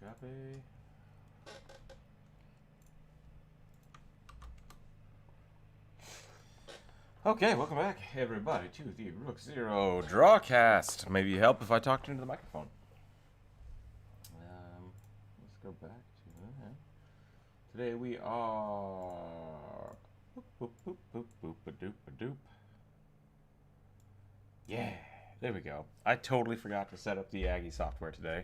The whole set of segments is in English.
Copy. Okay, welcome back, everybody, to the Rookzer0 Drawcast. Maybe you help if I talked into the microphone. Let's go back to that. Today we are... Boop, boop, boop, boop, boop, doop, doop. Yeah, there we go. I totally forgot to set up the Aggie software today.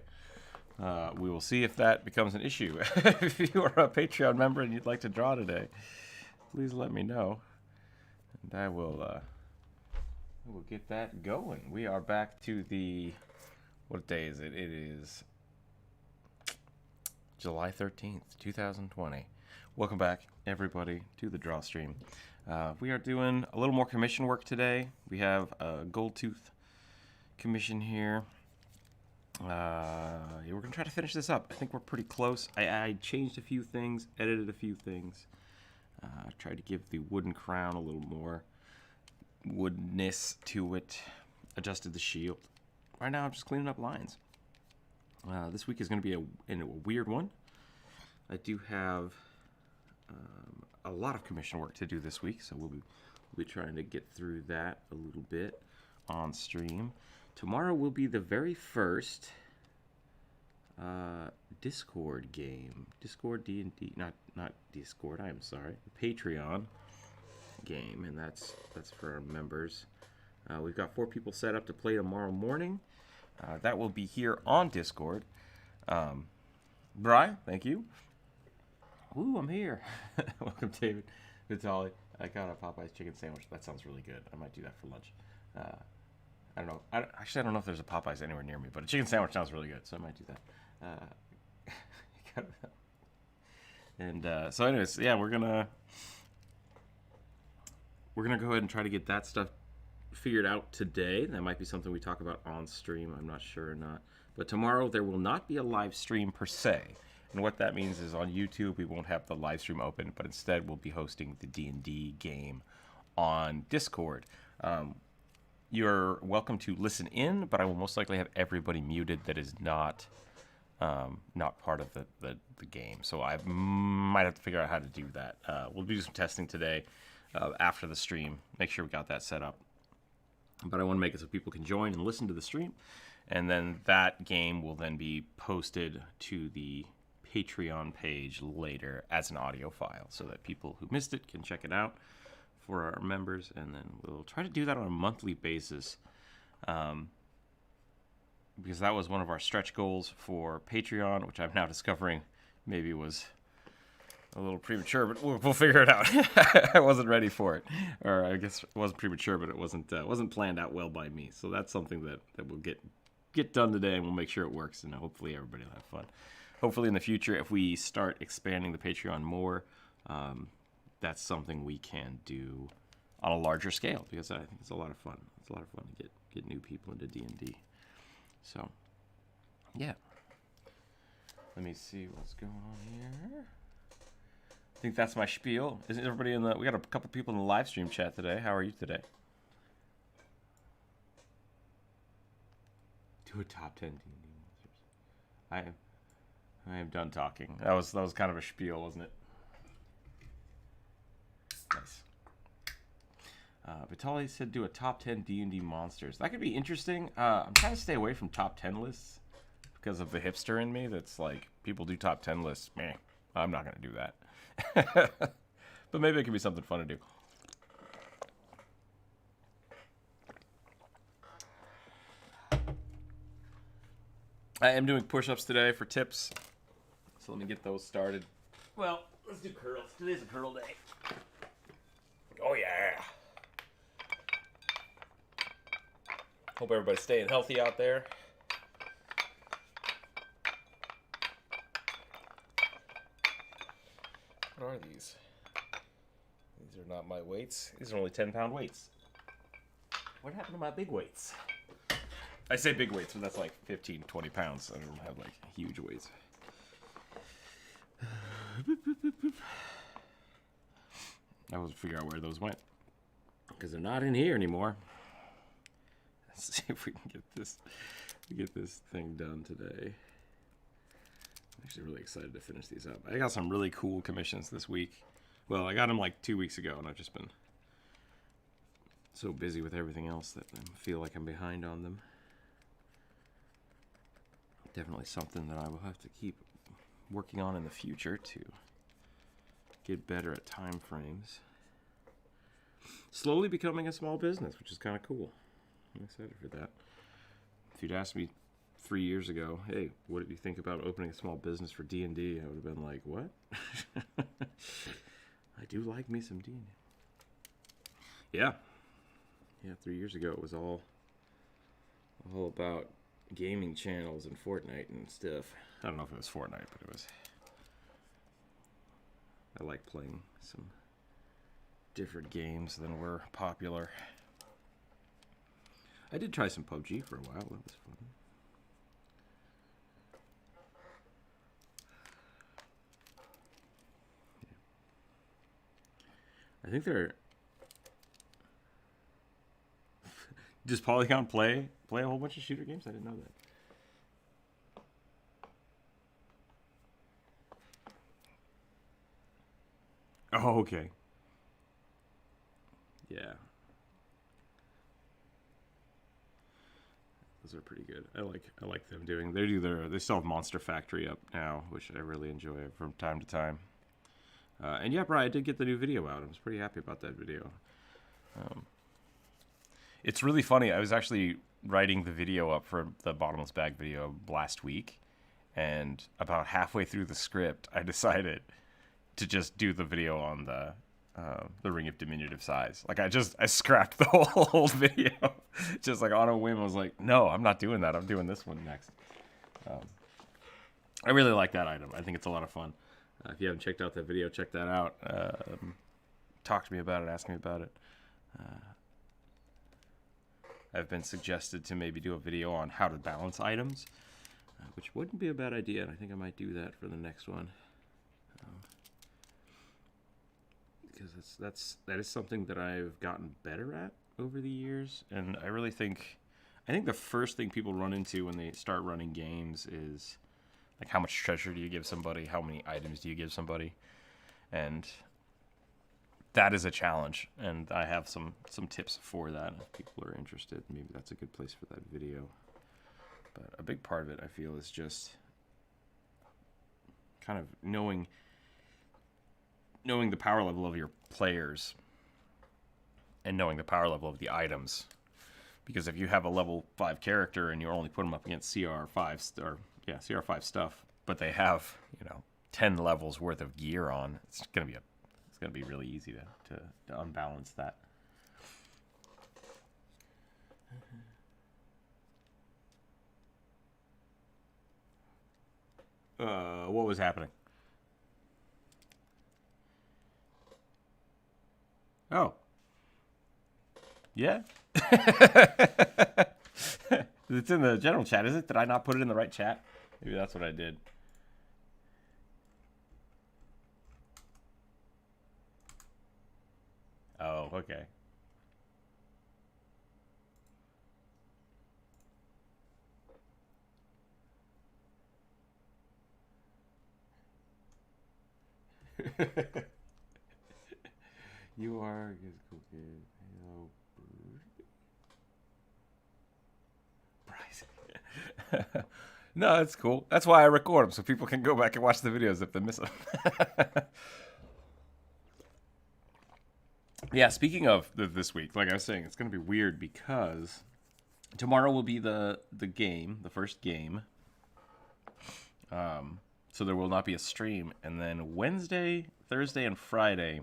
We will see if that becomes an issue. If you are a Patreon member and you'd like to draw today, please let me know. And I will get that going. We are back to the, what day is it? It is July 13th, 2020. Welcome back, everybody, to the draw stream. We are doing a little more commission work today. We have a gold tooth commission here. We're going to try to finish this up. I think we're pretty close. I changed a few things, edited a few things. Tried to give the wooden crown a little more woodness to it. Adjusted the shield. Right now I'm just cleaning up lines. This week is going to be a weird one. I do have a lot of commission work to do this week, so we'll be trying to get through that a little bit on stream. Tomorrow will be the very first Discord game. Discord D&D, not Discord, I'm sorry. Patreon game, and that's for our members. We've got 4 people set up to play tomorrow morning. That will be here on Discord. Brian, thank you. Ooh, I'm here. Welcome, David. Vitaly. I got a Popeye's chicken sandwich. That sounds really good. I might do that for lunch. I don't know. Actually, I don't know if there's a Popeye's anywhere near me, but a chicken sandwich sounds really good, so I might do that. And so anyways, yeah, we're gonna go ahead and try to get that stuff figured out today. That might be something we talk about on stream. I'm not sure or not. But tomorrow there will not be a live stream per se. And what that means is on YouTube we won't have the live stream open, but instead we'll be hosting the D&D game on Discord. You're welcome to listen in, but I will most likely have everybody muted that is not part of the game. So I might have to figure out how to do that. We'll do some testing today after the stream. Make sure we got that set up. But I want to make it so people can join and listen to the stream. And then that game will then be posted to the Patreon page later as an audio file so that people who missed it can check it out for our members. And then we'll try to do that on a monthly basis. Because that was one of our stretch goals for Patreon, which I'm now discovering maybe was a little premature, but we'll figure it out. I wasn't ready for it, or I guess it wasn't premature, but it wasn't planned out well by me. So that's something that we'll get done today, and we'll make sure it works, and hopefully everybody will have fun. Hopefully in the future, if we start expanding the Patreon more, that's something we can do on a larger scale, because I think it's a lot of fun. It's a lot of fun to get new people into D&D. So, yeah. Let me see what's going on here. I think that's my spiel. Isn't everybody we got a couple people in the live stream chat today. How are you today? Do a top 10 D&D monsters. I am done talking. That was kind of a spiel, wasn't it? Nice. Vitaly said do a top 10 D&D monsters. That could be interesting. I'm trying to stay away from top 10 lists because of the hipster in me that's like, people do top 10 lists. Meh, I'm not going to do that. But maybe it could be something fun to do. I am doing push-ups today for tips. So let me get those started. Well, let's do curls. Today's a curl day. Oh, yeah. Hope everybody's staying healthy out there. What are these? These are not my weights. These are only 10-pound weights. What happened to my big weights? I say big weights, but that's like 15, 20 pounds. I don't have like huge weights. I was figure out where those went because they're not in here anymore. Let's see if we can get this thing done today. Actually really excited to finish these up. I got some really cool commissions this week. Well, I got them like 2 weeks ago, and I've just been so busy with everything else that I feel like I'm behind on them. Definitely something that I will have to keep working on in the future to get better at time frames. Slowly becoming a small business, which is kind of cool. I'm excited for that. If you'd asked me 3 years ago, hey, what do you think about opening a small business for D&D? I would have been like, what? I do like me some D&D. Yeah. Yeah, 3 years ago it was all about gaming channels and Fortnite and stuff. I don't know if it was Fortnite, but it was... I like playing some different games than were popular. I did try some PUBG for a while. That was fun. Yeah. I think they're... Does Polygon play a whole bunch of shooter games? I didn't know that. Oh, okay. Yeah. Those are pretty good. I like them doing. They still have Monster Factory up now, which I really enjoy from time to time. And yeah, Brian, I did get the new video out. I was pretty happy about that video. It's really funny. I was actually writing the video up for the Bottomless Bag video last week, and about halfway through the script, I decided to just do the video on the ring of diminutive size. Like I scrapped the whole video, just like on a whim. I was like, no, I'm not doing that. I'm doing this one next. I really like that item. I think it's a lot of fun. If you haven't checked out that video, check that out. Talk to me about it. Ask me about it. I've been suggested to maybe do a video on how to balance items, which wouldn't be a bad idea, and I think I might do that for the next one. Because that is something that I've gotten better at over the years, and I think the first thing people run into when they start running games is like how much treasure do you give somebody, how many items do you give somebody, and that is a challenge, and I have some tips for that. If people are interested, maybe that's a good place for that video. But a big part of it, I feel, is just kind of knowing the power level of your players and knowing the power level of the items. Because if you have a level 5 character and you only put them up against CR5 stuff, but they have 10 levels worth of gear on, it's gonna be really easy to unbalance that. What was happening? Oh. Yeah? It's in the general chat, is it? Did I not put it in the right chat? Maybe that's what I did. Oh, okay. You are hello, Bryce. No, that's cool. That's why I record them, so people can go back and watch the videos if they miss them. Yeah, speaking of this week, like I was saying, it's going to be weird because tomorrow will be the first game. So there will not be a stream. And then Wednesday, Thursday, and Friday,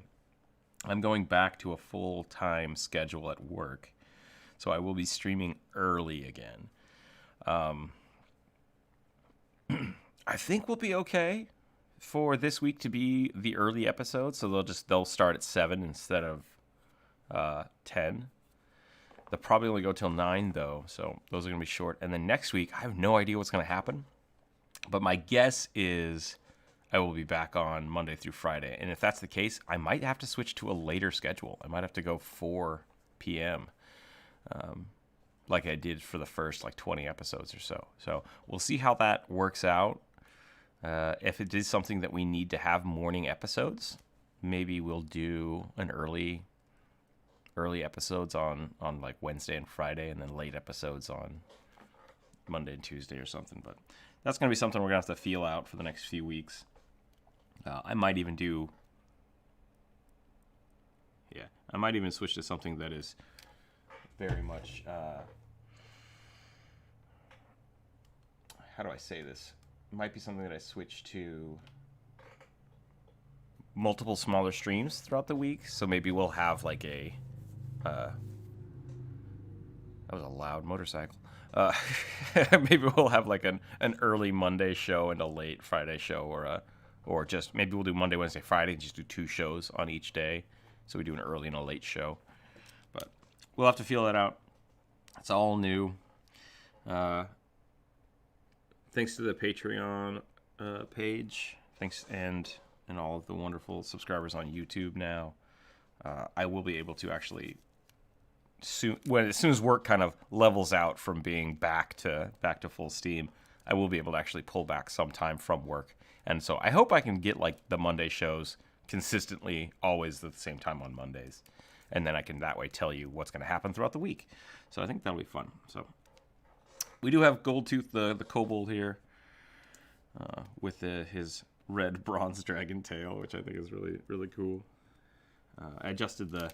I'm going back to a full-time schedule at work. So I will be streaming early again. I think we'll be okay for this week to be the early episode. So they'll start at 7 instead of 10. They'll probably only go till 9 though. So those are going to be short. And then next week, I have no idea what's going to happen. But my guess is I will be back on Monday through Friday. And if that's the case, I might have to switch to a later schedule. I might have to go 4 p.m. Like I did for the first 20 episodes or so. So we'll see how that works out. If it is something that we need to have morning episodes, maybe we'll do an early episodes on like Wednesday and Friday, and then late episodes on Monday and Tuesday or something. But that's going to be something we're going to have to feel out for the next few weeks. I might even switch to something that is very much, how do I say this? It might be something that I switch to multiple smaller streams throughout the week. So maybe we'll have like that was a loud motorcycle. Maybe we'll have like an early Monday show and a late Friday show, or just maybe we'll do Monday, Wednesday, Friday, and just do 2 shows on each day. So we do an early and a late show. But we'll have to feel that out. It's all new. Thanks to the Patreon page. Thanks and all of the wonderful subscribers on YouTube now. I will be able to actually as soon as work kind of levels out from being back to full steam, I will be able to actually pull back some time from work. And so I hope I can get like the Monday shows consistently always at the same time on Mondays. And then I can that way tell you what's going to happen throughout the week. So I think that'll be fun. So we do have Goldtooth, the kobold here, with his red bronze dragon tail, which I think is really, really cool. I adjusted the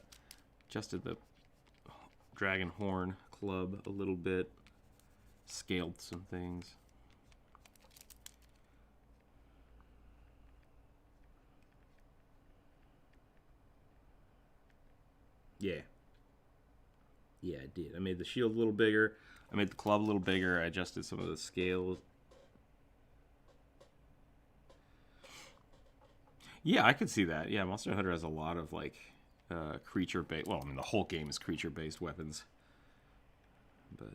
dragon horn club a little bit, scaled some things. Yeah, I did. I made the shield a little bigger. I made the club a little bigger. I adjusted some of the scales. Yeah, I could see that. Yeah, Monster Hunter has a lot of like creature-based. Well, I mean, the whole game is creature-based weapons. But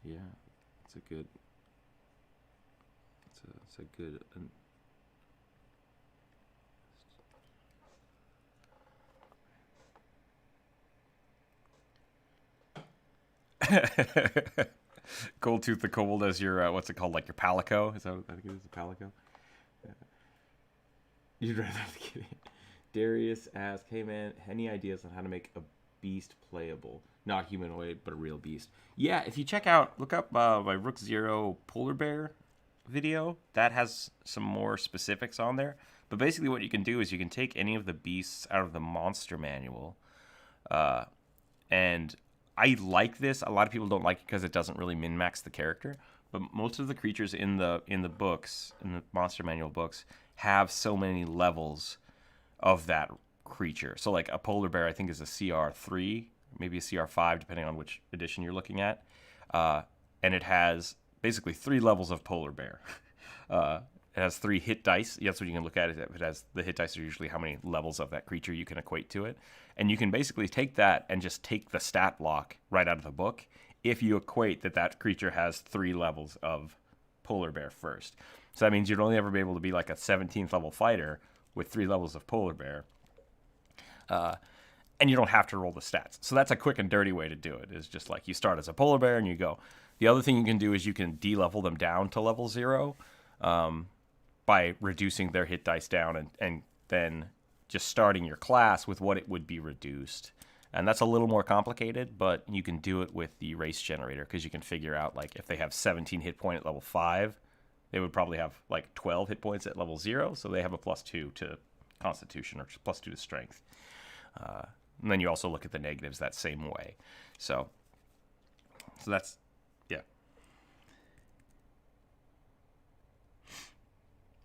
yeah, it's a good. It's a good. Goldtooth the kobold as your what's it called, like your palico? Is that what I think it is, a palico? Yeah. You'd rather the kitty. Darius asked, "Hey man, any ideas on how to make a beast playable? Not humanoid, but a real beast." Yeah, if you look up my Rookzer0 polar bear video, that has some more specifics on there. But basically, what you can do is you can take any of the beasts out of the monster manual, and I like this. A lot of people don't like it because it doesn't really min-max the character. But most of the creatures in the books, in the monster manual books, have so many levels of that creature. So like a polar bear, I think, is a CR3, maybe a CR5, depending on which edition you're looking at. And it has basically 3 levels of polar bear. It has 3 hit dice. That's what you can look at. It has the hit dice are usually how many levels of that creature you can equate to it. And you can basically take that and just take the stat block right out of the book if you equate that creature has 3 levels of polar bear first. So that means you'd only ever be able to be like a 17th level fighter with 3 levels of polar bear. And you don't have to roll the stats. So that's a quick and dirty way to do it, is just like you start as a polar bear and you go. The other thing you can do is you can de-level them down to level 0 by reducing their hit dice down and then just starting your class with what it would be reduced. And that's a little more complicated, but you can do it with the race generator because you can figure out, like, if they have 17 hit point at level 5, they would probably have like 12 hit points at level 0, so they have a +2 to Constitution or +2 to Strength. And then you also look at the negatives that same way. So that's, yeah.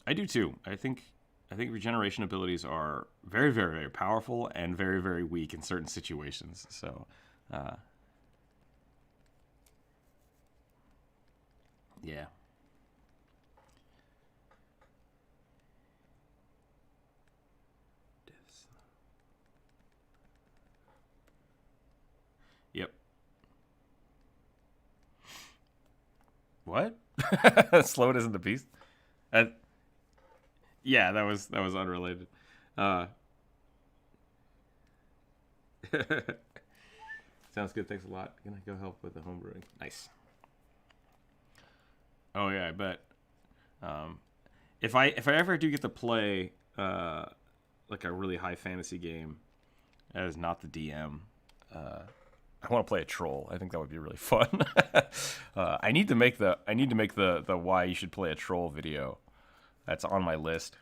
I do too. I think regeneration abilities are very, very, very powerful and very, very weak in certain situations. So, yeah. Yep. What? Slow isn't the beast? Yeah, that was unrelated. Sounds good. Thanks a lot. Gonna go help with the home brewing. Nice. Oh yeah, I bet. if I ever do get to play like a really high fantasy game as not the DM, I want to play a troll. I think that would be really fun. I need to make the why you should play a troll video. That's on my list.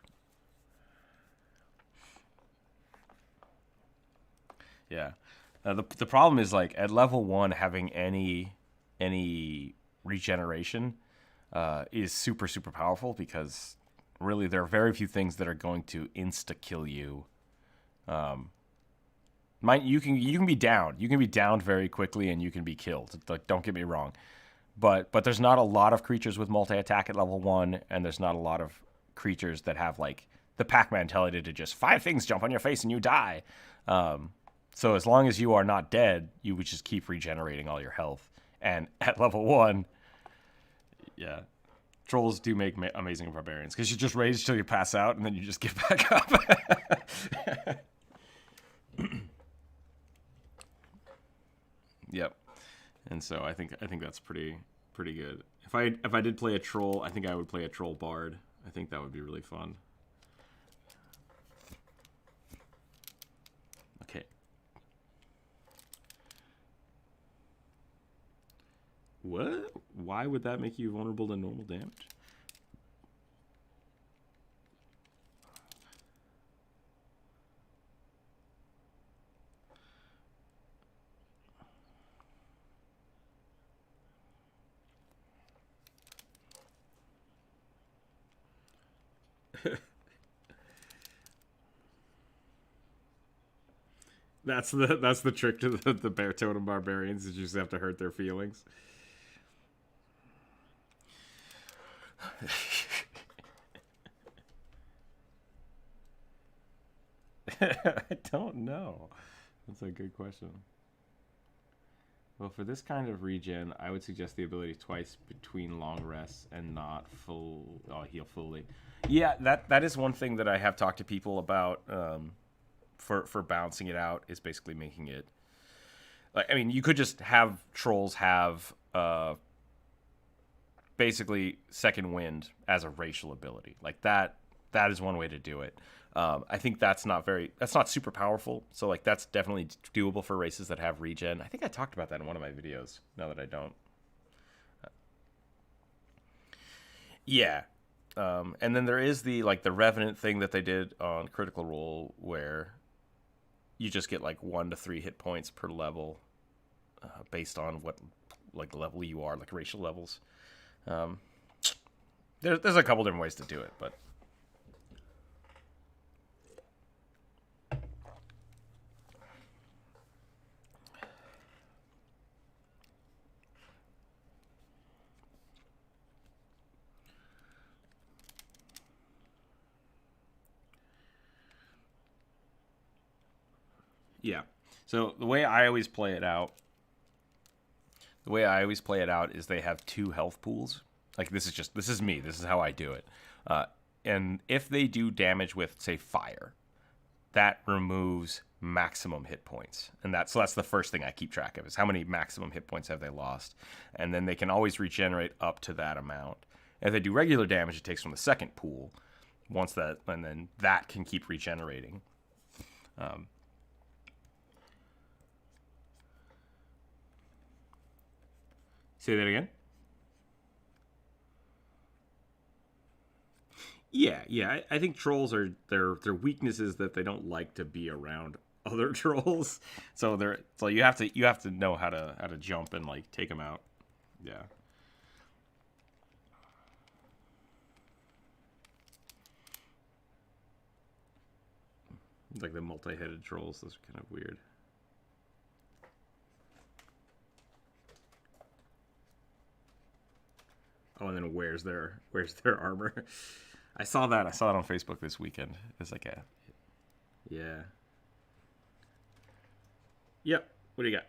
Yeah. The problem is, like, at level 1, having any regeneration is super powerful, because really there are very few things that are going to insta kill you. You can be downed. You can be downed very quickly, and you can be killed. Like, don't get me wrong, but there's not a lot of creatures with multi attack at level 1, and there's not a lot of creatures that have, like, the Pac-Man mentality to just 5 things jump on your face and you die. So as long as you are not dead, you would just keep regenerating all your health. And at level 1, yeah, trolls do make amazing barbarians, because you just rage till you pass out, and then you just get back up. Yep. And so I think that's pretty good. If I did play a troll, I think I would play a troll bard. I think that would be really fun. Okay. What? Why would that make you vulnerable to normal damage? That's the trick to the bear totem barbarians, is you just have to hurt their feelings. I don't know. That's a good question. Well, for this kind of regen, I would suggest the ability twice between long rests and not heal fully. Yeah, that is one thing that I have talked to people about. For balancing it out, is basically making it, like, I mean, you could just have trolls have basically second wind as a racial ability. Like, that is one way to do it. I think that's not super powerful. So, like, that's definitely doable for races that have regen. I think I talked about that in one of my videos, now that I don't. Yeah. And then there is the Revenant thing that they did on Critical Role, where you just get like 1 to 3 hit points per level, based on what level you are, like racial levels. There's a couple different ways to do it, but yeah. So the way I always play it out is they have 2 health pools. Like, this is me. This is how I do it. And if they do damage with, say, fire, that removes maximum hit points. And that's the first thing I keep track of, is how many maximum hit points have they lost. And then they can always regenerate up to that amount. If they do regular damage, it takes from the second pool. And then that can keep regenerating. Say that again? Yeah. I think trolls are their weakness is that they don't like to be around other trolls. So you have to know how to jump and, like, take them out. Yeah. Like the multi-headed trolls, those are kind of weird. Oh, and then wears their armor. I saw that on Facebook this weekend. It's like yeah. Yep. What do you got?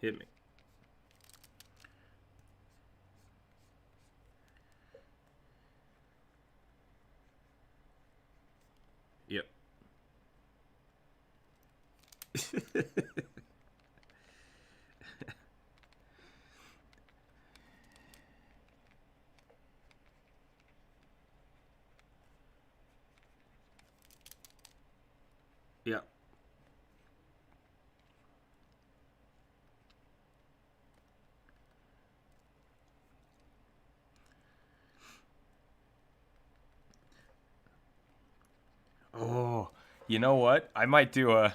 Hit me. Yep. You know what? I might do a.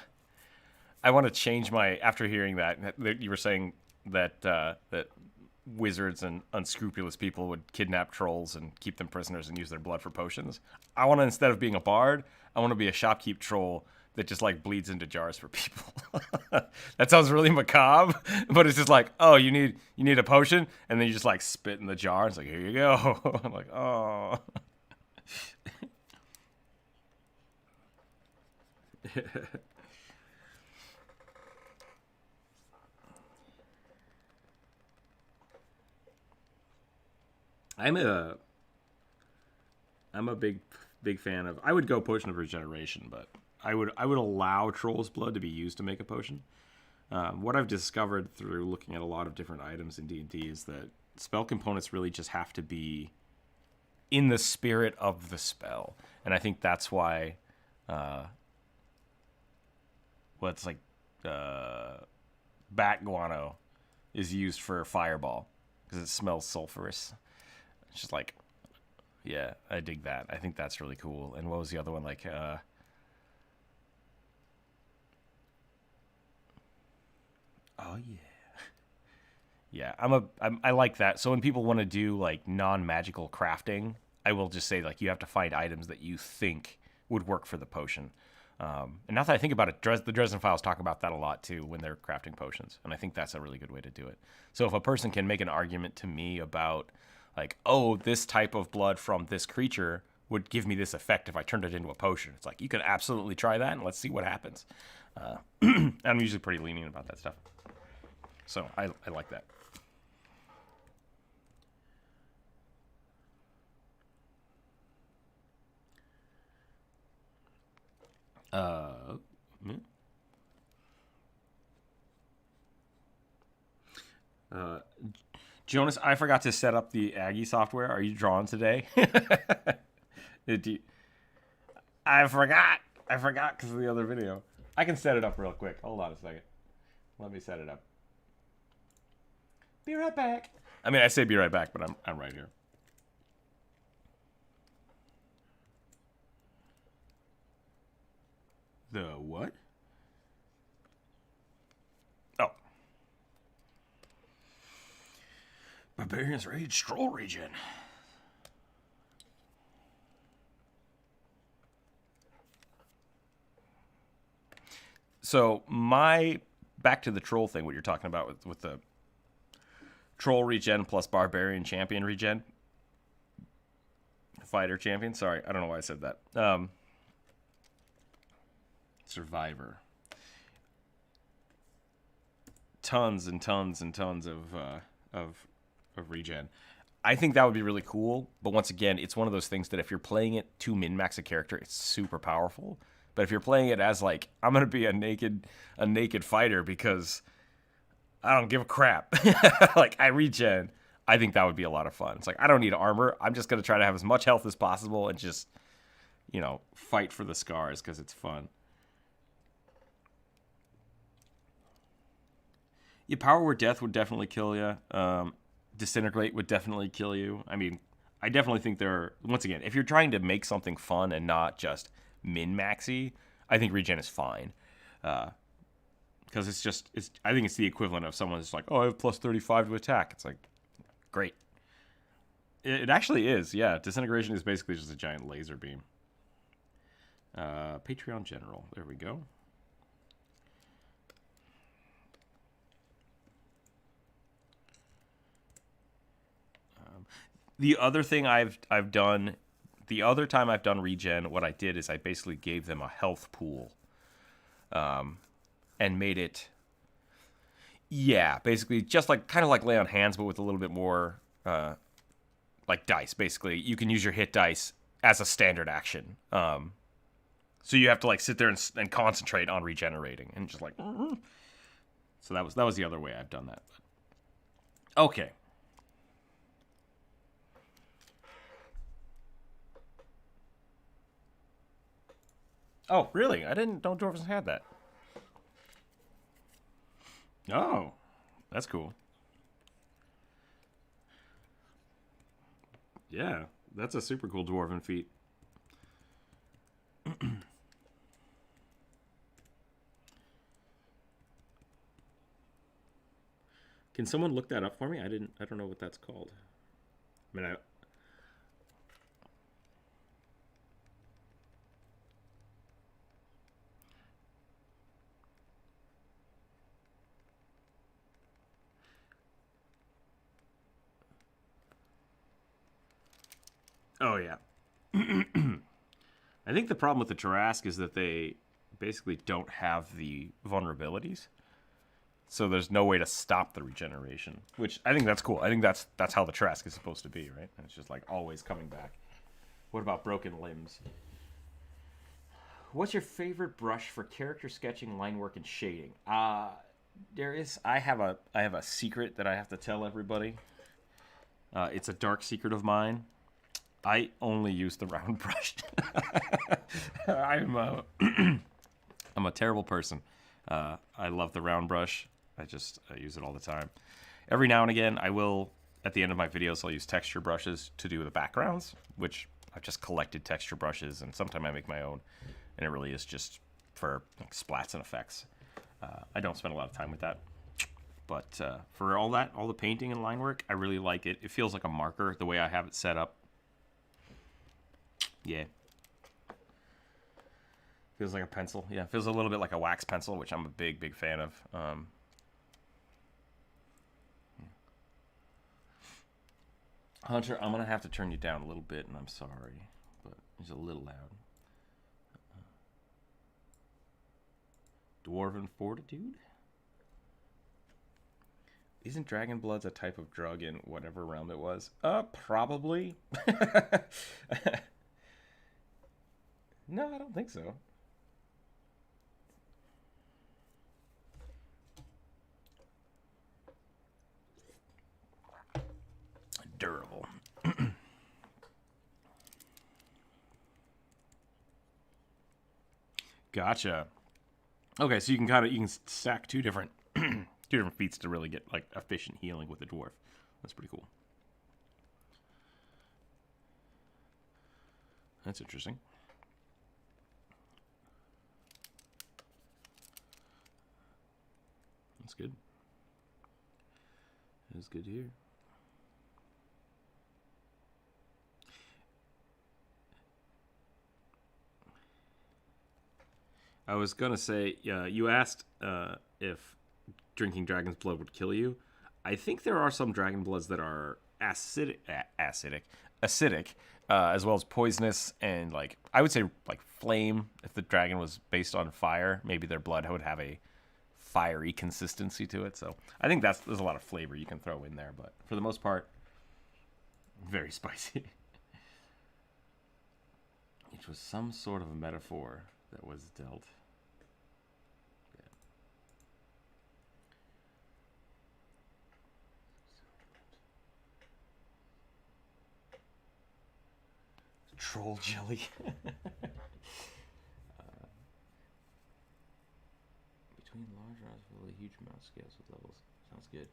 I want to change my. After hearing that you were saying that that wizards and unscrupulous people would kidnap trolls and keep them prisoners and use their blood for potions. I want to, instead of being a bard, I want to be a shopkeep troll that just like bleeds into jars for people. That sounds really macabre, but it's just like, oh, you need a potion, and then you just like spit in the jar. It's like, here you go. I'm like, oh. I'm a big fan of. I would go potion of regeneration, but I would allow troll's blood to be used to make a potion. What I've discovered through looking at a lot of different items in D&D is that spell components really just have to be in the spirit of the spell, and I think that's why. What's like bat guano is used for fireball because it smells sulfurous. It's just like, yeah, I dig that. I think that's really cool. And what was the other one? Like, oh yeah, yeah. I like that. So when people want to do like non-magical crafting, I will just say like you have to find items that you think would work for the potion. And now that I think about it, the Dresden Files talk about that a lot too when they're crafting potions, and I think that's a really good way to do it. So if a person can make an argument to me about like, oh, this type of blood from this creature would give me this effect if I turned it into a potion, it's like, you can absolutely try that and let's see what happens. I'm usually pretty lenient about that stuff, so I like that. Jonas, I forgot to set up the Aggie software. Are you drawing today? I forgot. I forgot because of the other video. I can set it up real quick. Hold on a second. Let me set it up. Be right back. I mean, I say be right back, but I'm right here. The what? Oh. Barbarian's Rage Stroll Region. So back to the troll thing, what you're talking about with the troll regen plus barbarian champion regen. Fighter champion. Sorry, I don't know why I said that. Survivor. Tons and tons and tons of regen. I think that would be really cool, but once again, it's one of those things that if you're playing it to min-max a character, it's super powerful. But if you're playing it as like, I'm gonna be a naked fighter because I don't give a crap, like I regen, I think that would be a lot of fun. It's like, I don't need armor. I'm just gonna try to have as much health as possible and just, fight for the scars because it's fun. Your power word death would definitely kill you. Disintegrate would definitely kill you. I mean, I definitely think once again, if you're trying to make something fun and not just min-maxy, I think regen is fine. Because I think it's the equivalent of someone that's like, oh, I have plus 35 to attack. It's like, great. It actually is, yeah. Disintegration is basically just a giant laser beam. Patreon General, there we go. The other thing I've done, the other time I've done regen, what I did is I basically gave them a health pool, and made it, yeah, basically just like kind of like lay on hands, but with a little bit more like dice. Basically, you can use your hit dice as a standard action, so you have to like sit there and concentrate on regenerating and just like. So that was the other way I've done that. Okay. Oh, really? I didn't know Dwarves had that. Oh, that's cool. Yeah, that's a super cool dwarven feat. Can someone look that up for me? I don't know what that's called. I mean, oh yeah. I think the problem with the Tarrasque is that they basically don't have the vulnerabilities. So there's no way to stop the regeneration, which I think that's cool. I think that's how the Tarrasque is supposed to be, right? And it's just like always coming back. What about broken limbs? What's your favorite brush for character sketching, line work, and shading? I have a secret that I have to tell everybody. It's a dark secret of mine. I only use the round brush. I'm a terrible person. I love the round brush. I use it all the time. Every now and again, I will, at the end of my videos, I'll use texture brushes to do the backgrounds, which I've just collected texture brushes, and sometimes I make my own, and it really is just for like, splats and effects. I don't spend a lot of time with that. But for all the painting and line work, I really like it. It feels like a marker, the way I have it set up. Yeah. Feels like a pencil. Yeah, feels a little bit like a wax pencil, which I'm a big fan of. Hunter, I'm going to have to turn you down a little bit, and I'm sorry, but it's a little loud. Dwarven Fortitude? Isn't Dragon Bloods a type of drug in whatever realm it was? Probably. No, I don't think so. Durable. Gotcha. Okay, so you can stack two different feats to really get like efficient healing with a dwarf. That's pretty cool. That's interesting. That's good. That's good to hear. I was gonna say, you asked if drinking dragon's blood would kill you. I think there are some dragon bloods that are acidic, as well as poisonous, and like I would say like flame. If the dragon was based on fire, maybe their blood would have a fiery consistency to it. So I think there's a lot of flavor you can throw in there, but for the most part, very spicy. Which was some sort of a metaphor that was dealt. Troll jelly. Between large rounds with a huge amount of scales with levels. Sounds good.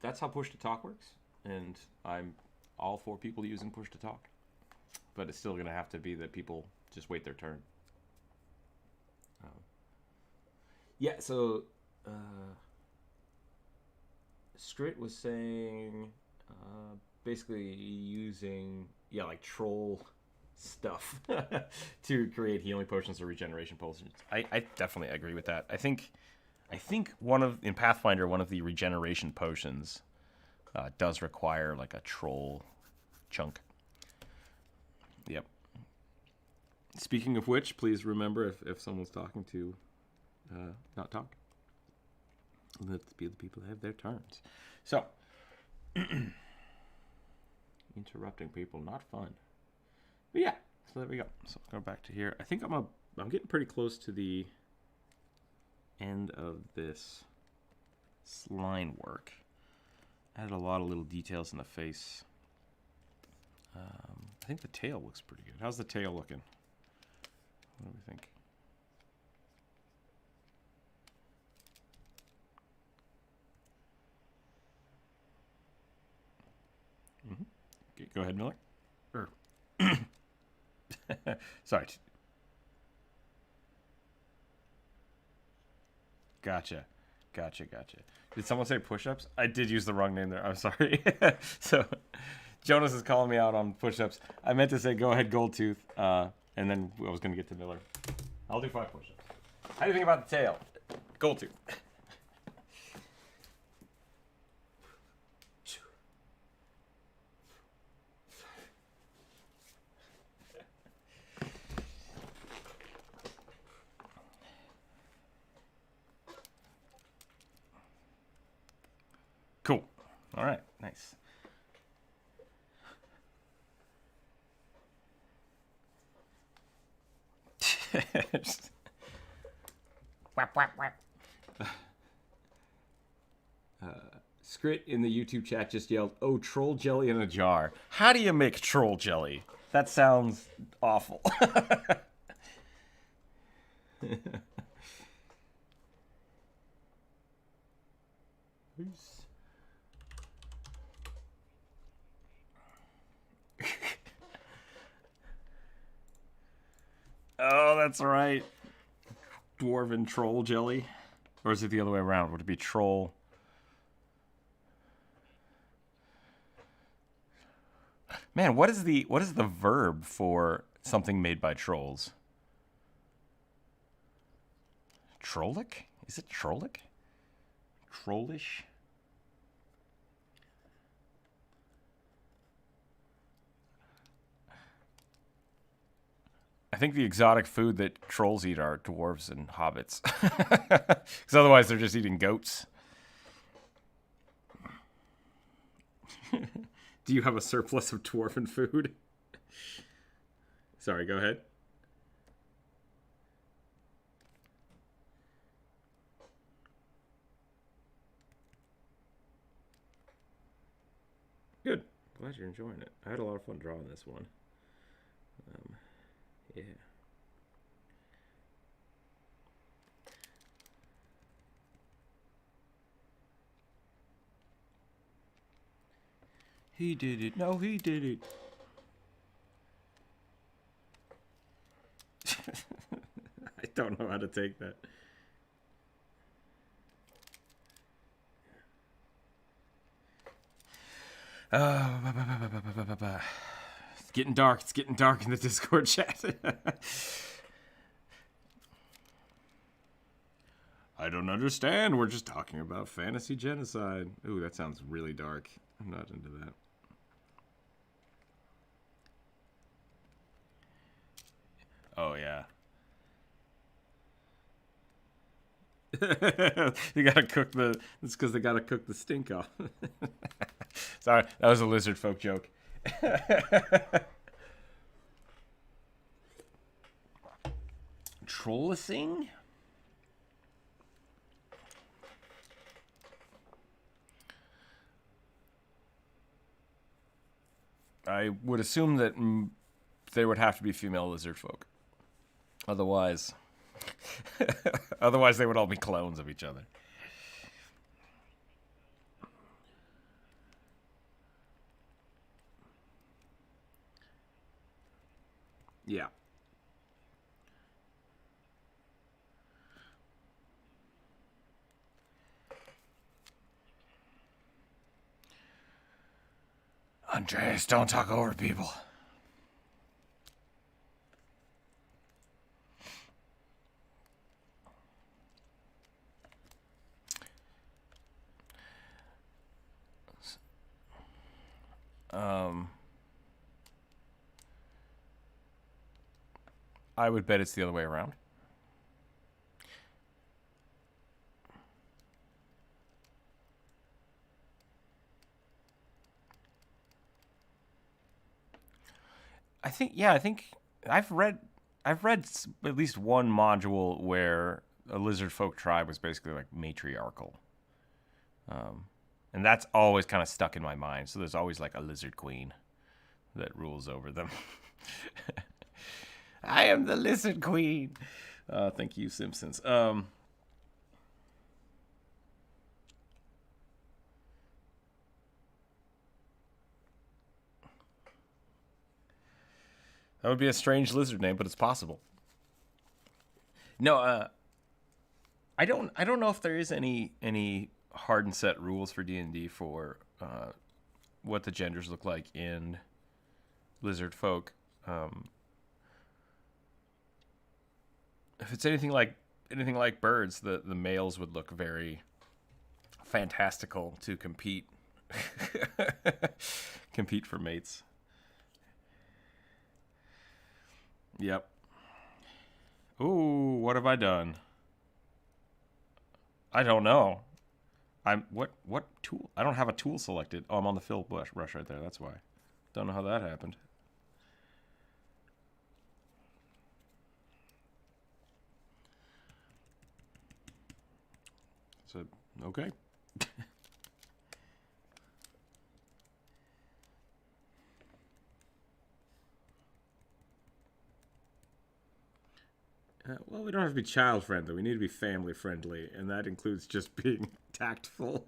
That's how push to talk works, and I'm all for people using push to talk, but it's still going to have to be that people just wait their turn. Yeah, so Skrit was saying basically using like troll stuff to create healing potions or regeneration potions. I definitely agree with that. I think in Pathfinder, one of the regeneration potions does require like a troll chunk. Yep. Speaking of which, please remember if someone's talking to not talk. Let's be the people that have their turns. So, interrupting people, not fun. But yeah, so there we go. So I'll go back to here. I think I'm getting pretty close to the end of this line work. Added a lot of little details in the face. I think the tail looks pretty good. How's the tail looking? What do we think? Okay, go ahead, Miller. Sorry. Gotcha. Gotcha. Did someone say push-ups? I did use the wrong name there. I'm sorry. So, Jonas is calling me out on push-ups. I meant to say go ahead, Goldtooth, and then I was going to get to Miller. I'll do 5 push-ups. How do you think about the tail? Goldtooth. Cool. All right. Nice. Whap, whap, whap. Scrit in the YouTube chat just yelled, "Oh, troll jelly in a jar." How do you make troll jelly? That sounds awful. Oh, that's right. Dwarven troll jelly. Or is it the other way around? Would it be troll? Man, what is the verb for something made by trolls? Trollic? Is it trollic? Trollish? I think the exotic food that trolls eat are dwarves and hobbits. Because otherwise they're just eating goats. Do you have a surplus of dwarven food? Sorry, go ahead. Good. Glad you're enjoying it. I had a lot of fun drawing this one. Yeah. He did it. No, he did it. I don't know how to take that. It's getting dark. It's getting dark in the Discord chat. I don't understand. We're just talking about fantasy genocide. Ooh, that sounds really dark. I'm not into that. Oh, yeah. You gotta cook the... It's because they gotta cook the stink off. Sorry, that was a lizard folk joke. Trollicing? I would assume that there would have to be female lizard folk. Otherwise... Otherwise, they would all be clones of each other. Yeah. Andreas, don't talk over people. I would bet it's the other way around. I think I've read at least one module where a lizard folk tribe was basically like matriarchal. And that's always kind of stuck in my mind. So there's always like a lizard queen that rules over them. I am the lizard queen. Thank you, Simpsons. That would be a strange lizard name, but it's possible. No, I don't know if there is any hard and set rules for D&D for what the genders look like in lizard folk. If it's anything like birds, the males would look very fantastical to compete for mates. Yep. Ooh, what have I done? I don't know. What tool? I don't have a tool selected. Oh, I'm on the fill brush right there. That's why. Don't know how that happened. So, okay. Well, we don't have to be child friendly. We need to be family friendly, and that includes just being tactful.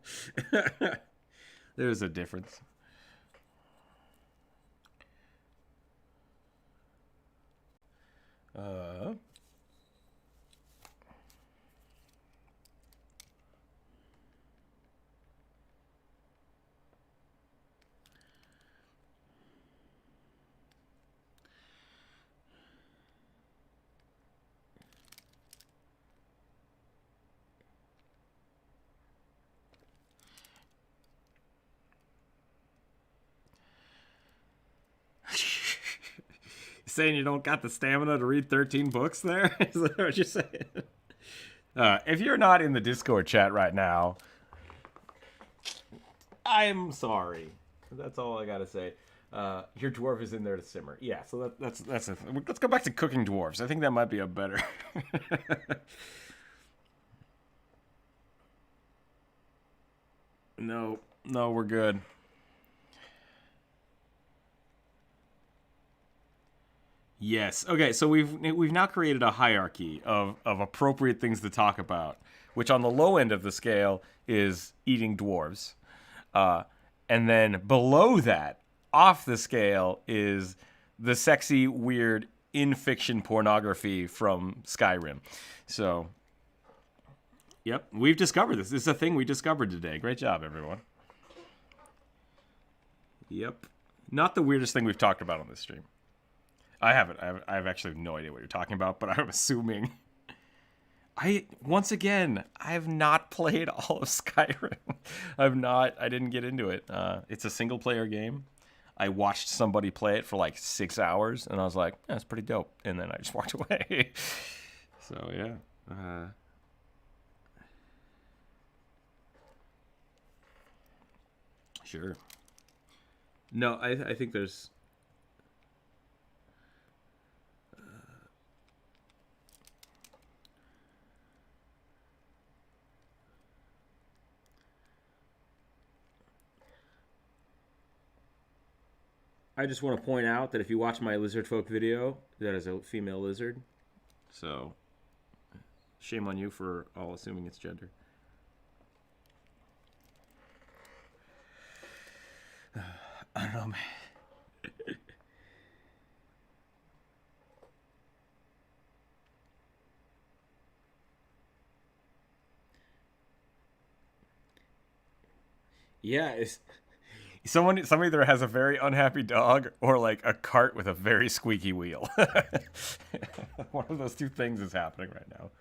There's a difference. Saying you don't got the stamina to read 13 books there? Is that what you're saying? If you're not in the Discord chat right now, I'm sorry. That's all I gotta say. Your dwarf is in there to simmer. Yeah, so that's a let's go back to cooking dwarves. I think that might be a better. No, we're good. Yes. Okay. So we've now created a hierarchy of appropriate things to talk about, which on the low end of the scale is eating dwarves, and then below that, off the scale, is the sexy, weird in fiction pornography from Skyrim. So, yep, we've discovered this. This is a thing we discovered today. Great job, everyone. Yep. Not the weirdest thing we've talked about on this stream. I haven't. I have actually no idea what you're talking about, but I'm assuming. Once again, I have not played all of Skyrim. I didn't get into it. It's a single player game. I watched somebody play it for like 6 hours, and I was like, that's pretty dope. And then I just walked away. So, yeah. Sure. No, I think there's... I just want to point out that if you watch my lizard folk video, that is a female lizard. So, shame on you for all assuming it's gender. I don't know, man. Yeah, it's... Somebody either has a very unhappy dog or like a cart with a very squeaky wheel. One of those two things is happening right now.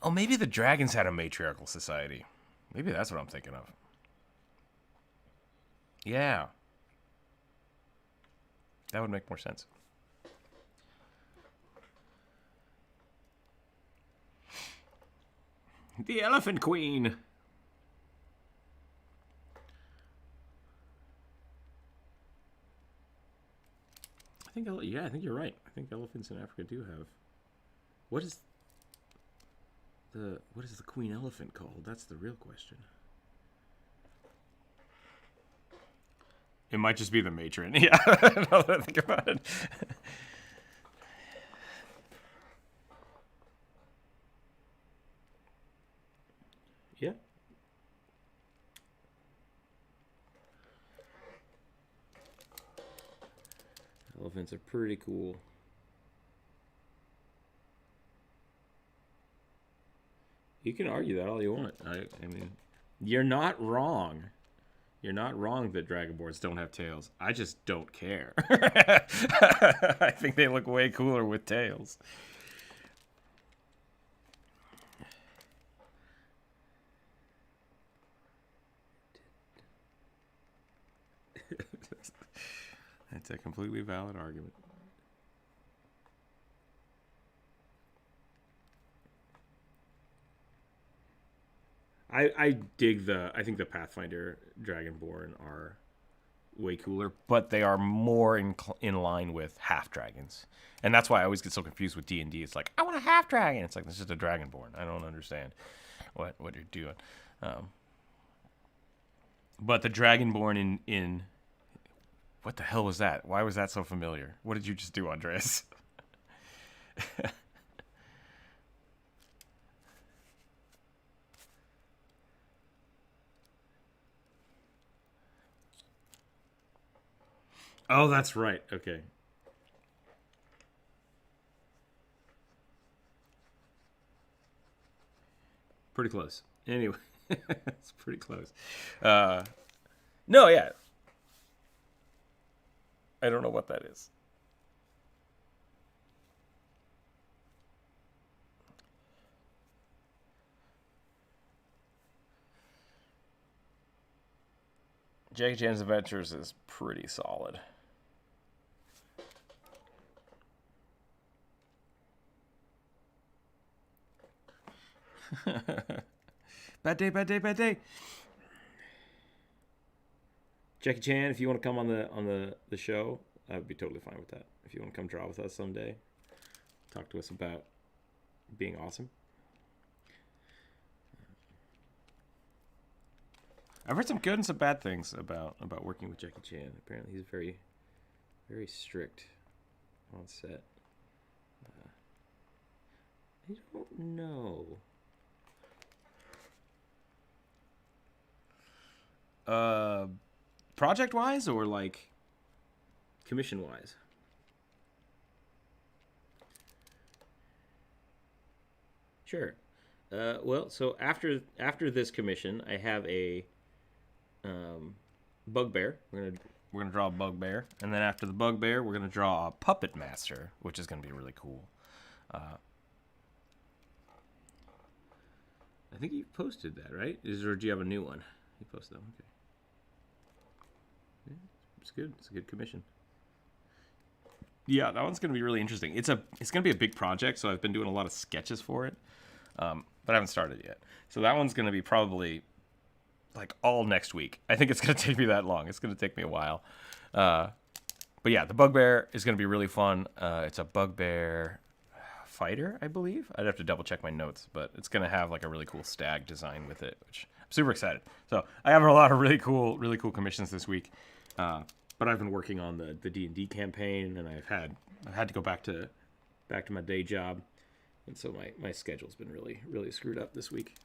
Oh, maybe the dragons had a matriarchal society. Maybe that's what I'm thinking of. Yeah. That would make more sense. The Elephant Queen. I think you're right. I think elephants in Africa do have. What is the queen elephant called? That's the real question. It might just be the matron. Yeah, now that I think about it. Yeah. elephants are pretty cool. You can argue that all you want. I mean, you're not wrong. You're not wrong that dragonborns don't have tails. I just don't care. I think they look way cooler with tails. That's a completely valid argument. I dig I think the Pathfinder Dragonborn are way cooler, but they are more in line with half dragons. And that's why I always get so confused with D&D. It's like, I want a half dragon. It's like, this is a Dragonborn. I don't understand what you're doing. But the Dragonborn in what the hell was that? Why was that so familiar? What did you just do, Andres? Oh, that's right. Okay. Pretty close. Anyway, it's pretty close. No, yeah. I don't know what that is. Jackie Chan's Adventures is pretty solid. Bad day, bad day, bad day. Jackie Chan, if you want to come on the show, I would be totally fine with that. If you want to come draw with us someday, talk to us about being awesome. I've heard some good and some bad things about working with Jackie Chan. Apparently, he's very, very strict on set. I don't know. Project-wise or like commission-wise? Sure. Well, so after this commission, I have a bugbear. We're gonna draw a bugbear, and then after the bugbear, we're gonna draw a puppet master, which is gonna be really cool. I think you posted that, right? Or do you have a new one? You posted that one. Okay. Yeah, it's good. It's a good commission. Yeah, that one's gonna be really interesting. It's gonna be a big project, so I've been doing a lot of sketches for it, but I haven't started yet. So that one's gonna be probably like all next week. I think it's gonna take me that long. It's gonna take me a while. But yeah, the bugbear is gonna be really fun. It's a bugbear fighter, I believe. I'd have to double check my notes, but it's gonna have like a really cool stag design with it, which I'm super excited. So I have a lot of really cool commissions this week. But I've been working on the D&D campaign, and I've had to go back to my day job, and so my schedule's been really screwed up this week.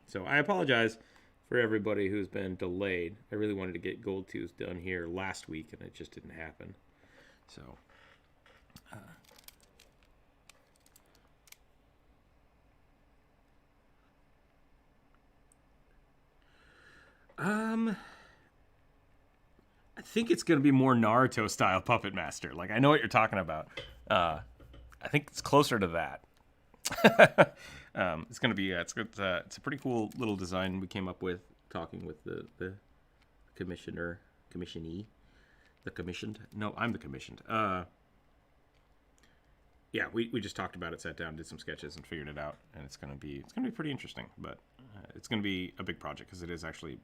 So I apologize for everybody who's been delayed. I really wanted to get Gold Tooth done here last week, and it just didn't happen. So. I think it's going to be more Naruto style Puppet Master. Like, I know what you're talking about. I think it's closer to that. It's going to be, it's a pretty cool little design we came up with talking with the commissionee, the commissioned. No, I'm the commissioned. Yeah, we just talked about it, sat down, did some sketches, and figured it out, and it's gonna be pretty interesting. But it's gonna be a big project because it is actually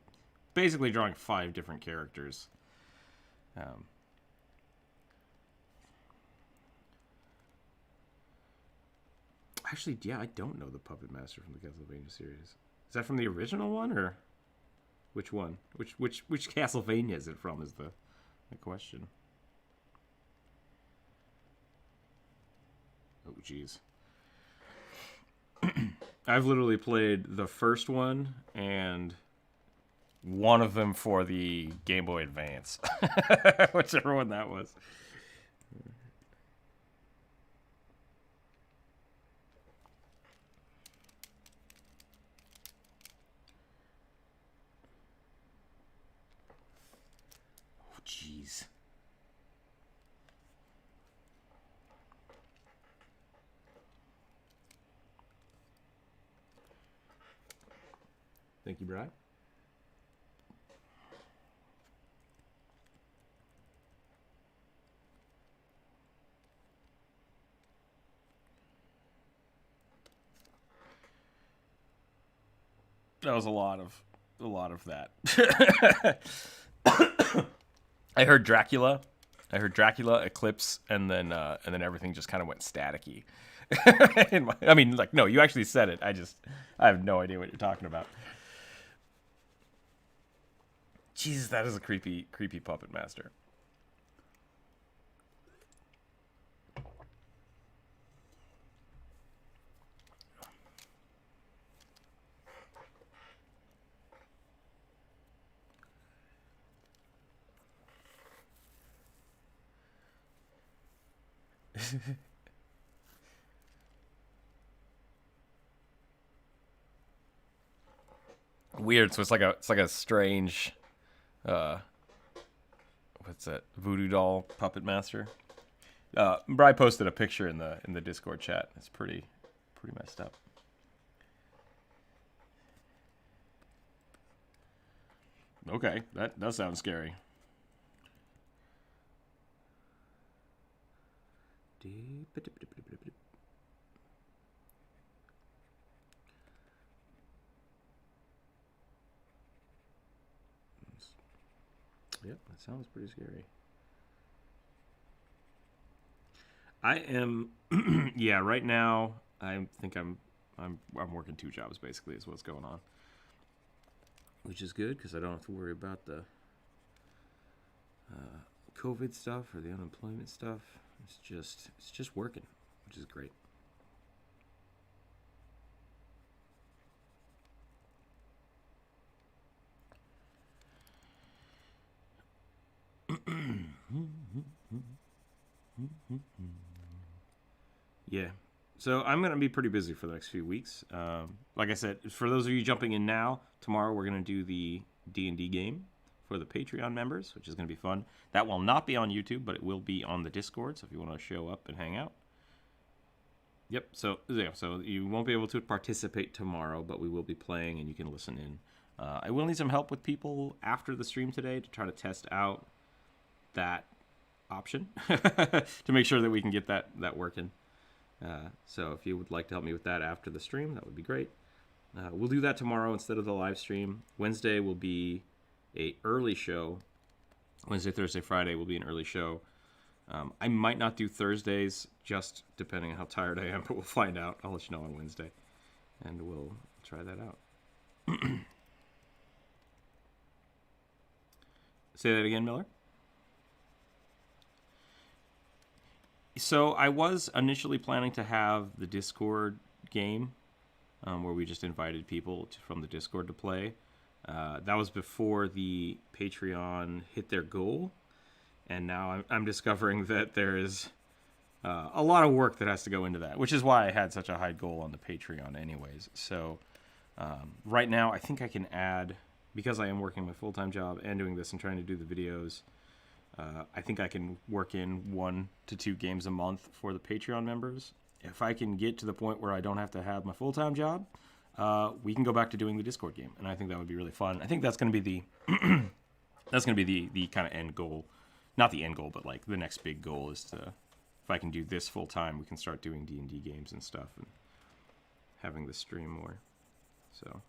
basically drawing 5 different characters. Actually, yeah, I don't know the Puppet Master from the Castlevania series. Is that from the original one, or which one? Which Castlevania is it from? Is the question. Oh, jeez. I've literally played the first one and one of them for the Game Boy Advance. Whichever one that was. Thank you, Bri. That was a lot of that. I heard Dracula, Eclipse, and then everything just kind of went staticky. I mean, like, no, you actually said it. I have no idea what you're talking about. Jesus, that is a creepy puppet master. Weird. So it's like a strange, what's that? Voodoo doll puppet master. Bri posted a picture in the Discord chat. It's pretty messed up. Okay, that does sound scary. Yep, that sounds pretty scary. I am, yeah. Right now, I think I'm working 2 jobs basically. Is what's going on, which is good because I don't have to worry about the COVID stuff or the unemployment stuff. It's just working, which is great. Yeah. So I'm going to be pretty busy for the next few weeks. Like I said, for those of you jumping in now, tomorrow we're going to do the D&D game for the Patreon members, which is going to be fun. That will not be on YouTube, but it will be on the Discord, so if you want to show up and hang out. Yep, so you won't be able to participate tomorrow, but we will be playing and you can listen in. I will need some help with people after the stream today to try to test out that option to make sure that we can get that working. So if you would like to help me with that after the stream, that would be great. We'll do that tomorrow instead of the live stream. Wednesday will be a early show. Wednesday, Thursday, Friday will be an early show. I might not do Thursdays, just depending on how tired I am, but we'll find out. I'll let you know on Wednesday, and we'll try that out. Say that again, Miller. So I was initially planning to have the Discord game where we just invited people from the Discord to play. That was before the Patreon hit their goal. And now I'm discovering that there is a lot of work that has to go into that, which is why I had such a high goal on the Patreon anyways. So right now I think I can add, because I am working my full-time job and doing this and trying to do the videos, I think I can work in 1 to 2 games a month for the Patreon members. If I can get to the point where I don't have to have my full-time job, we can go back to doing the Discord game, and I think that would be really fun. I think that's going to be the kind of end goal. Not the end goal, but like the next big goal is to, if I can do this full-time, we can start doing D&D games and stuff and having the stream more. So...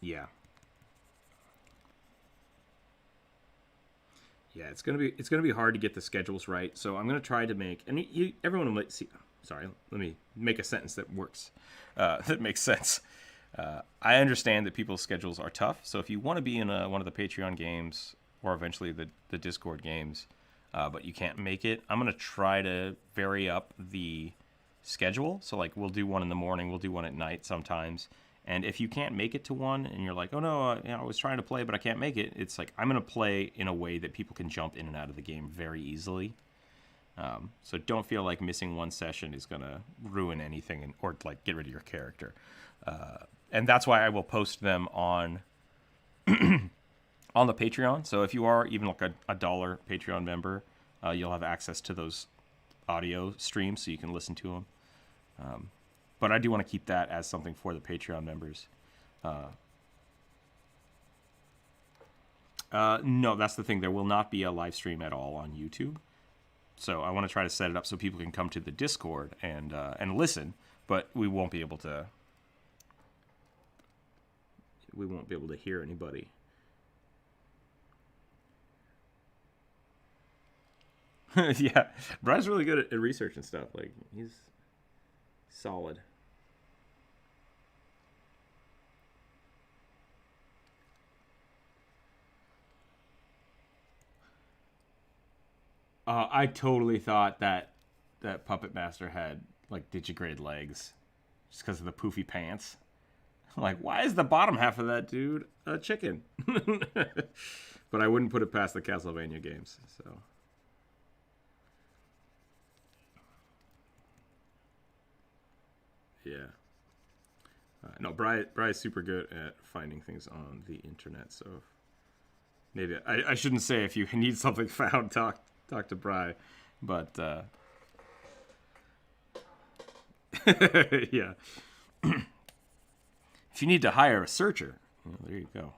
yeah, it's gonna be hard to get the schedules right. So I'm gonna try to make, and everyone might see. Sorry, let me make a sentence that works, that makes sense. I understand that people's schedules are tough. So if you want to be in one of the Patreon games or eventually the Discord games, but you can't make it, I'm gonna try to vary up the schedule. So like we'll do one in the morning, we'll do one at night sometimes. And if you can't make it to one and you're like, oh no, I was trying to play, but I can't make it. It's like, I'm going to play in a way that people can jump in and out of the game very easily. So don't feel like missing one session is going to ruin anything or like get rid of your character. And that's why I will post them on, on the Patreon. So if you are even like a $1 Patreon member, you'll have access to those audio streams so you can listen to them. But I do want to keep that as something for the Patreon members. No, that's the thing. There will not be a live stream at all on YouTube. So I want to try to set it up so people can come to the Discord and listen, but we won't be able to. We won't be able to hear anybody. Yeah, Brian's really good at research and stuff. Like, he's solid. I totally thought that Puppet Master had like digigrade legs, just because of the poofy pants. Like, why is the bottom half of that dude a chicken? But I wouldn't put it past the Castlevania games. So. Yeah. No, Bry's super good at finding things on the internet. So maybe I shouldn't say if you need something found, talk to Bry, but yeah. If you need to hire a searcher, well, there you go.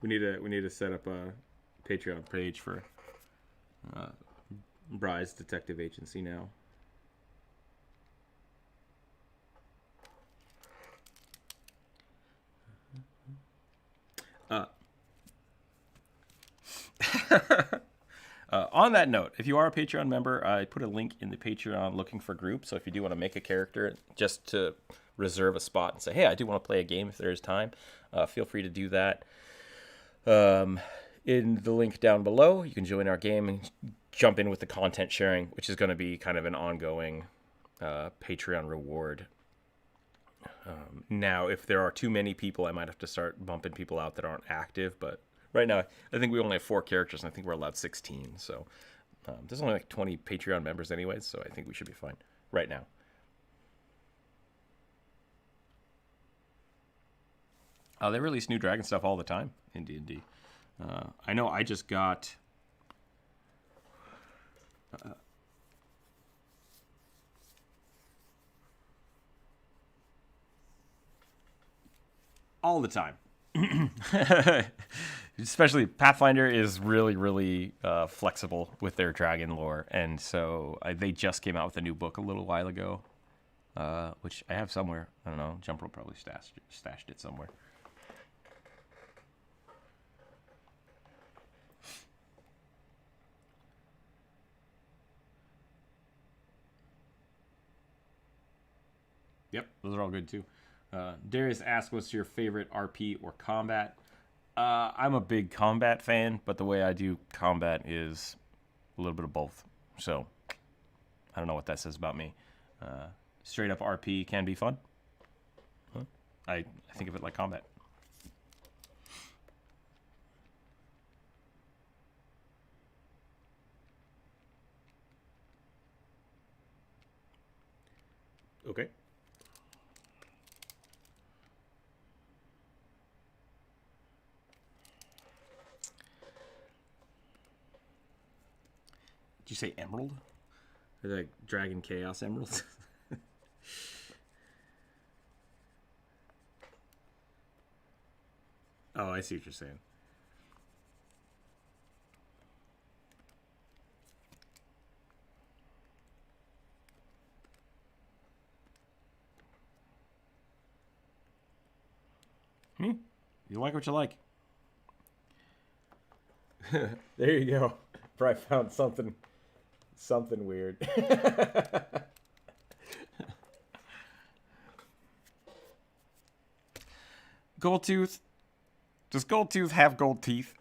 We need to set up a Patreon page for Bry's detective agency now. On that note, if you are a Patreon member, I put a link in the Patreon looking for groups. So if you do want to make a character just to reserve a spot and say, hey, I do want to play a game if there is time, feel free to do that. In the link down below, you can join our game and jump in with the content sharing, which is going to be kind of an ongoing Patreon reward. Now, if there are too many people, I might have to start bumping people out that aren't active, but right now, I think we only have 4 characters, and I think we're allowed 16. So there's only like 20 Patreon members anyways, so I think we should be fine right now. They release new Dragon stuff all the time in D&D. I know I just got... all the time. Especially Pathfinder is really, really flexible with their dragon lore, and so they just came out with a new book a little while ago, which I have somewhere. I don't know. Jumper will probably stashed it somewhere. Yep, those are all good too. Darius asks, what's your favorite RP or combat? I'm a big combat fan, but the way I do combat is a little bit of both. So, I don't know what that says about me. Straight up RP can be fun. Huh? I think of it like combat. Okay. Did you say emerald? Or like Dragon Chaos Emeralds? Oh, I see what you're saying. You like what you like. There you go. Probably found something weird. Goldtooth. Does Goldtooth have gold teeth?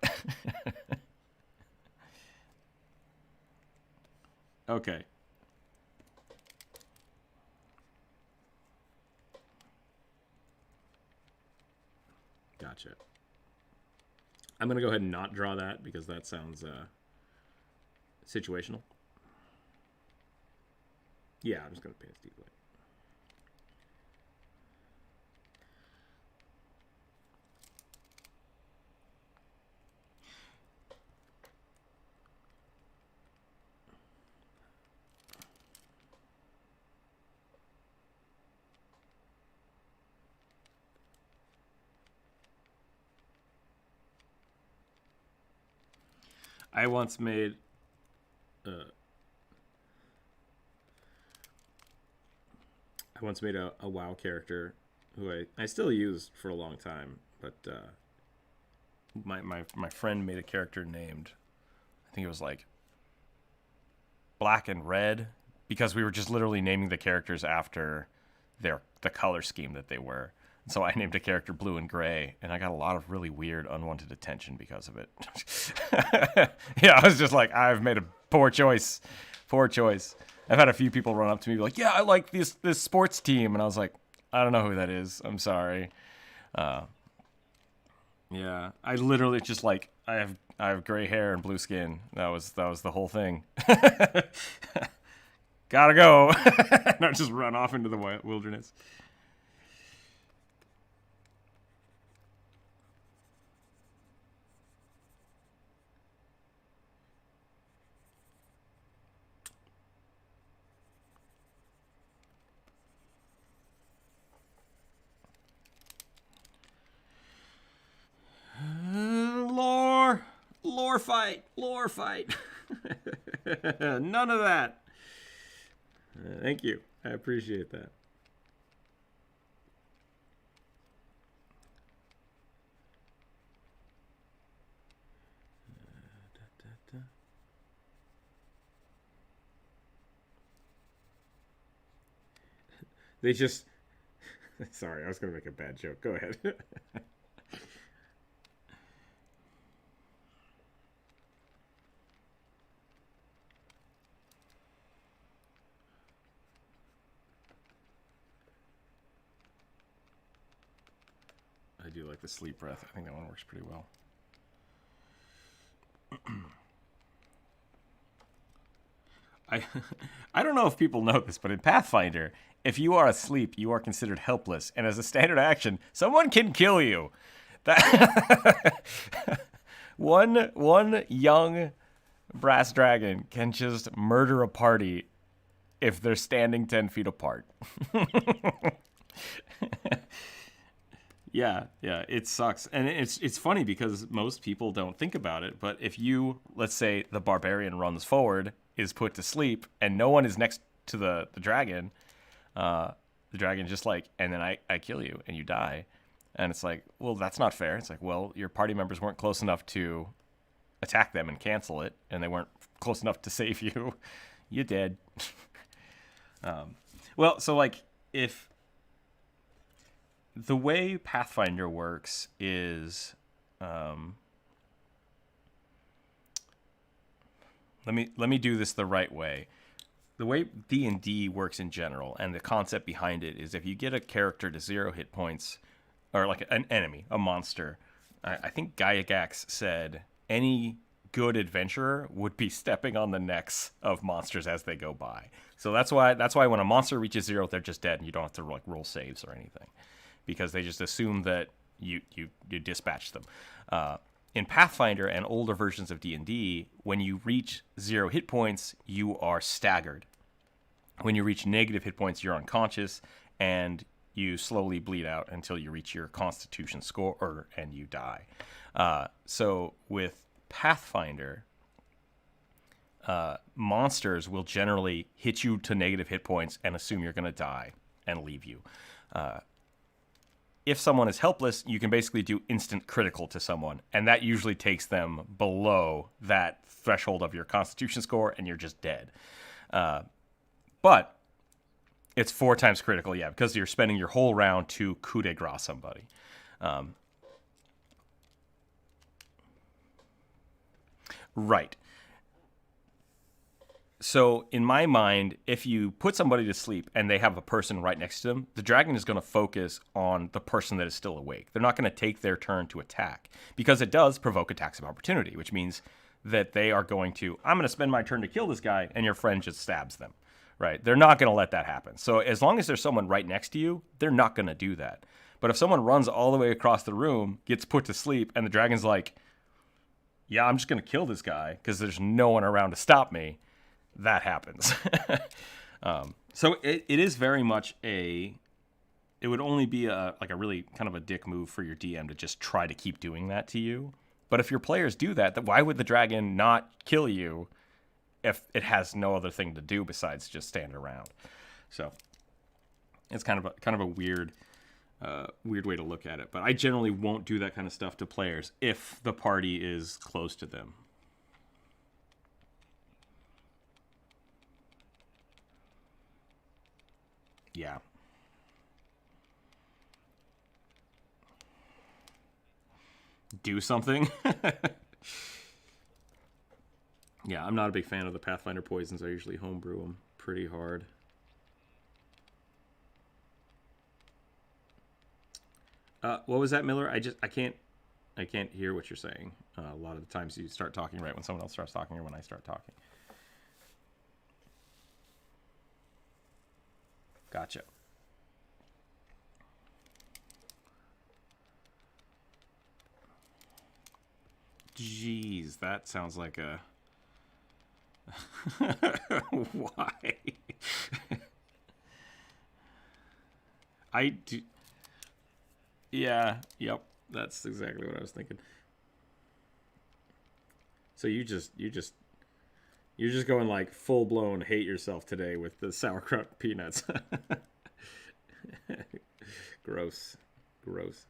Okay. Gotcha. I'm going to go ahead and not draw that because that sounds situational. Yeah, I'm just going to paint Steve Light. I once made a WoW character who I still used for a long time, but my friend made a character named, I think it was like Black and Red, because we were just literally naming the characters after the color scheme that they were. And so I named a character Blue and Gray, and I got a lot of really weird, unwanted attention because of it. Yeah, I was just like, I've made a poor choice. Poor choice. I've had a few people run up to me like, yeah, I like this sports team. And I was like, I don't know who that is. I'm sorry. Yeah, I literally just like, I have gray hair and blue skin. That was the whole thing. Gotta go. And I just run off into the wilderness. Lore fight. None of that. Thank you. I appreciate that. They just... Sorry, I was going to make a bad joke. Go ahead. I do like the sleep breath. I think that one works pretty well. I don't know if people know this, but in Pathfinder, if you are asleep, you are considered helpless, and as a standard action, someone can kill you. That one young brass dragon can just murder a party if they're standing 10 feet apart. Yeah, it sucks. And it's funny because most people don't think about it, but if you, let's say the barbarian runs forward, is put to sleep, and no one is next to the dragon just like, and then I kill you, and you die. And it's like, well, that's not fair. It's like, well, your party members weren't close enough to attack them and cancel it, and they weren't close enough to save you. You're dead. Well, so like, if... The way Pathfinder works is, let me do this the right way. The way D&D works in general, and the concept behind it, is if you get a character to 0 hit points, or like an enemy, a monster, I think Gyagax said any good adventurer would be stepping on the necks of monsters as they go by. So that's why when a monster reaches 0, they're just dead, and you don't have to like roll saves or anything, because they just assume that you dispatch them. In Pathfinder and older versions of D&D, when you reach 0 hit points, you are staggered. When you reach negative hit points, you're unconscious, and you slowly bleed out until you reach your Constitution score, and you die. So with Pathfinder, monsters will generally hit you to negative hit points and assume you're going to die and leave you. If someone is helpless, you can basically do instant critical to someone, and that usually takes them below that threshold of your Constitution score, and you're just dead. But it's 4 times critical, yeah, because you're spending your whole round to coup de grace somebody. Right. So in my mind, if you put somebody to sleep and they have a person right next to them, the dragon is going to focus on the person that is still awake. They're not going to take their turn to attack, because it does provoke attacks of opportunity, which means that they are going to, I'm going to spend my turn to kill this guy, and your friend just stabs them, right? They're not going to let that happen. So as long as there's someone right next to you, they're not going to do that. But if someone runs all the way across the room, gets put to sleep, and the dragon's like, yeah, I'm just going to kill this guy because there's no one around to stop me, that happens. So it is very much it would only be a really kind of a dick move for your DM to just try to keep doing that to you. But if your players do that, then why would the dragon not kill you if it has no other thing to do besides just stand around? So it's kind of a weird way to look at it. But I generally won't do that kind of stuff to players if the party is close to them. Yeah. Do something. Yeah, I'm not a big fan of the Pathfinder poisons. I usually homebrew them pretty hard. What was that, Miller? I can't hear what you're saying. A lot of the times you start talking right when someone else starts talking or when I start talking. Gotcha. Jeez, that sounds like a... Why? I do... Yeah, yep. That's exactly what I was thinking. So you're just going like full-blown hate yourself today with the sauerkraut peanuts. Gross. Gross.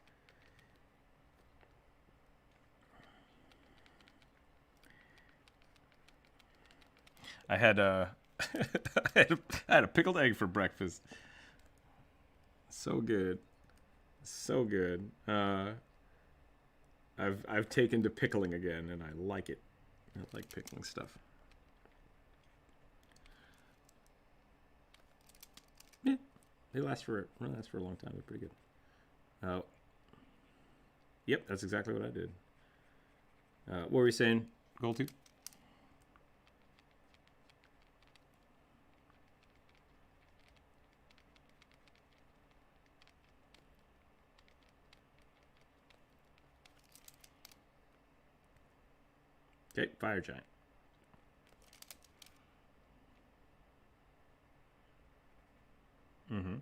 I had I had a pickled egg for breakfast. So good. So good. I've taken to pickling again, and I like it. I like pickling stuff. Yeah, they last for a long time. They're pretty good. Oh, yep, that's exactly what I did. What were you saying, Goldtooth? Okay, fire giant. Mm-hmm.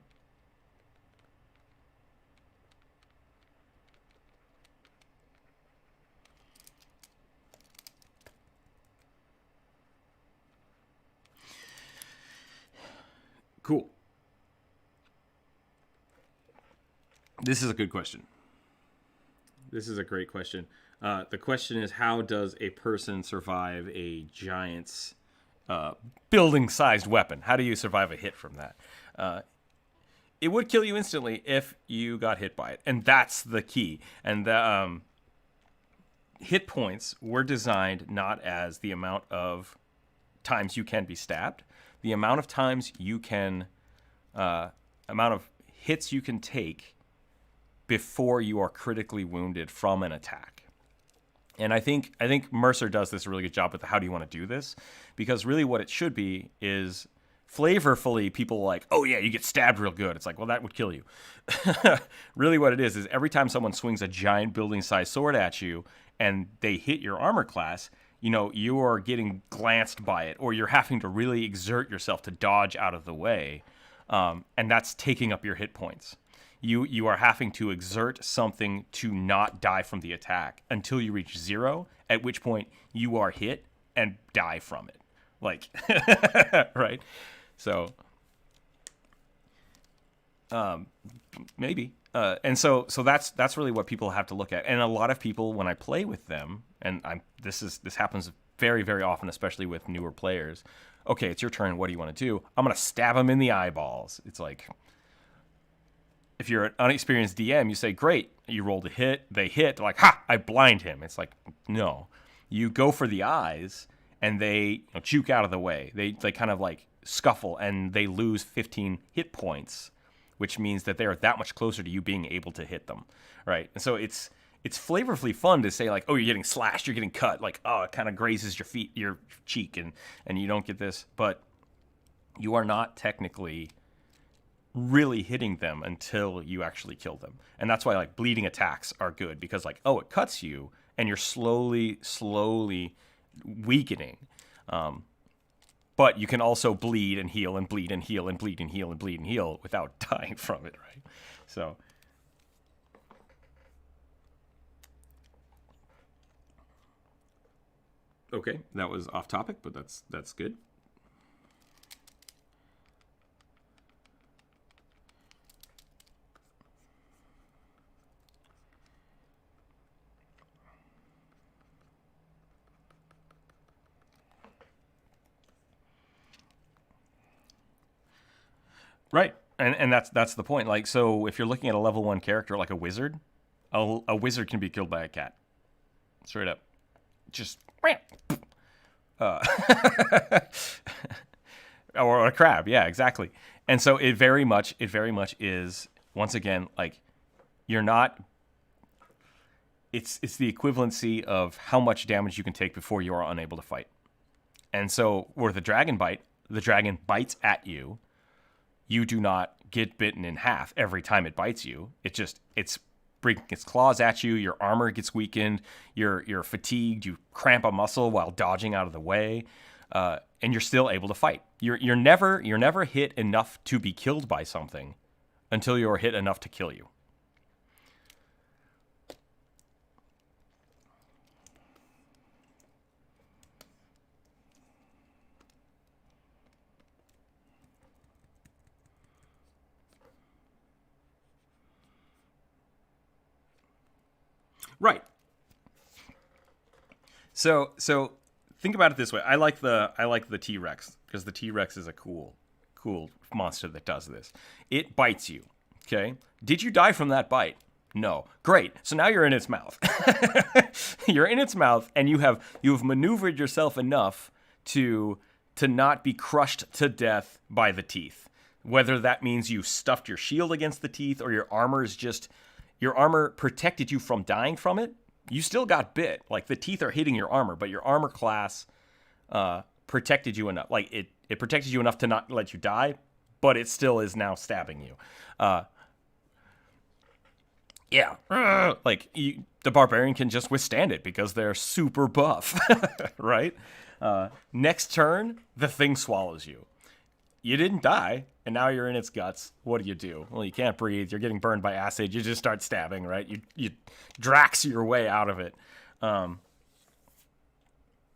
Cool. This is a good question. This is a great question. The question is, how does a person survive a giant's building-sized weapon? How do you survive a hit from that? It would kill you instantly if you got hit by it, and that's the key. And the hit points were designed not as the amount of times you can be stabbed, the amount of times you can, amount of hits you can take before you are critically wounded from an attack. And I think Mercer does this a really good job with how do you want to do this, because really what it should be is flavorfully people like, oh yeah, you get stabbed real good. It's like, well, that would kill you. Really what it is every time someone swings a giant building-sized sword at you and they hit your armor class, you know, you are getting glanced by it, or you're having to really exert yourself to dodge out of the way, and that's taking up your hit points. You are having to exert something to not die from the attack until you reach 0, at which point you are hit and die from it. Like, right? So, maybe. And so that's really what people have to look at. And a lot of people, when I play with them, and this happens very, very often, especially with newer players. Okay, it's your turn. What do you want to do? I'm going to stab them in the eyeballs. It's like, if you're an unexperienced DM, you say, great, you rolled a hit, they hit, like, ha, I blind him. It's like, no. You go for the eyes, and they juke out of the way. They kind of like scuffle, and they lose 15 hit points, which means that they're that much closer to you being able to hit them, right? And so it's flavorfully fun to say, like, oh, you're getting slashed, you're getting cut, like, oh, it kind of grazes your cheek, and you don't get this. But you are not technically really hitting them until you actually kill them. And that's why, like, bleeding attacks are good, because, like, oh, it cuts you, and you're slowly weakening. But you can also bleed and heal and bleed and heal and bleed and heal and bleed and heal without dying from it, right? So Okay, that was off topic, but that's good. Right. And that's the point. Like, so if you're looking at a level 1 character like a wizard can be killed by a cat. Straight up. Just or a crab. Yeah, exactly. And so it very much is, once again, like, you're not, it's the equivalency of how much damage you can take before you are unable to fight. And so where the dragon bites at you, you do not get bitten in half every time it bites you. It's breaking its claws at you. Your armor gets weakened. You're fatigued. You cramp a muscle while dodging out of the way, and you're still able to fight. You're never hit enough to be killed by something until you're hit enough to kill you. Right. So think about it this way. I like the T-Rex because the T-Rex is a cool monster that does this. It bites you. Okay. Did you die from that bite? No. Great. So now you're in its mouth. You're in its mouth, and you've maneuvered yourself enough to not be crushed to death by the teeth. Whether that means you stuffed your shield against the teeth or your armor protected you from dying from it, you still got bit. Like, the teeth are hitting your armor, but your armor class protected you enough. Like, it protected you enough to not let you die, but it still is now stabbing you. The barbarian can just withstand it because they're super buff, right? Next turn, the thing swallows you. You didn't die, and now you're in its guts. What do? Well, you can't breathe. You're getting burned by acid. You just start stabbing, right? You Drax your way out of it.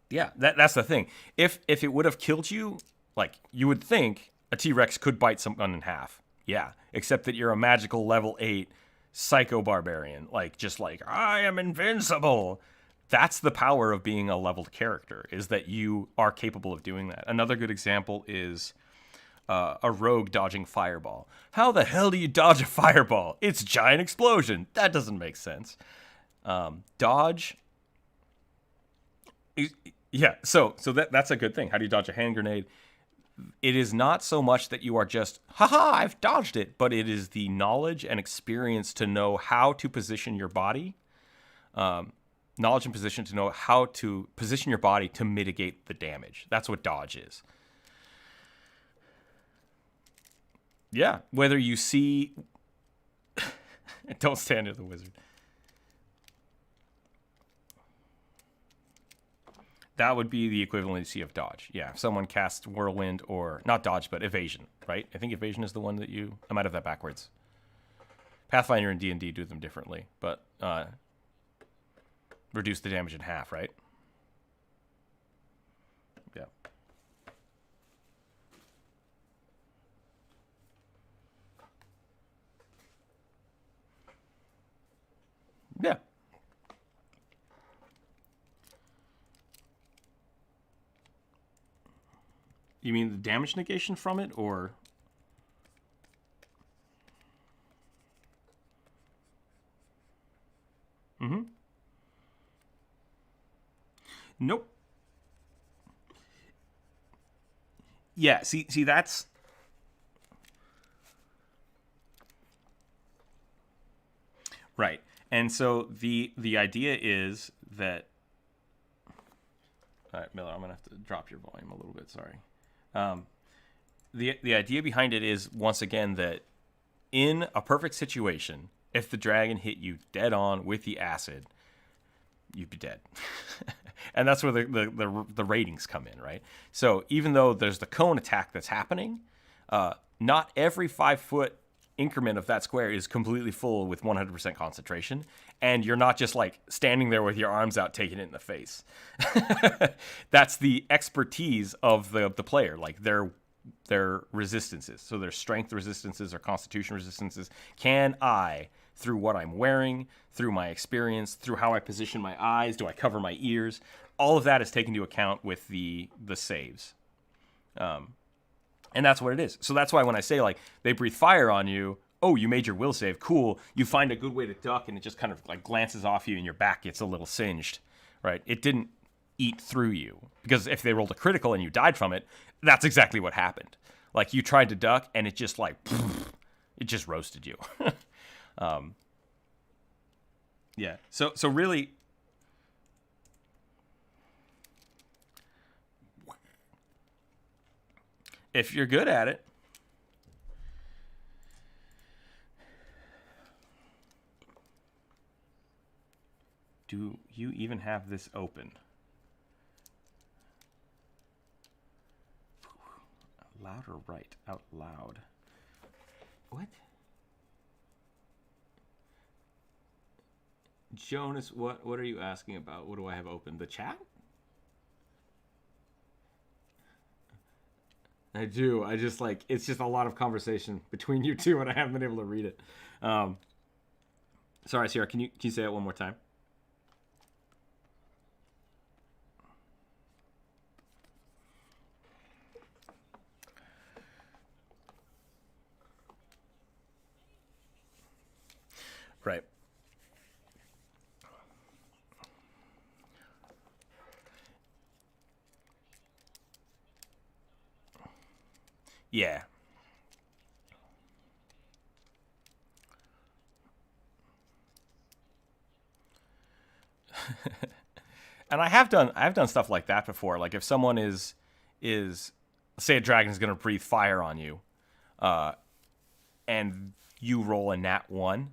That's the thing. If it would have killed you, like, you would think a T-Rex could bite someone in half. Yeah, except that you're a magical level 8 psycho barbarian. Like, just like, I am invincible. That's the power of being a leveled character, is that you are capable of doing that. Another good example is a rogue dodging fireball. How the hell do you dodge a fireball? It's a giant explosion. That doesn't make sense. Dodge. Yeah, so that's a good thing. How do you dodge a hand grenade? It is not so much that you are just, haha, I've dodged it, but it is the knowledge and experience to know how to position your body. Knowledge and position to know how to position your body to mitigate the damage. That's what dodge is. Yeah, whether you see... Don't stand near the wizard. That would be the equivalency of dodge. Yeah, if someone casts whirlwind, or not dodge, but evasion, right? I think evasion is the one that you... I might have that backwards. Pathfinder and D&D do them differently, but reduce the damage in half, right? Yeah. Yeah. You mean the damage negation from it, or? Mm-hmm. Nope. Yeah, see that's... Right. And so the idea is that... All right, Miller, I'm going to have to drop your volume a little bit, sorry. The idea behind it is, once again, that in a perfect situation, if the dragon hit you dead on with the acid, you'd be dead. And that's where the ratings come in, right? So even though there's the cone attack that's happening, not every 5 foot increment of that square is completely full with 100% concentration, and you're not just like standing there with your arms out taking it in the face. That's the expertise of the player, like their resistances. So their strength resistances or constitution resistances. Can I, through what I'm wearing, through my experience, through how I position my eyes, do I cover my ears? All of that is taken into account with the saves. And that's what it is. So that's why when I say, like, they breathe fire on you, oh, you made your will save, cool. You find a good way to duck, and it just kind of, like, glances off you, and your back gets a little singed, right? It didn't eat through you. Because if they rolled a critical and you died from it, that's exactly what happened. Like, you tried to duck, and it just, like, it just roasted you. Yeah. So really... if you're good at it, do you even have this open? Loud or right? Out loud. What? Jonas, what are you asking about? What do I have open? The chat? I do. I just like, it's just a lot of conversation between you two, and I haven't been able to read it. Sorry, Sierra, can you say it one more time? Right. Yeah. And I have done stuff like that before. Like if someone is say a dragon is going to breathe fire on you, and you roll a nat 1,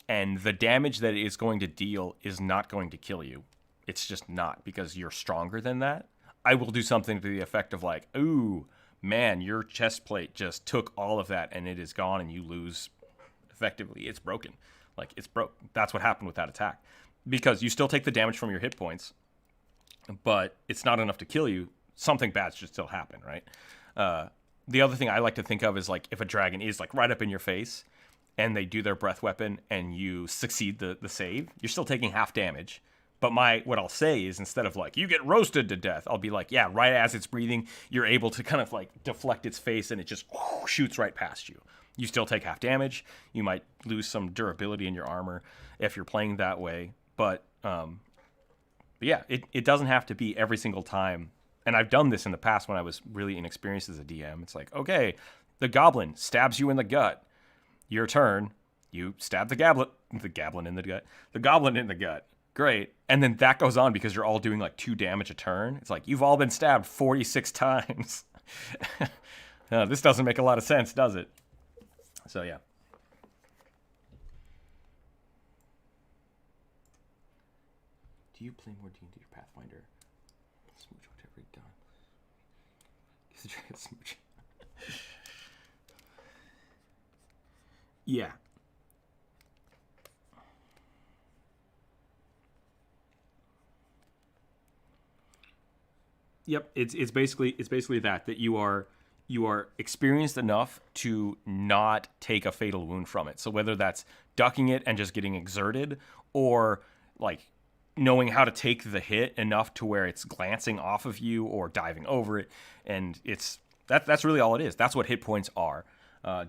and the damage that it is going to deal is not going to kill you. It's just not, because you're stronger than that. I will do something to the effect of like, ooh, man, your chest plate just took all of that and it is gone, and you lose. Effectively, it's broken. Like, it's broke. That's what happened with that attack. Because you still take the damage from your hit points, but it's not enough to kill you. Something bad should still happen, right? The other thing I like to think of is like if a dragon is like right up in your face and they do their breath weapon and you succeed the save, you're still taking half damage. But what I'll say is, instead of like, you get roasted to death, I'll be like, yeah, right as it's breathing, you're able to kind of like deflect its face and it just shoots right past you. You still take half damage. You might lose some durability in your armor if you're playing that way. But yeah, it doesn't have to be every single time. And I've done this in the past when I was really inexperienced as a DM. It's like, okay, the goblin stabs you in the gut. Your turn. You stab the goblin in the gut. Great. And then that goes on because you're all doing like 2 damage a turn. It's like, you've all been stabbed 46 times. This doesn't make a lot of sense, does it? So, yeah. Do you play more D&D or Pathfinder? Smooch whatever you've done. Give the dragon smooch. Yeah. Yep, it's basically that you are experienced enough to not take a fatal wound from it. So whether that's ducking it and just getting exerted, or like knowing how to take the hit enough to where it's glancing off of you or diving over it, and that's really all it is. That's what hit points are.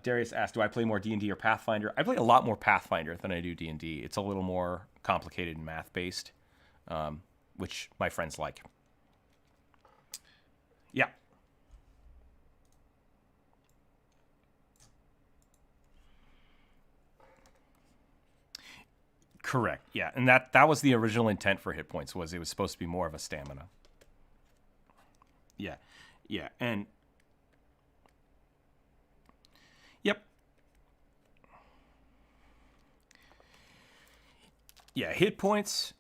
Darius asked, do I play more D&D or Pathfinder? I play a lot more Pathfinder than I do D&D. It's a little more complicated and math-based, which my friends like. Yeah. Correct. Yeah, and that was the original intent for hit points, was it was supposed to be more of a stamina. Yeah. Yeah, and yep. Yeah, hit points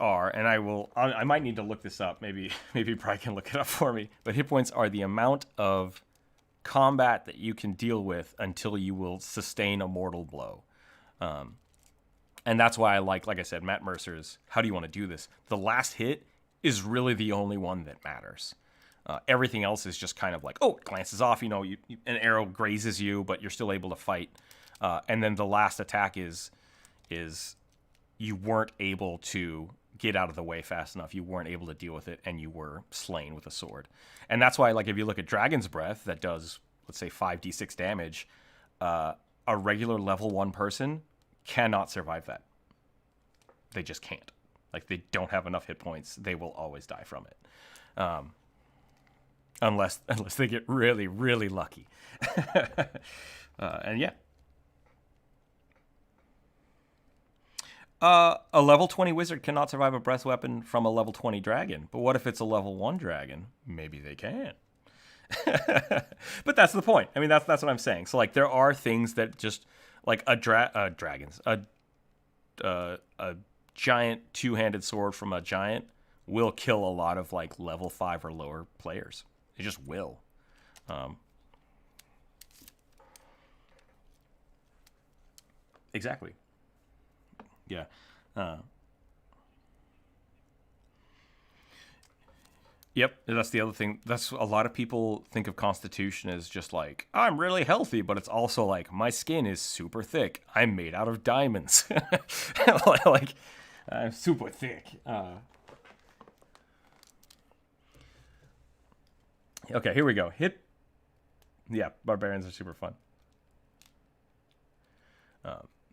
are, and I might need to look this up. Maybe Brian can look it up for me. But hit points are the amount of combat that you can deal with until you will sustain a mortal blow. And that's why I like I said, Matt Mercer's How Do You Want to Do This? The last hit is really the only one that matters. Everything else is just kind of like, oh, it glances off, an arrow grazes you, but you're still able to fight. And then the last attack is you weren't able to get out of the way fast enough. You weren't able to deal with it, and you were slain with a sword. And that's why, if you look at Dragon's Breath, that does, let's say, 5d6 damage, a regular level 1 person cannot survive that. They just can't. They don't have enough hit points. They will always die from it. Unless they get really, really lucky. And yeah. A level 20 wizard cannot survive a breath weapon from a level 20 dragon. But what if it's a level 1 dragon? Maybe they can. But that's the point. I mean, that's what I'm saying. So there are things that just a giant two-handed sword from a giant will kill a lot of level 5 or lower players. It just will. Exactly. Yeah. Yep, that's the other thing. That's a lot of people think of Constitution as just I'm really healthy, but it's also my skin is super thick. I'm made out of diamonds. I'm super thick. Okay, here we go. Yeah, barbarians are super fun.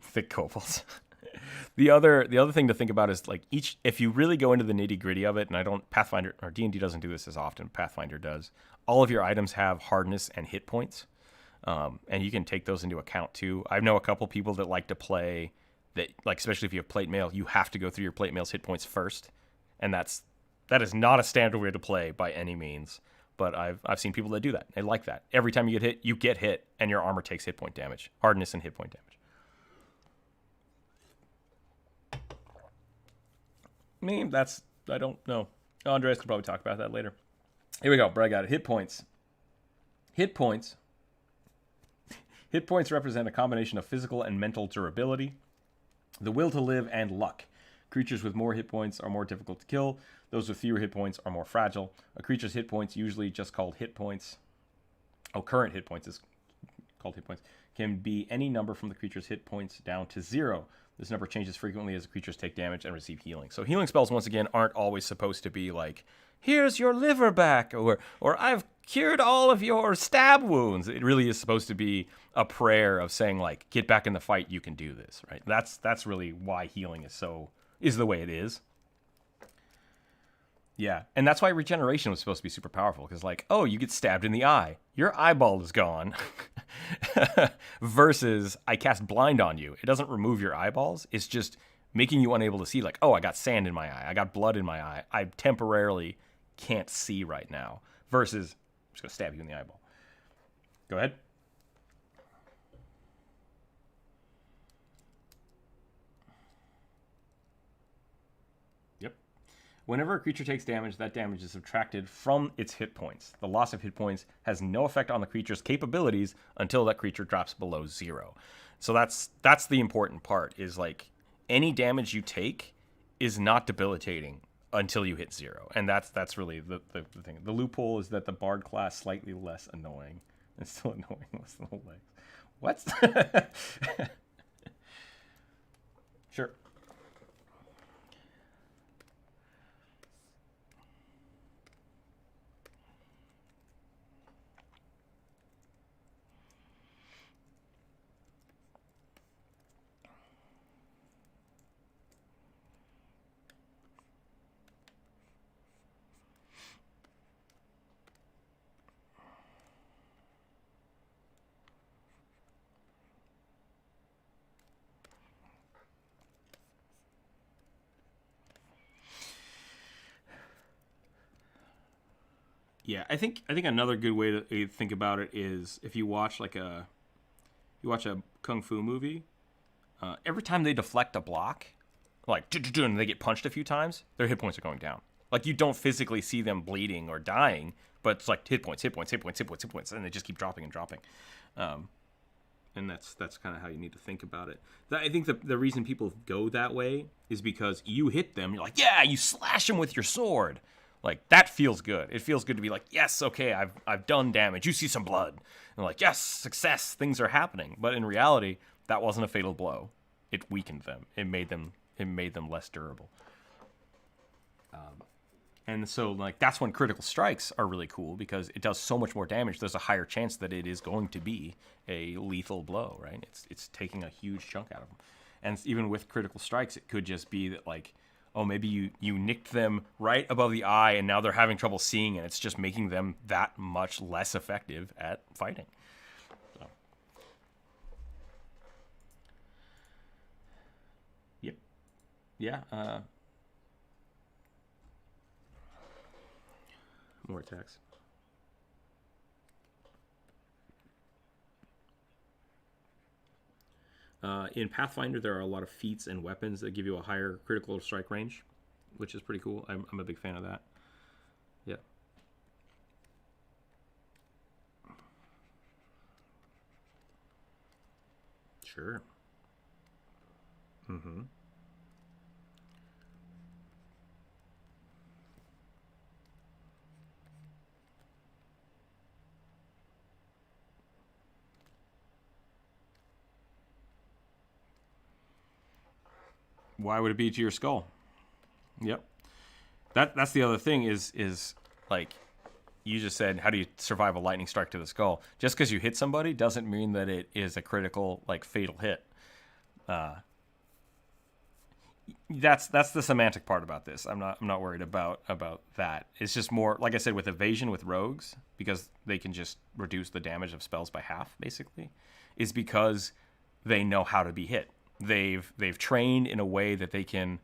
Thick kobolds. The other thing to think about is if you really go into the nitty gritty of it, and Pathfinder or D&D doesn't do this as often, Pathfinder does. All of your items have hardness and hit points, and you can take those into account too. I know a couple people that like to play that, especially if you have plate mail, you have to go through your plate mail's hit points first, and that is not a standard way to play by any means. But I've seen people that do that. They like that. Every time you get hit, and your armor takes hit point damage, hardness and hit point damage. I don't know. Andreas could probably talk about that later. Here we go. But I got it. Hit points. Hit points represent a combination of physical and mental durability, the will to live, and luck. Creatures with more hit points are more difficult to kill. Those with fewer hit points are more fragile. A creature's hit points, usually just called hit points. Current hit points is called hit points. Can be any number from the creature's hit points down to 0. This number changes frequently as the creatures take damage and receive healing. So healing spells, once again, aren't always supposed to be here's your liver back, or I've cured all of your stab wounds. It really is supposed to be a prayer of saying, get back in the fight, you can do this, right? That's really why healing is the way it is. Yeah, and that's why regeneration was supposed to be super powerful, because you get stabbed in the eye, your eyeball is gone, versus I cast blind on you. It doesn't remove your eyeballs, it's just making you unable to see, I got sand in my eye, I got blood in my eye, I temporarily can't see right now, versus I'm just going to stab you in the eyeball. Go ahead. Whenever a creature takes damage, that damage is subtracted from its hit points. The loss of hit points has no effect on the creature's capabilities until that creature drops below 0. So that's the important part, is any damage you take is not debilitating until you hit 0. And that's really the thing. The loophole is that the bard class slightly less annoying. It's still annoying with the legs. What? Sure. Yeah, I think another good way to think about it is if you watch a kung fu movie, every time they deflect a block, and they get punched a few times, their hit points are going down. You don't physically see them bleeding or dying, but it's like hit points, and they just keep dropping and dropping. And that's kind of how you need to think about it. I think the reason people go that way is because you hit them, you're like, yeah, you slash them with your sword. Like, that feels good. It feels good to be like, yes, okay, I've done damage. You see some blood. And like, yes, success, things are happening. But in reality, that wasn't a fatal blow. It weakened them. It made them less durable. And so, like, that's when critical strikes are really cool, because it does so much more damage. There's a higher chance that it is going to be a lethal blow, right? It's taking a huge chunk out of them. And even with critical strikes, it could just be that, like, oh, maybe you nicked them right above the eye, and now they're having trouble seeing, and it's just making them that much less effective at fighting. So. Yep. Yeah. More attacks. In Pathfinder, there are a lot of feats and weapons that give you a higher critical strike range, which is pretty cool. I'm a big fan of that. Yeah. Sure. Mm-hmm. Why would it be to your skull? Yep. That's the other thing is like, you just said, how do you survive a lightning strike to the skull? Just because you hit somebody doesn't mean that it is a critical, like, fatal hit. That's the semantic part about this. I'm not worried about that. It's just more, like I said, with evasion with rogues, because they can just reduce the damage of spells by half, basically, is because they know how to be hit. They've trained in a way that they can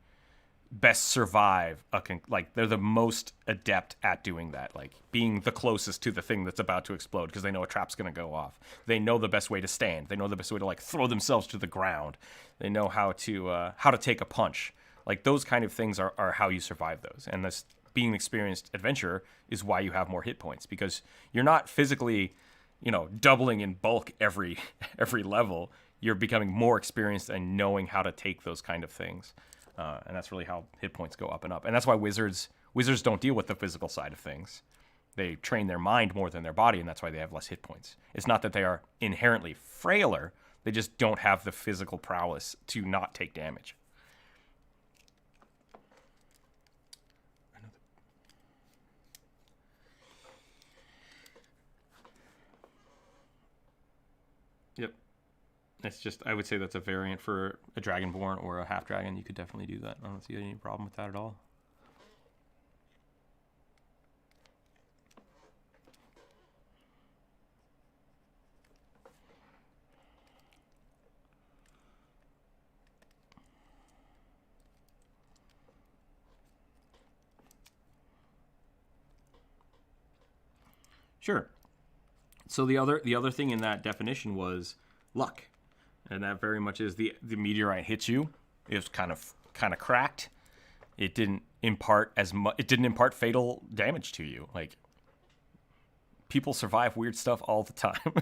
best survive like, they're the most adept at doing that, like being the closest to the thing that's about to explode, because they know a trap's going to go off. They know the best way to stand. They know the best way to, like, throw themselves to the ground. They know how to take a punch. Like, those kind of things are how you survive those. And this, being an experienced adventurer, is why you have more hit points, because you're not physically, doubling in bulk every level. You're becoming more experienced and knowing how to take those kind of things. And that's really how hit points go up and up. And that's why wizards don't deal with the physical side of things. They train their mind more than their body, and that's why they have less hit points. It's not that they are inherently frailer. They just don't have the physical prowess to not take damage. Yep. It's just, I would say that's a variant for a Dragonborn or a half-dragon. You could definitely do that. I don't see any problem with that at all. Sure. So the other thing in that definition was luck. And that very much is the meteorite hits you. It was kind of cracked. It didn't impart fatal damage to you. Like, people survive weird stuff all the time.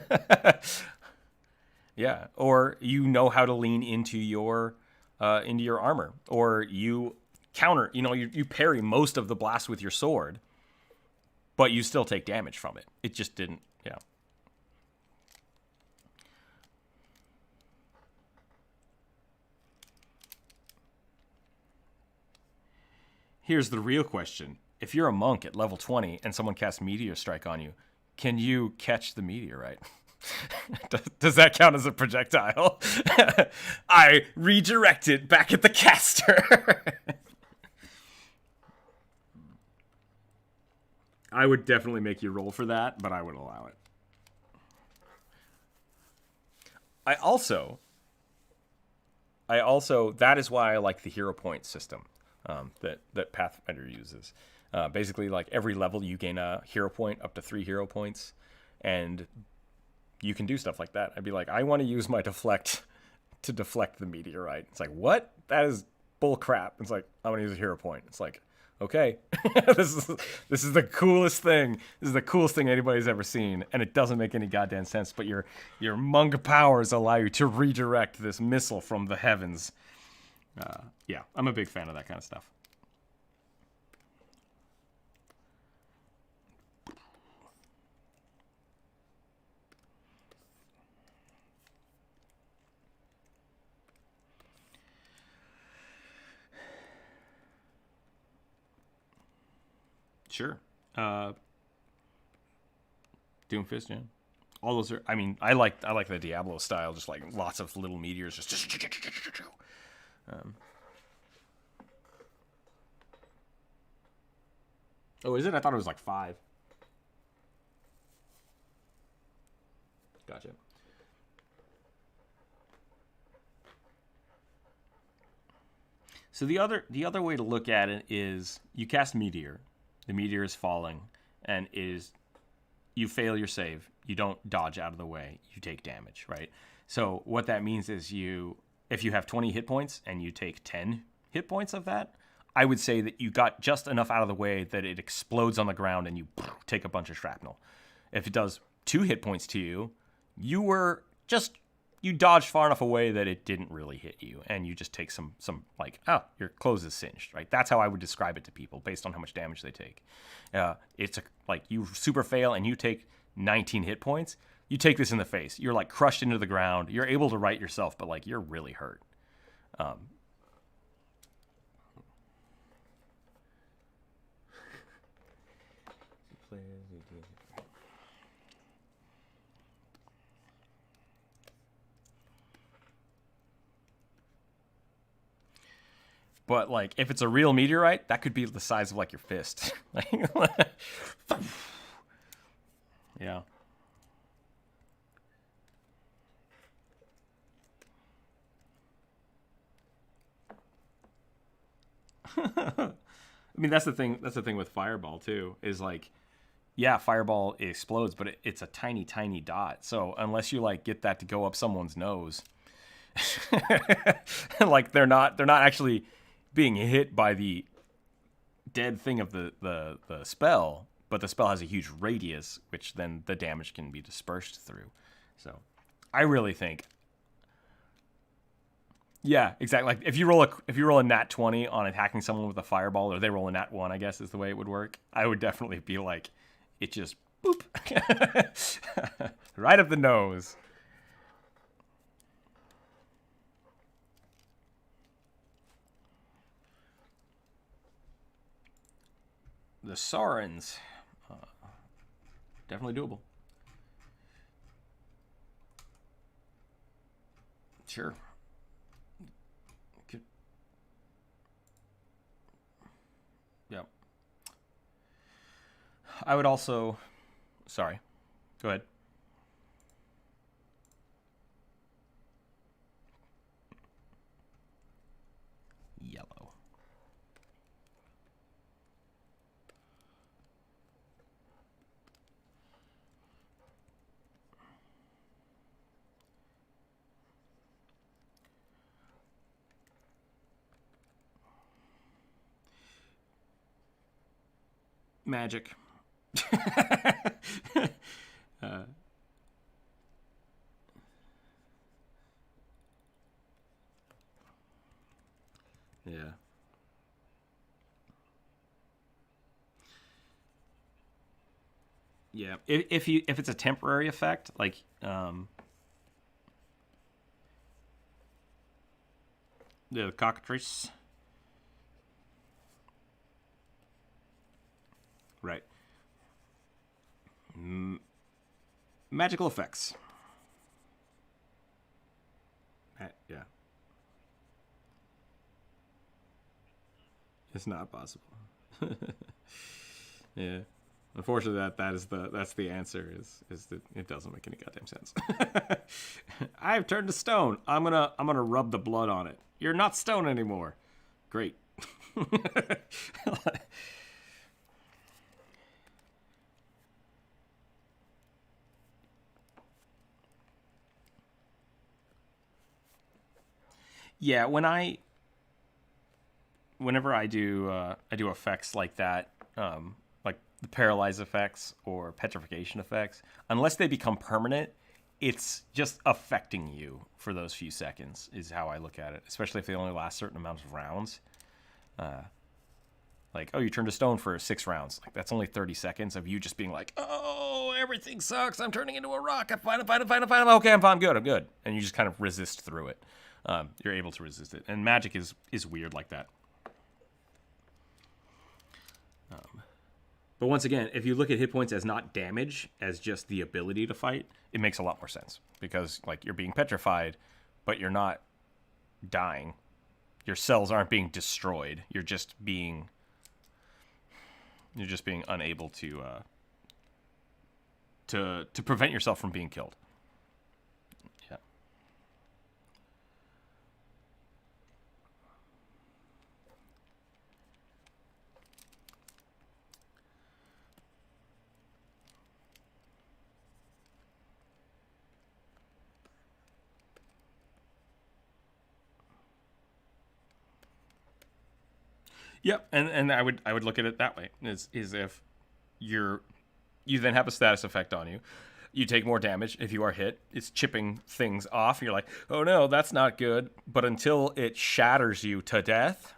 Yeah, or you know how to lean into your armor, or you counter. You parry most of the blast with your sword, but you still take damage from it. It just didn't. Yeah. Here's the real question. If you're a monk at level 20 and someone casts Meteor Strike on you, can you catch the meteorite? Does that count as a projectile? I redirect it back at the caster. I would definitely make you roll for that, but I would allow it. I also, that is why I like the hero point system. That Pathfinder uses. Basically, like, every level you gain a hero point, up to 3 hero points, and you can do stuff like that. I'd be like, I want to use my deflect to deflect the meteorite. It's like, what? That is bull crap. It's like, I'm gonna use a hero point. It's like, okay, this is the coolest thing. This is the coolest thing anybody's ever seen, and it doesn't make any goddamn sense. But your monk powers allow you to redirect this missile from the heavens. Yeah, I'm a big fan of that kind of stuff. Sure. Doomfist, yeah. All those are. I mean, I like the Diablo style, just like lots of little meteors, just. Oh, is it? I thought it was like 5. Gotcha. So the other way to look at it is you cast Meteor. The meteor is falling, and you fail your save. You don't dodge out of the way. You take damage, right? So what that means is if you have 20 hit points and you take 10 hit points of that, I would say that you got just enough out of the way that it explodes on the ground and you take a bunch of shrapnel. If it does 2 hit points to you, you dodged far enough away that it didn't really hit you, and you just take some like, oh, your clothes is singed, right? That's how I would describe it to people based on how much damage they take. It's like you super fail and you take 19 hit points. You take this in the face. You're like crushed into the ground. You're able to right yourself, but like you're really hurt. But like, if it's a real meteorite, that could be the size of like your fist. Yeah. I mean, that's the thing. That's the thing with Fireball too. Is like, yeah, Fireball explodes, but it's a tiny, tiny dot. So unless you like get that to go up someone's nose, like they're not actually being hit by the dead thing of the spell, but the spell has a huge radius, which then the damage can be dispersed through. So I really think, yeah, exactly. Like if you roll a nat 20 on attacking someone with a fireball, or they roll a nat 1, I guess is the way it would work. I would definitely be like, it just boop right up the nose. The Saurons, definitely doable. Sure. Yep. I would also... Sorry. Go ahead. Yellow. Magic. Yeah. Yeah. If it's a temporary effect, like the cockatrice. Right. Magical effects. Yeah. It's not possible. Yeah. Unfortunately, that's the answer is that it doesn't make any goddamn sense. I've turned to stone. I'm gonna rub the blood on it. You're not stone anymore. Great. Yeah, when I whenever I do effects like that, like the paralyze effects or petrification effects, unless they become permanent, it's just affecting you for those few seconds is how I look at it, especially if they only last certain amounts of rounds. Like, oh, you turned to stone for 6 rounds. Like, that's only 30 seconds of you just being like, oh, everything sucks. I'm turning into a rock. I'm fine. Okay, I'm good. And you just kind of resist through it. You're able to resist it. And magic is weird like that. But once again, if you look at hit points as not damage, as just the ability to fight, it makes a lot more sense. Because, like, you're being petrified, but you're not dying. Your cells aren't being destroyed. You're just being unable to prevent yourself from being killed. Yeah. Yep, and I would look at it that way. Is if you then have a status effect on you. You take more damage if you are hit. It's chipping things off. You're like, oh no, that's not good. But until it shatters you to death,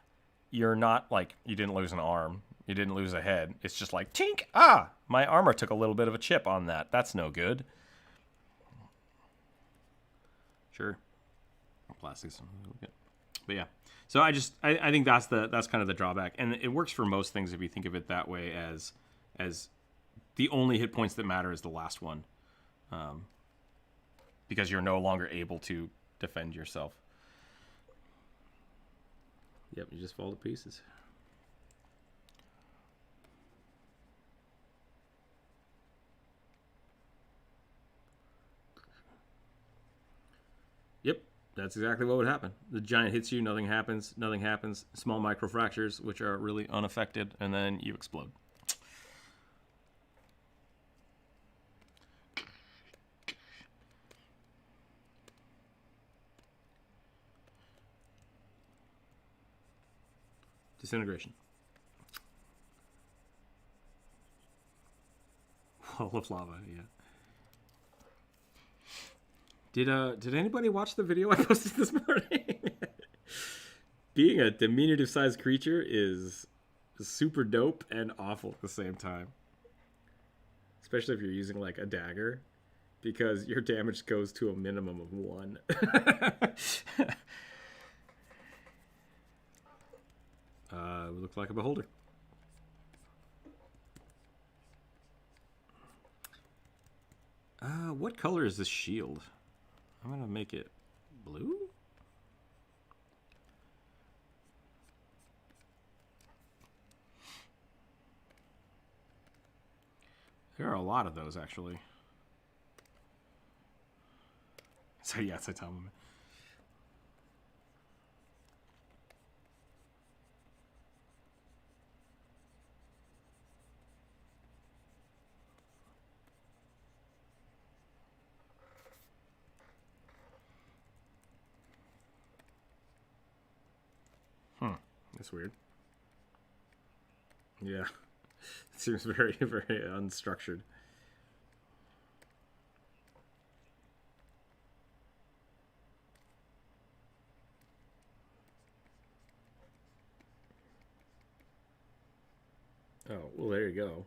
you're not like, you didn't lose an arm. You didn't lose a head. It's just like, tink, my armor took a little bit of a chip on that. That's no good. Sure. Plastics. But yeah. So I think that's kind of the drawback. And it works for most things if you think of it that way, as the only hit points that matter is the last one. Because you're no longer able to defend yourself. Yep, you just fall to pieces. Yep, that's exactly what would happen. The giant hits you, nothing happens. Small microfractures, which are really Unaffected, and then you explode. disintegration. Wall of lava, yeah. Did anybody watch the video I posted this morning? Being a diminutive sized creature is super dope and awful at the same time. Especially if you're using like a dagger, because your damage goes to a minimum of 1. We look like a beholder. What color is this shield? I'm gonna make it blue. There are a lot of those, actually. So yeah, it's a time. That's weird. Yeah. It seems very, very unstructured. Oh, well, there you go.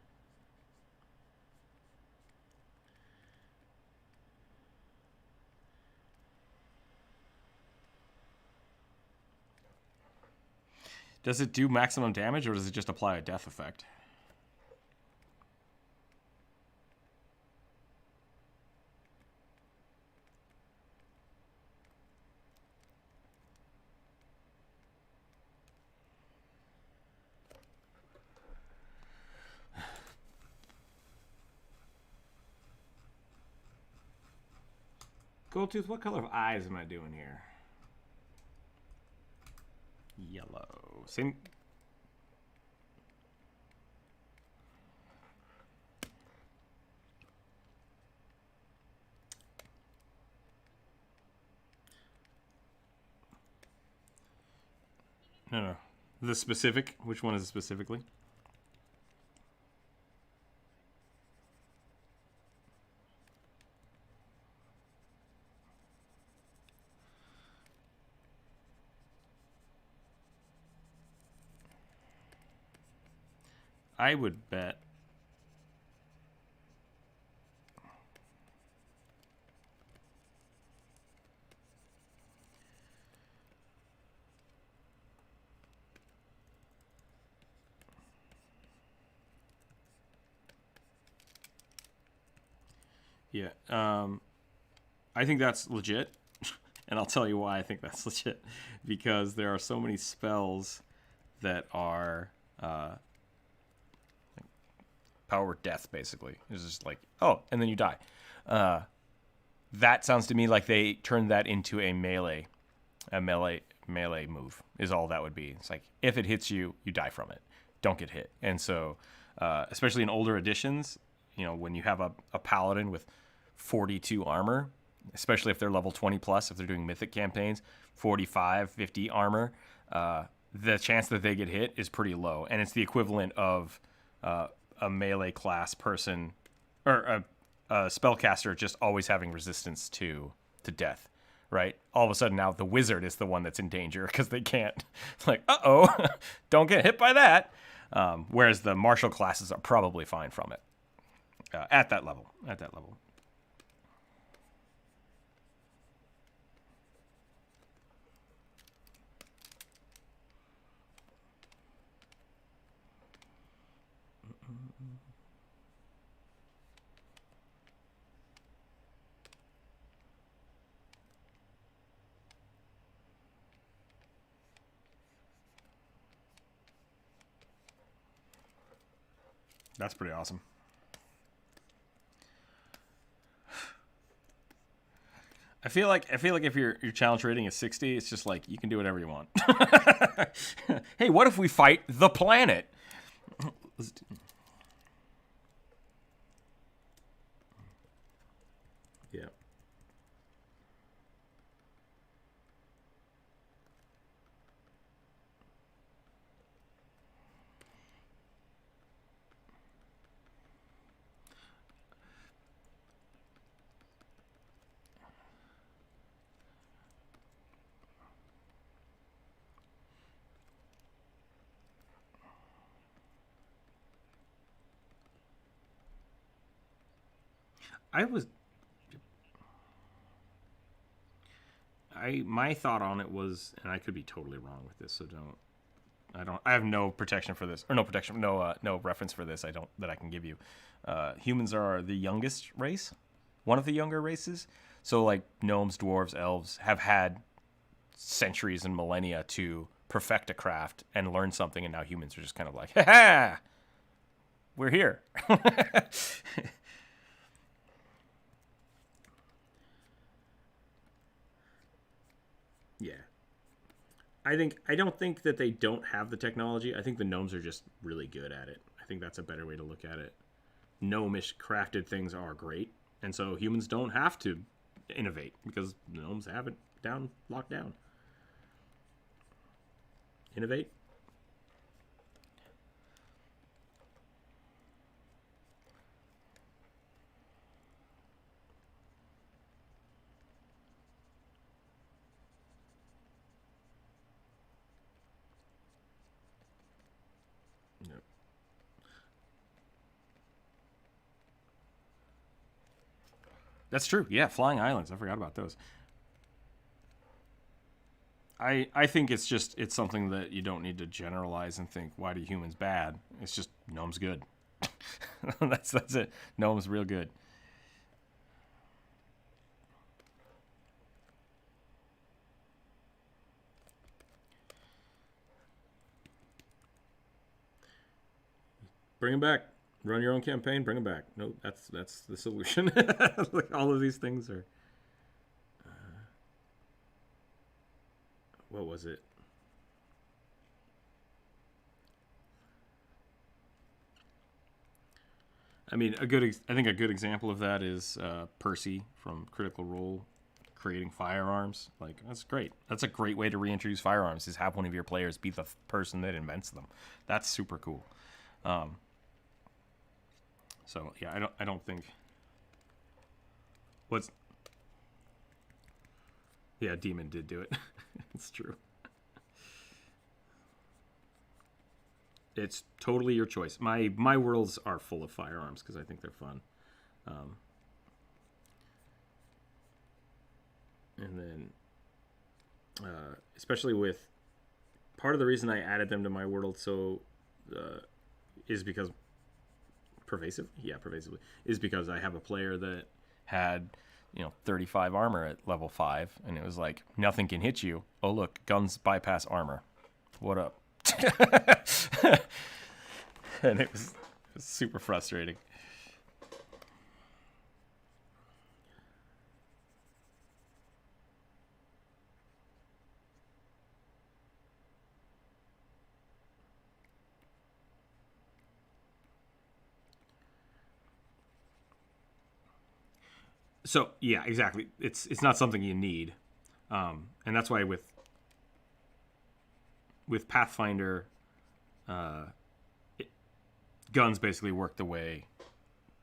Does it do maximum damage, or does it just apply a death effect? Goldtooth, what color of eyes am I doing here? Yellow. Same. No. The specific? Which one is it specifically? I would bet. Yeah. I think that's legit. And I'll tell you why I think that's legit. Because there are so many spells that are power death, basically. It's just like, oh, and then you die. That sounds to me like they turned that into a melee move is all that would be. It's like, if it hits you, you die from it. Don't get hit. And so, especially in older editions, you know, when you have a paladin with 42 armor, especially if they're level 20 plus, if they're doing mythic campaigns, 45, 50 armor, the chance that they get hit is pretty low. And it's the equivalent of a melee class person or a spellcaster just always having resistance to death, right? All of a sudden now the wizard is the one that's in danger because they can't. It's like, uh-oh, don't get hit by that. Whereas the martial classes are probably fine from it at that level. That's pretty awesome. I feel like if your challenge rating is 60, it's just like you can do whatever you want. Hey, what if we fight the planet? Yeah. My thought on it was, and I could be totally wrong with this, so I have no protection for this, or no reference for this. That I can give you. Humans are the youngest race, one of the younger races. So like gnomes, dwarves, elves have had centuries and millennia to perfect a craft and learn something, and now humans are just kind of like, ha, we're here. Yeah. I don't think that they don't have the technology. I think the gnomes are just really good at it. I think that's a better way to look at it. Gnomish crafted things are great, and so humans don't have to innovate because gnomes have it locked down. Innovate. Yep. That's true. Yeah, flying islands. I forgot about those. I think it's something that you don't need to generalize and think, why do humans bad? It's just gnomes good. That's it. Gnomes real good. Bring them back. Run your own campaign. Bring them back. No, that's the solution. Like all of these things are. What was it? I mean, I think a good example of that is Percy from Critical Role creating firearms. Like, that's great. That's a great way to reintroduce firearms, is have one of your players be the person that invents them. That's super cool. So yeah, I don't think what's yeah, Demon did do it. It's true. It's totally your choice. My worlds are full of firearms because I think they're fun. And then, especially with part of the reason I added them to my world is because pervasively is because I have a player that had 35 armor at level 5, and it was like, nothing can hit you. Oh look, guns bypass armor. What up? And it was super frustrating. So yeah, exactly. It's not something you need, and that's why with Pathfinder, guns basically work the way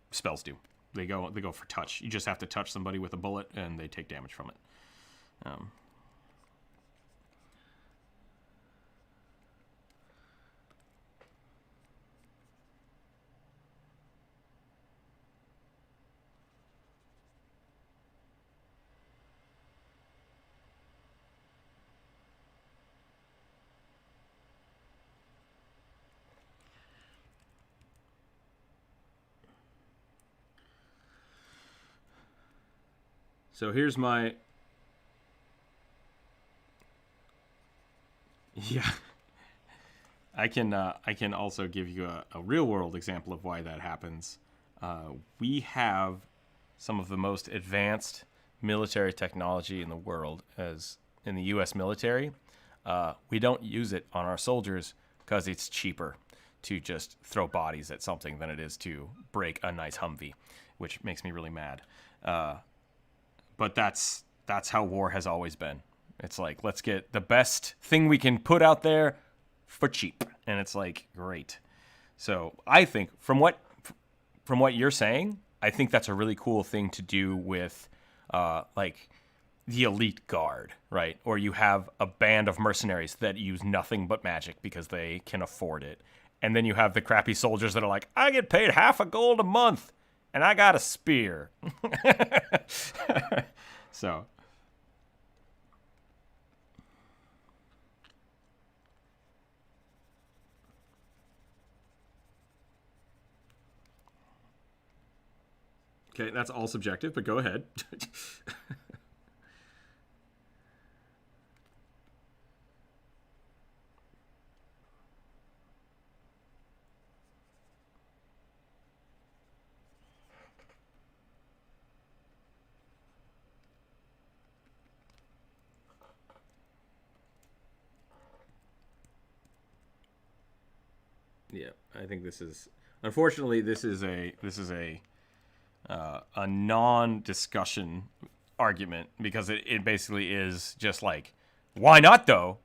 spells do. They go for touch. You just have to touch somebody with a bullet, and they take damage from it. So here's my... Yeah. I can also give you a real world example of why that happens. We have some of the most advanced military technology in the world, as in the U.S. military. We don't use it on our soldiers because it's cheaper to just throw bodies at something than it is to break a nice Humvee, which makes me really mad. But that's how war has always been. It's like, let's get the best thing we can put out there for cheap. And it's like, great. So I think from what you're saying, I think that's a really cool thing to do with like the elite guard, right? Or you have a band of mercenaries that use nothing but magic because they can afford it. And then you have the crappy soldiers that are like, I get paid half a gold a month and I got a spear. So. Okay, that's all subjective, but go ahead. Yeah, I think this is, unfortunately, this is a non-discussion argument because it basically is just like, why not though?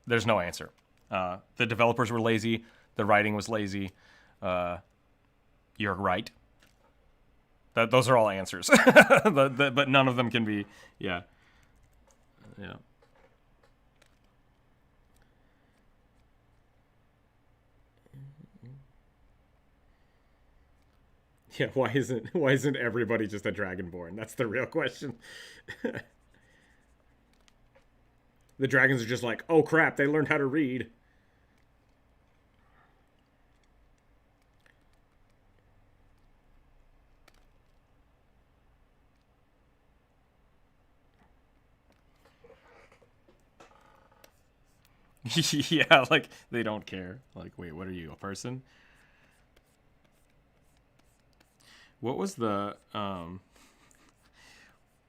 There's no answer. The developers were lazy. The writing was lazy. You're right. Those are all answers, but none of them can be. Yeah. Yeah, why isn't everybody just a dragonborn? That's the real question. The dragons are just like, oh crap, they learned how to read. Yeah, like they don't care. Like, wait, what are you, a person? What was the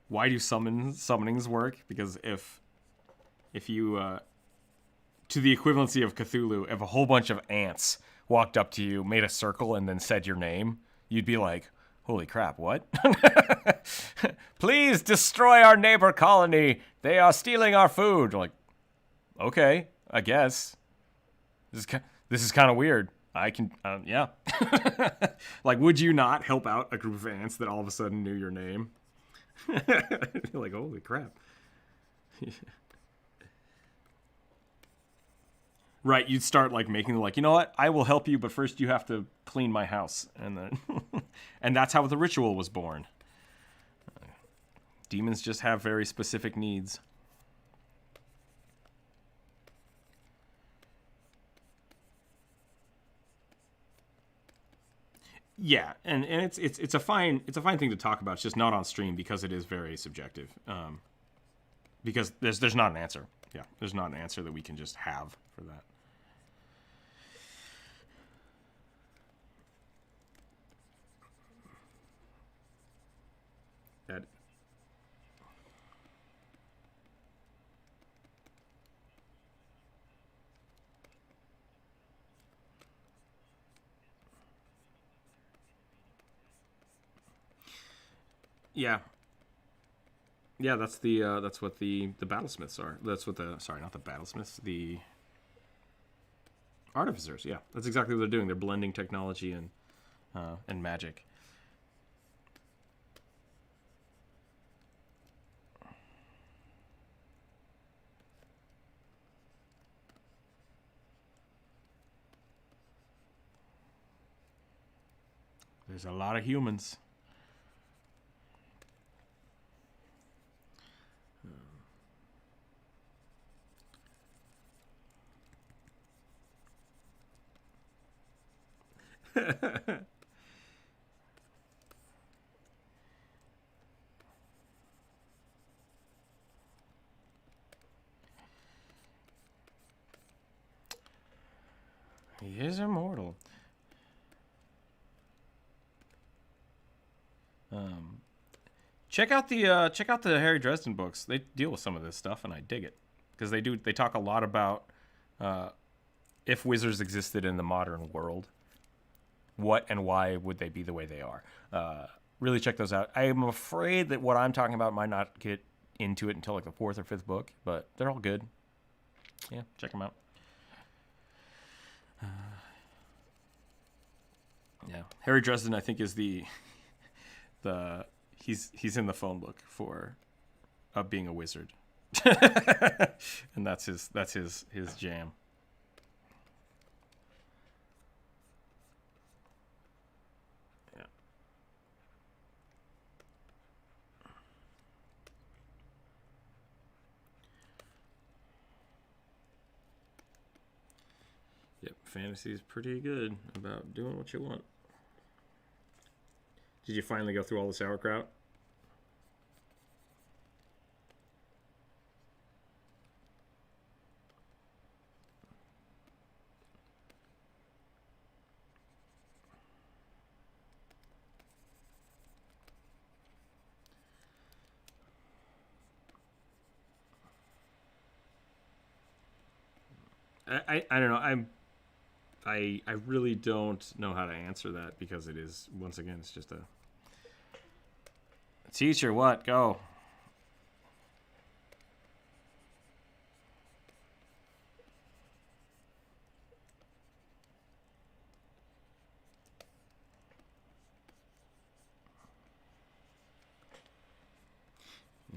why do summonings work? Because if you to the equivalency of Cthulhu, if a whole bunch of ants walked up to you, made a circle, and then said your name, you'd be like, Holy crap, what? Please destroy our neighbor colony. They are stealing our food. Like, okay, I guess. This is kind of weird. I can, yeah. Like, would you not help out a group of ants that all of a sudden knew your name? You're like, holy crap. Right, you'd start like making like, you know what? I will help you, but first you have to clean my house, and then, and that's how the ritual was born. Demons just have very specific needs. Yeah, and it's a fine thing to talk about. It's just not on stream because it is very subjective. Because there's not an answer. Yeah, there's not an answer that we can just have for that. That. Yeah. Yeah, that's what the battlesmiths are. That's what not the battlesmiths, the artificers. Yeah, that's exactly what they're doing. They're blending technology and magic. There's a lot of humans. He is immortal. Check out the Harry Dresden books. They deal with some of this stuff, and I dig it because they talk a lot about if wizards existed in the modern world, what and why would they be the way they are. Really check those out. I am afraid that what I'm talking about might not get into it until like the 4th or 5th book, but they're all good. Yeah, check them out. Yeah, Harry Dresden, I think, is the he's in the phone book for being a wizard, and that's his jam. Yeah. Yep, fantasy is pretty good about doing what you want. Did you finally go through all the sauerkraut? I don't know. I really don't know how to answer that because it is, once again, it's just a teacher. What? Go.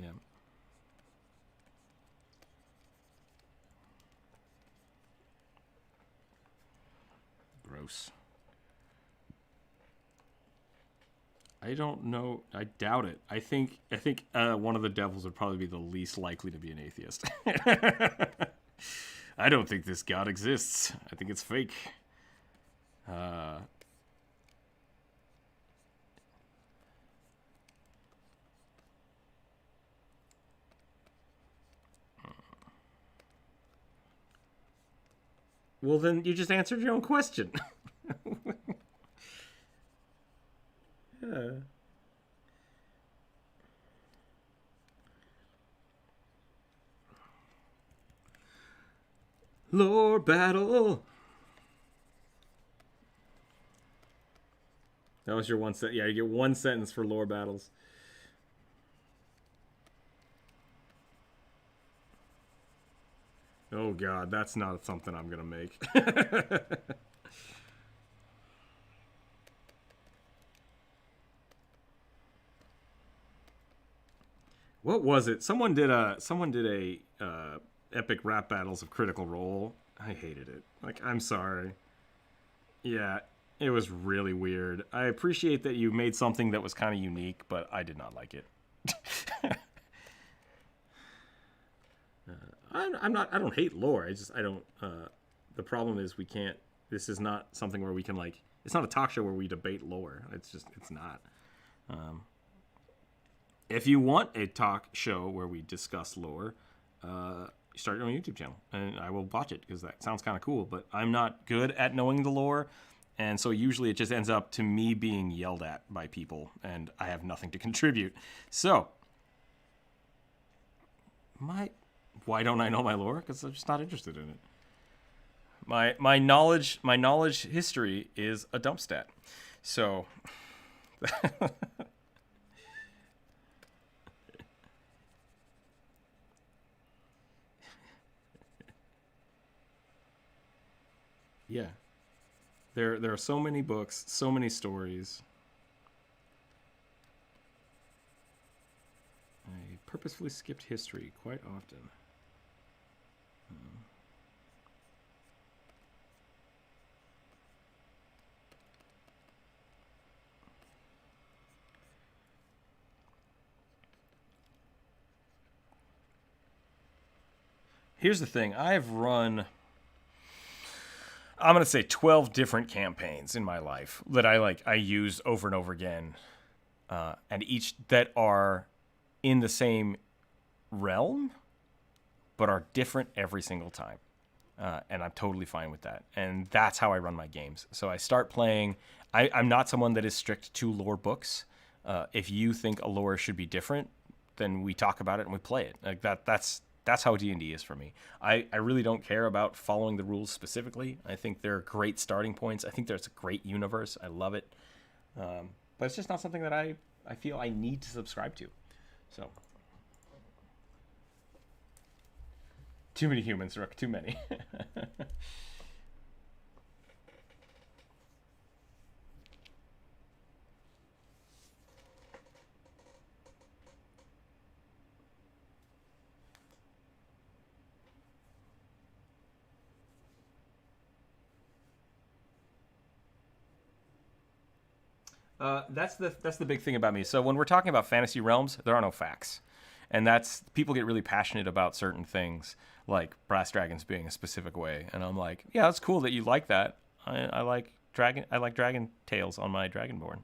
Yeah. Gross. I don't know. I doubt it. I think one of the devils would probably be the least likely to be an atheist. I don't think this God exists. I think it's fake. Well, then you just answered your own question. Yeah. Lord Battle. That was your one sentence. Yeah, you get one sentence for lore battles. Oh god, that's not something I'm gonna make. What was it? Someone did a epic rap battles of Critical Role. I hated it. Like, I'm sorry. Yeah, it was really weird. I appreciate that you made something that was kind of unique, but I did not like it. I'm not. I don't hate lore. I don't. The problem is we can't. This is not something where we can like. It's not a talk show where we debate lore. It's not. If you want a talk show where we discuss lore, start your own YouTube channel, and I will watch it because that sounds kind of cool. But I'm not good at knowing the lore, and so usually it just ends up to me being yelled at by people, and I have nothing to contribute. So, why don't I know my lore? Because I'm just not interested in it. My knowledge history is a dump stat. So. Yeah. There are so many books, so many stories. I purposefully skipped history quite often. Here's the thing. I've run, I'm going to say 12 different campaigns in my life that I use over and over again. And each that are in the same realm, but are different every single time. And I'm totally fine with that. And that's how I run my games. So I start playing. I'm not someone that is strict to lore books. If you think a lore should be different, then we talk about it and we play it. Like that's how D&D is for me. I really don't care about following the rules specifically. I think they're great starting points. I think there's a great universe. I love it. But it's just not something that I feel I need to subscribe to. So. Too many humans, Rook. Too many. That's the big thing about me. So when we're talking about fantasy realms, there are no facts. And that's, people get really passionate about certain things, like brass dragons being a specific way. And I'm like, yeah, it's cool that you like that. I like dragon tails on my dragonborn.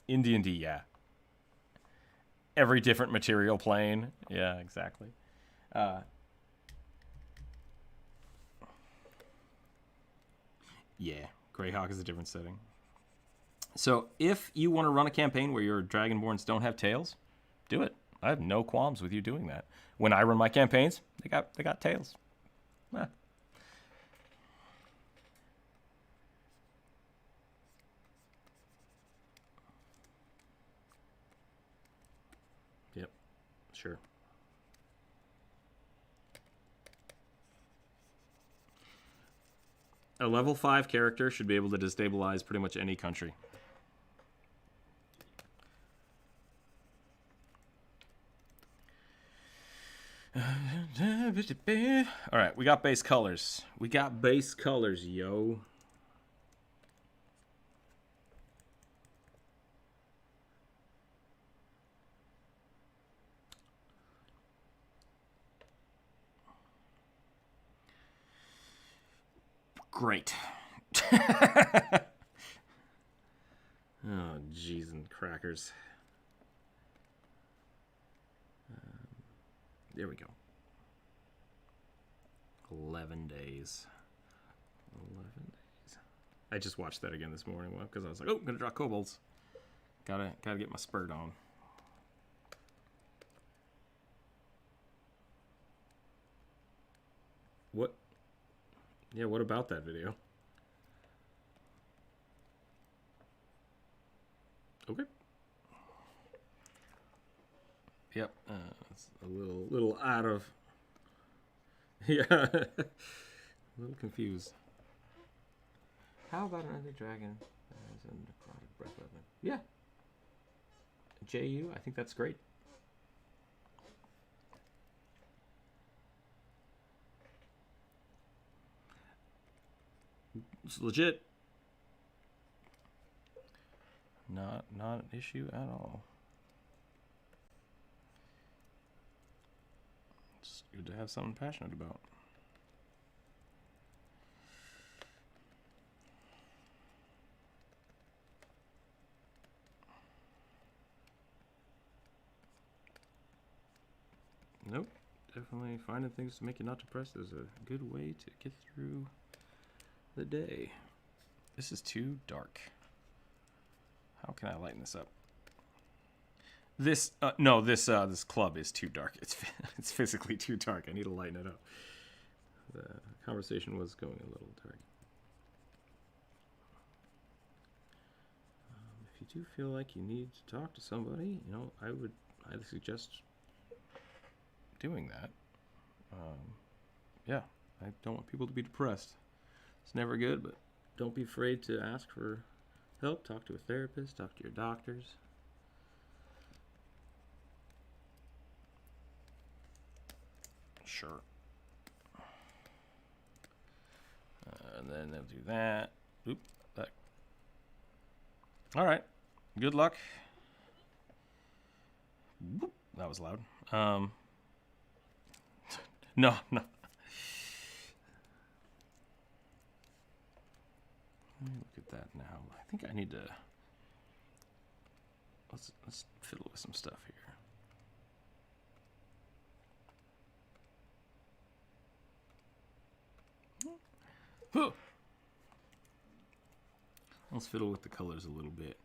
In D&D, yeah. Every different material plane. Yeah, exactly. Yeah, Greyhawk is a different setting. So if you want to run a campaign where your dragonborns don't have tails, do it. I have no qualms with you doing that. When I run my campaigns, they got tails. Yep, sure. A level 5 character should be able to destabilize pretty much any country. All right, we got base colors. Yo. Great. Oh, jeez and crackers. There we go. 11 days. 11 days. I just watched that again this morning because I was like, oh, I'm going to draw kobolds. Gotta get my spurt on. Yeah, what about that video? Okay. Yep. It's a little out of. Yeah. A little confused. How about another dragon as a necrotic breath weapon? Yeah. JU, I think that's great. It's legit. Not an issue at all. It's good to have something passionate about. Nope. Definitely finding things to make you not depressed is a good way to get through the day. This is too dark. How can I lighten this up? This this club is too dark. It's physically too dark. I need to lighten it up. The conversation was going a little dark. If you do feel like you need to talk to somebody, I would highly suggest doing that. Yeah, I don't want people to be depressed. It's never good, but don't be afraid to ask for help. Talk to a therapist. Talk to your doctors. Sure. And then they'll do that. Oop. That. All right. Good luck. Whoop. That was loud. No. Let me look at that now. I think I need to. Let's fiddle with some stuff here. Huh. Let's fiddle with the colors a little bit.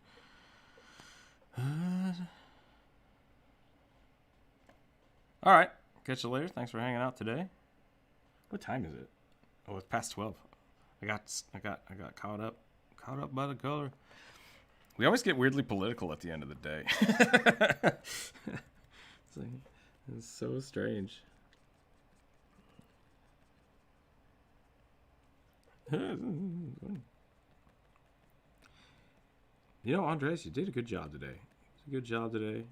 All right. Catch you later. Thanks for hanging out today. What time is it? Oh, it's past 12. I got caught up by the color. We always get weirdly political at the end of the day. It's so strange. Andres, you did a good job today.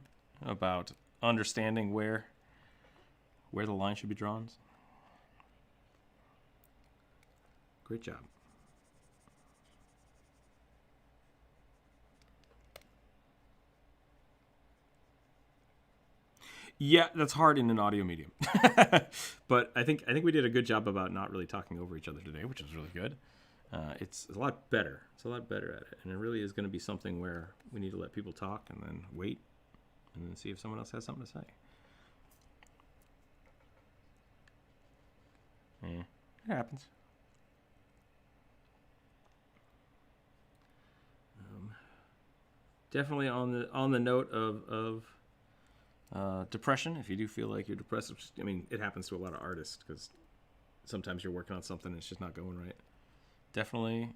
About understanding where the line should be drawn. Great job. Yeah, that's hard in an audio medium. But I think we did a good job about not really talking over each other today, which was really good. It's a lot better. It's a lot better at it. And it really is going to be something where we need to let people talk and then wait and then see if someone else has something to say. Yeah, it happens. Definitely on the note of depression, if you do feel like you're depressed, I mean, it happens to a lot of artists because sometimes you're working on something and it's just not going right. Definitely,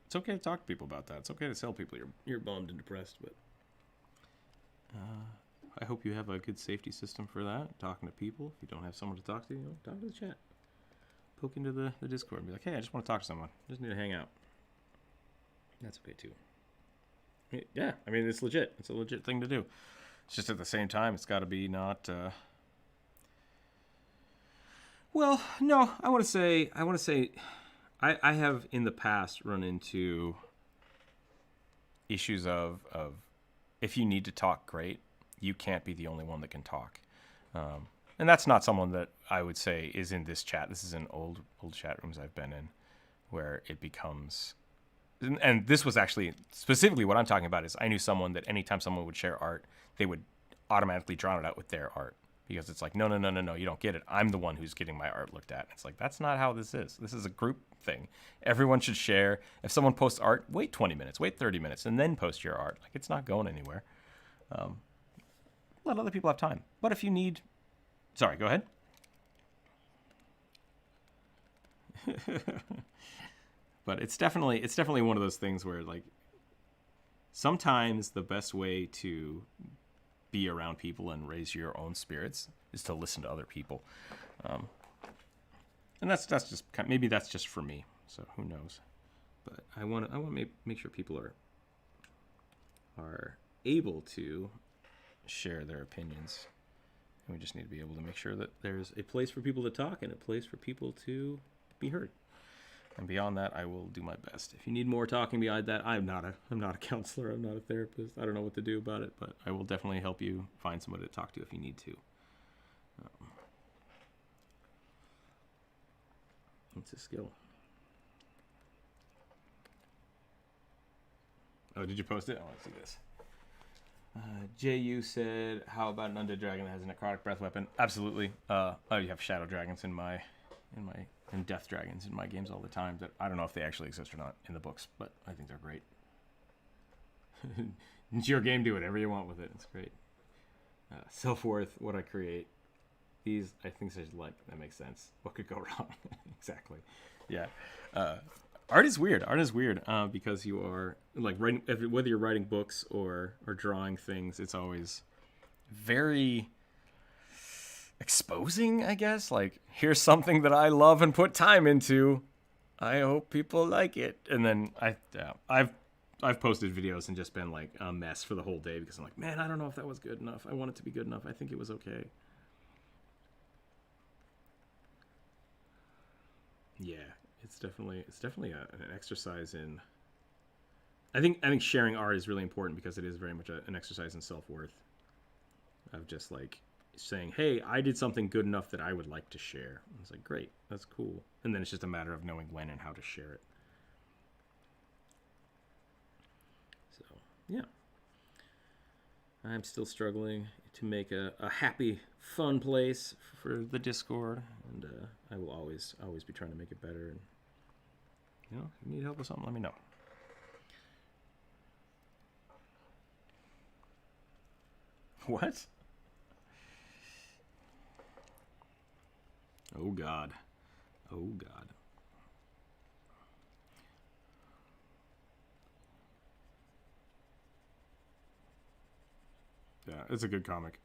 it's okay to talk to people about that. It's okay to tell people you're bummed and depressed, but I hope you have a good safety system for that. Talking to people. If you don't have someone to talk to, talk to the chat. Poke into the Discord and be like, hey, I just want to talk to someone. I just need to hang out. That's okay too. Yeah, I mean, it's legit. It's a legit thing to do. It's just at the same time, it's got to be not. Well, no, I want to say, I have in the past run into issues of if you need to talk, great. You can't be the only one that can talk. And that's not someone that I would say is in this chat. This is in old chat rooms I've been in where it becomes, and this was actually specifically what I'm talking about is I knew someone that anytime someone would share art, they would automatically drown it out with their art because it's like, no, you don't get it. I'm the one who's getting my art looked at. It's like, that's not how this is. This is a group thing. Everyone should share. If someone posts art, wait 20 minutes, wait 30 minutes, and then post your art. Like, it's not going anywhere. Let other people have time. But if you need... Sorry, go ahead. But it's definitely one of those things where, like, sometimes the best way to be around people and raise your own spirits is to listen to other people. And that's just maybe that's just for me. So who knows? But I want to make sure people are able to share their opinions. And we just need to be able to make sure that there's a place for people to talk and a place for people to be heard. And beyond that, I will do my best. If you need more talking beyond that, I'm not a counselor. I'm not a therapist. I don't know what to do about it, but I will definitely help you find somebody to talk to if you need to. It's a skill. Oh, did you post it? I want to see this. JU said, "How about an undead dragon that has a necrotic breath weapon?" Absolutely. You have shadow dragons and death dragons in my games all the time. That I don't know if they actually exist or not in the books, but I think they're great. It's your game. Do whatever you want with it. It's great. Self-worth, what I create. These, I think, that makes sense. What could go wrong? Exactly. Yeah. Art is weird. Because you are like writing, whether you're writing books or drawing things, it's always very exposing, I guess. Like, here's something that I love and put time into. I hope people like it. And then I've posted videos and just been like a mess for the whole day because I'm like, man, I don't know if that was good enough. I want it to be good enough. I think it was okay. Yeah, it's definitely an exercise in. I think sharing art is really important because it is very much an exercise in self-worth. Of just like saying, hey, I did something good enough that I would like to share. And it's like, great, that's cool. And then it's just a matter of knowing when and how to share it. So, yeah. I'm still struggling to make a happy, fun place for the Discord. And I will always be trying to make it better. And, if you need help with something, let me know. What? Oh, God. Yeah, it's a good comic.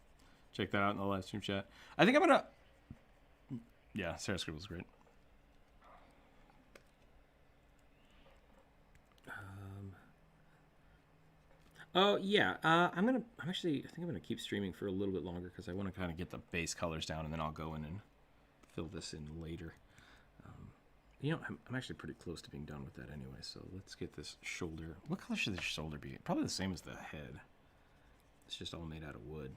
Check that out in the live stream chat. I think I'm going to... Yeah, Sarah Scribble's great. Oh, yeah. I think I'm going to keep streaming for a little bit longer because I want to kind of get the base colors down, and then I'll go in and fill this in later. I'm actually pretty close to being done with that anyway, so let's get this shoulder. What color should this shoulder be? Probably the same as the head. It's just all made out of wood.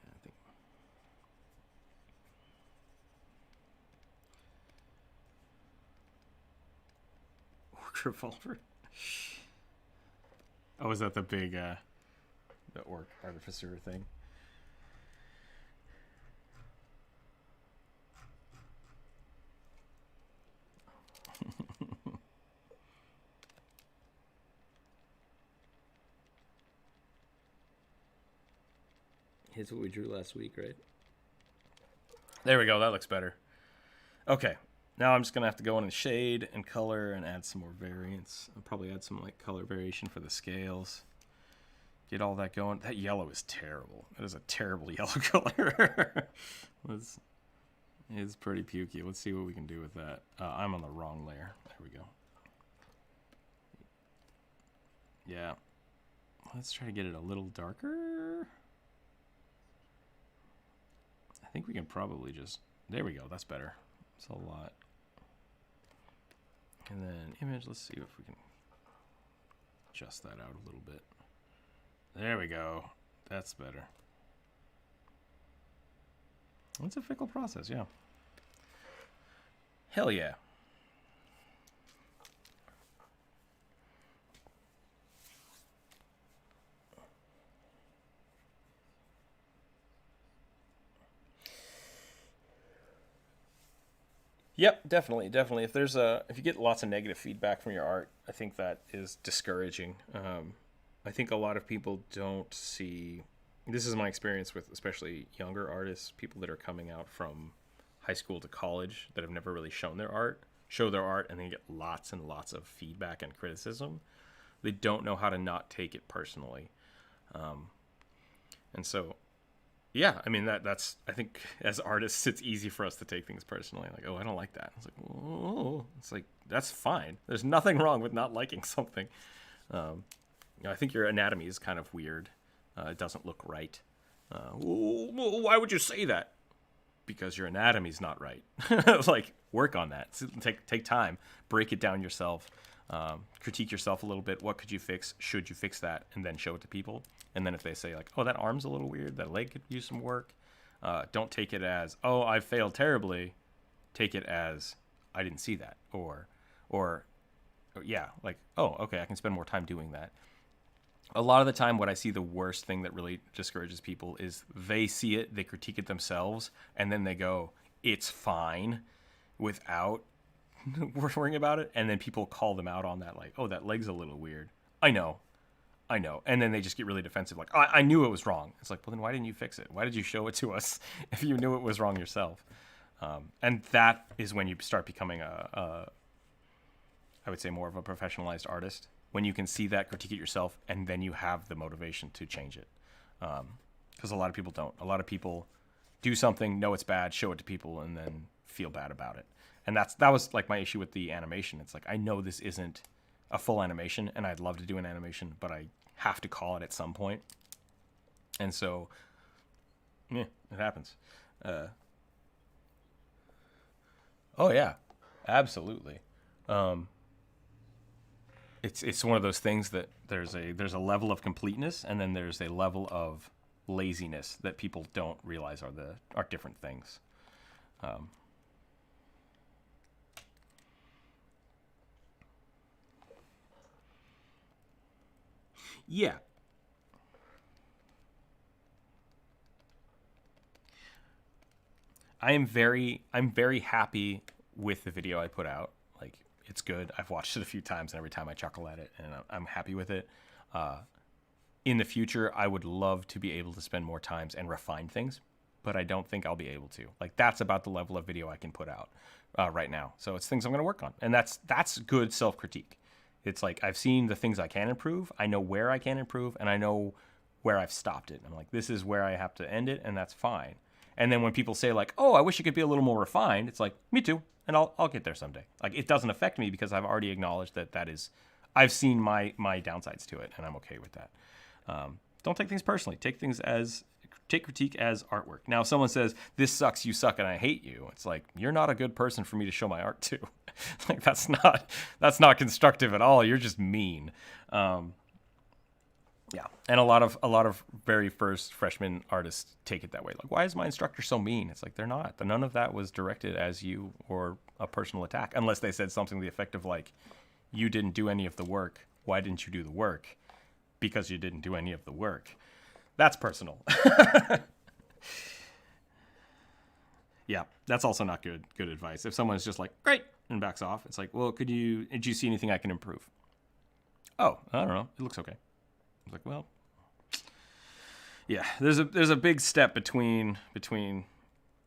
Yeah, I think. Orc revolver. Oh, is that the big, the orc artificer thing? Here's what we drew last week, right? There we go. That looks better. Okay. Now I'm just going to have to go in and shade and color and add some more variants. I'll probably add some like color variation for the scales. Get all that going. That yellow is terrible. That is a terrible yellow color. It's pretty pukey. Let's see what we can do with that. I'm on the wrong layer. There we go. Yeah. Let's try to get it a little darker. I think we can probably just... There we go. That's better. It's a lot. And then image. Let's see if we can adjust that out a little bit. There we go. That's better. It's a fickle process, yeah. Hell yeah. Yep, definitely. If if you get lots of negative feedback from your art, I think that is discouraging. I think a lot of people don't see. This is my experience with especially younger artists, people that are coming out from high school to college that have never really shown their art show their art and then get lots and lots of feedback and criticism. They don't know how to not take it personally. And so, yeah, I mean, that's, I think as artists, it's easy for us to take things personally. Like, oh, I don't like that. It's like, oh, it's like, that's fine. There's nothing wrong with not liking something. I think your anatomy is kind of weird. It doesn't look right. Why would you say that? Because your anatomy's not right. Like, work on that. Take time. Break it down yourself. Critique yourself a little bit. What could you fix? Should you fix that? And then show it to people. And then if they say, like, oh, that arm's a little weird, that leg could use some work, don't take it as, oh, I failed terribly. Take it as, I didn't see that. Or yeah, like, oh, okay, I can spend more time doing that. A lot of the time, what I see the worst thing that really discourages people is they see it, they critique it themselves, and then they go, it's fine, without worrying about it. And then people call them out on that, like, oh, that leg's a little weird. I know. And then they just get really defensive, like, I knew it was wrong. It's like, well, then why didn't you fix it? Why did you show it to us if you knew it was wrong yourself? And that is when you start becoming I would say, more of a professionalized artist. When you can see that, critique it yourself, and then you have the motivation to change it. Because a lot of people don't. A lot of people do something, know it's bad, show it to people, and then feel bad about it. And that was like my issue with the animation. It's like, I know this isn't a full animation, and I'd love to do an animation, but I have to call it at some point. And so, yeah, it happens. Oh yeah, absolutely. It's one of those things that there's a level of completeness, and then there's a level of laziness that people don't realize are different things. Yeah. I'm very happy with the video I put out. Like, it's good. I've watched it a few times, and every time I chuckle at it, and I'm happy with it. In the future, I would love to be able to spend more times and refine things, but I don't think I'll be able to. Like, that's about the level of video I can put out right now. So it's things I'm going to work on, and that's good self-critique. It's like, I've seen the things I can improve, I know where I can improve, and I know where I've stopped it. I'm like, this is where I have to end it, and that's fine. And then when people say, like, oh, I wish it could be a little more refined, it's like, me too, and I'll get there someday. Like, it doesn't affect me because I've already acknowledged that is, I've seen my downsides to it, and I'm okay with that. Don't take things personally. Take critique as artwork. Now, if someone says, this sucks, you suck, and I hate you, it's like, you're not a good person for me to show my art to. Like, that's not constructive at all. You're just mean. Yeah. And a lot of very first freshman artists take it that way. Like, why is my instructor so mean? It's like, they're not. None of that was directed as you or a personal attack, unless they said something to the effect of, like, you didn't do any of the work. Why didn't you do the work? Because you didn't do any of the work. That's personal. Yeah, that's also not good advice. If someone's just like, great, and backs off, it's like, well, did you see anything I can improve? Oh, I don't know. It looks okay. It's like, well, yeah, there's a big step between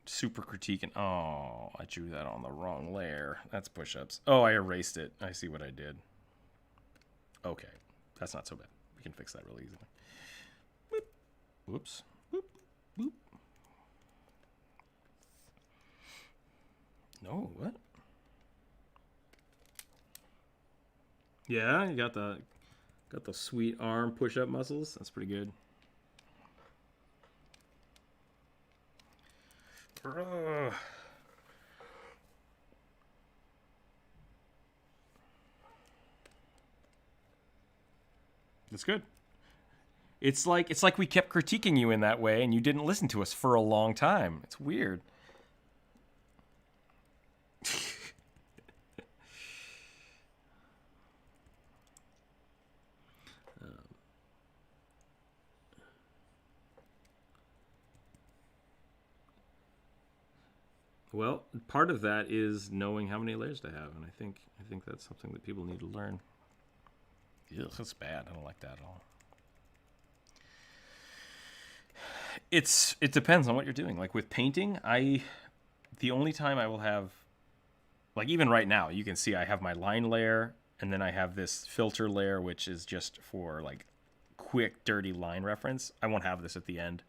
super critique and, oh, I drew that on the wrong layer. That's push-ups. Oh, I erased it. I see what I did. Okay, that's not so bad. We can fix that really easily. Boop. Whoops. Boop. Boop. No, what? Yeah, you got the sweet arm push-up muscles. That's pretty good. That's good. It's like we kept critiquing you in that way, and you didn't listen to us for a long time. It's weird. Well, part of that is knowing how many layers to have, and I think that's something that people need to learn. Ugh, that's bad. I don't like that at all. It depends on what you're doing. Like with painting, I the only time I will have, like even right now, you can see I have my line layer, and then I have this filter layer, which is just for like quick, dirty line reference. I won't have this at the end.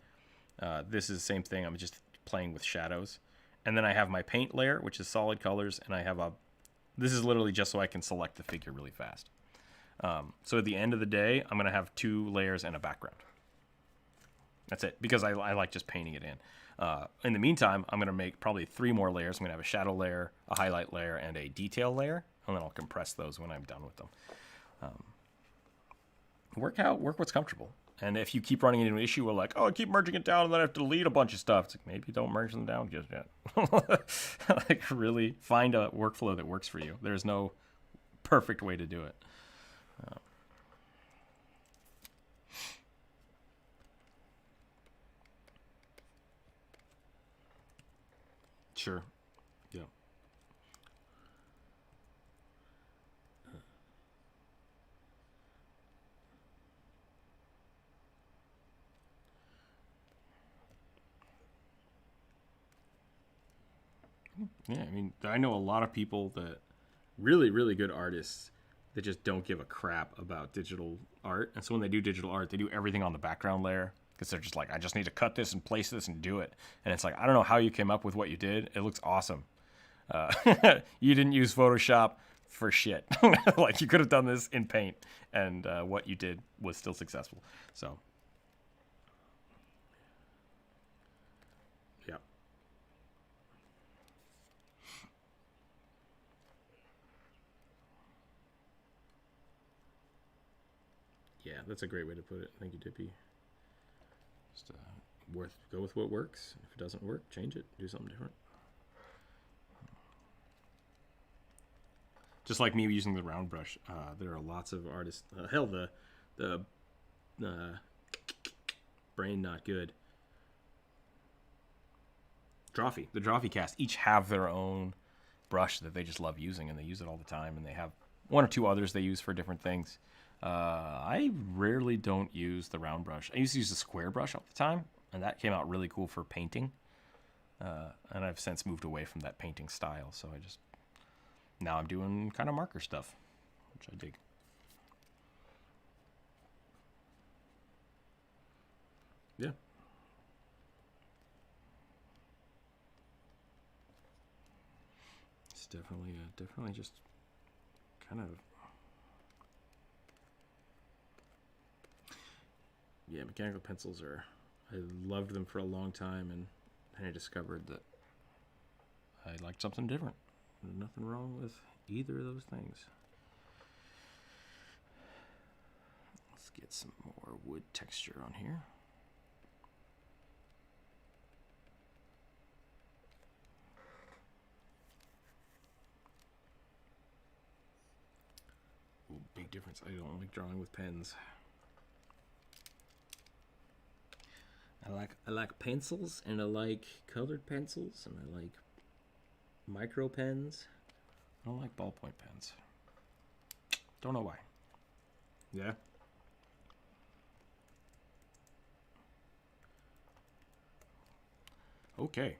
This is the same thing. I'm just playing with shadows. And then I have my paint layer, which is solid colors, and I have this is literally just so I can select the figure really fast. So at the end of the day, I'm going to have 2 layers and a background. That's it, because I like just painting it in. In the meantime, I'm going to make probably 3 more layers. I'm going to have a shadow layer, a highlight layer, and a detail layer, and then I'll compress those when I'm done with them. Work what's comfortable. And if you keep running into an issue where like, oh, I keep merging it down and then I have to delete a bunch of stuff, it's like, maybe don't merge them down just yet. Like, really find a workflow that works for you. There's no perfect way to do it. Sure. Yeah. Yeah, I mean, I know a lot of people that really, really good artists that just don't give a crap about digital art. And so when they do digital art, they do everything on the background layer because they're just like, I just need to cut this and place this and do it. And it's like, I don't know how you came up with what you did. It looks awesome. You didn't use Photoshop for shit. Like, you could have done this in Paint, and what you did was still successful. So, yeah. Yeah, that's a great way to put it. Thank you, Dippy. Just go with what works. If it doesn't work, change it. Do something different. Just like me using the round brush, there are lots of artists. Hell, the brain not good. The Drawfee cast each have their own brush that they just love using, and they use it all the time. And they have 1 or 2 others they use for different things. I rarely don't use the round brush. I used to use the square brush all the time, and that came out really cool for painting. And I've since moved away from that painting style, so now I'm doing kind of marker stuff, which I dig. Yeah. It's definitely just kind of... Yeah, mechanical pencils I loved them for a long time, and then I discovered that I liked something different. There's nothing wrong with either of those things. Let's get some more wood texture on here. Ooh, big difference. I don't like drawing with pens. I like pencils, and I like colored pencils, and I like micro pens. I don't like ballpoint pens. Don't know why. Yeah. Okay.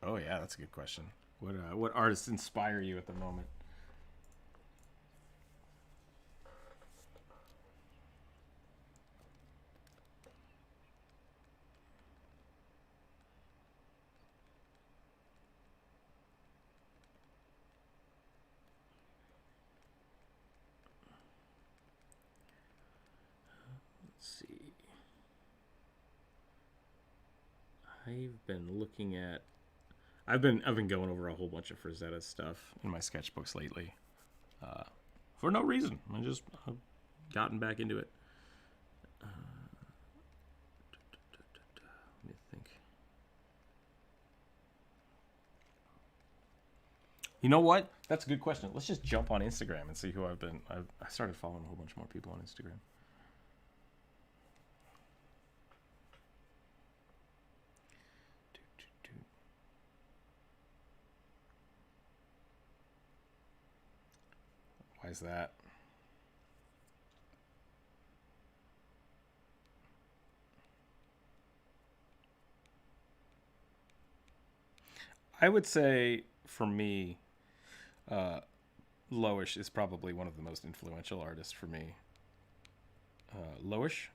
Oh yeah, that's a good question. What artists inspire you at the moment? See. I've been looking at... I've been going over a whole bunch of Frazetta stuff in my sketchbooks lately, for no reason. I've gotten back into it. Let me think. You know what? That's a good question. Let's just jump on Instagram and see who I started following a whole bunch more people on Instagram. Why is that? I would say for me, Loish is probably one of the most influential artists for me. Loish.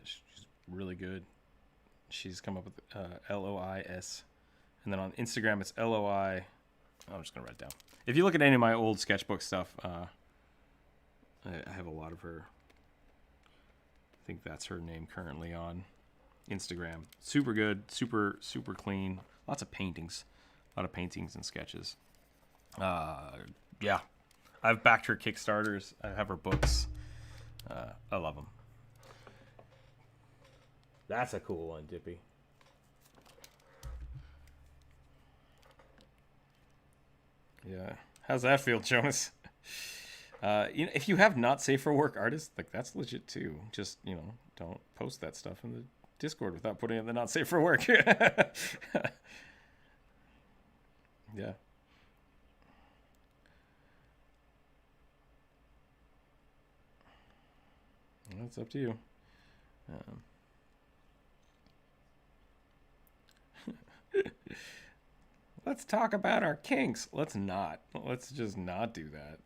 She's really good. She's come up with Lois. And then on Instagram, it's LOI. I'm just going to write it down. If you look at any of my old sketchbook stuff, I have a lot of her. I think that's her name currently on Instagram. Super good, super clean. Lots of paintings. A lot of paintings and sketches. Yeah. I've backed her Kickstarters. I have her books. I love them. That's a cool one, Dippy. Yeah. How's that feel, Jonas? If you have not safe for work artists, like that's legit too. Just, don't post that stuff in the Discord without putting it in the not safe for work. Yeah. Well, it's up to you. Let's talk about our kinks. Let's not. Let's just not do that.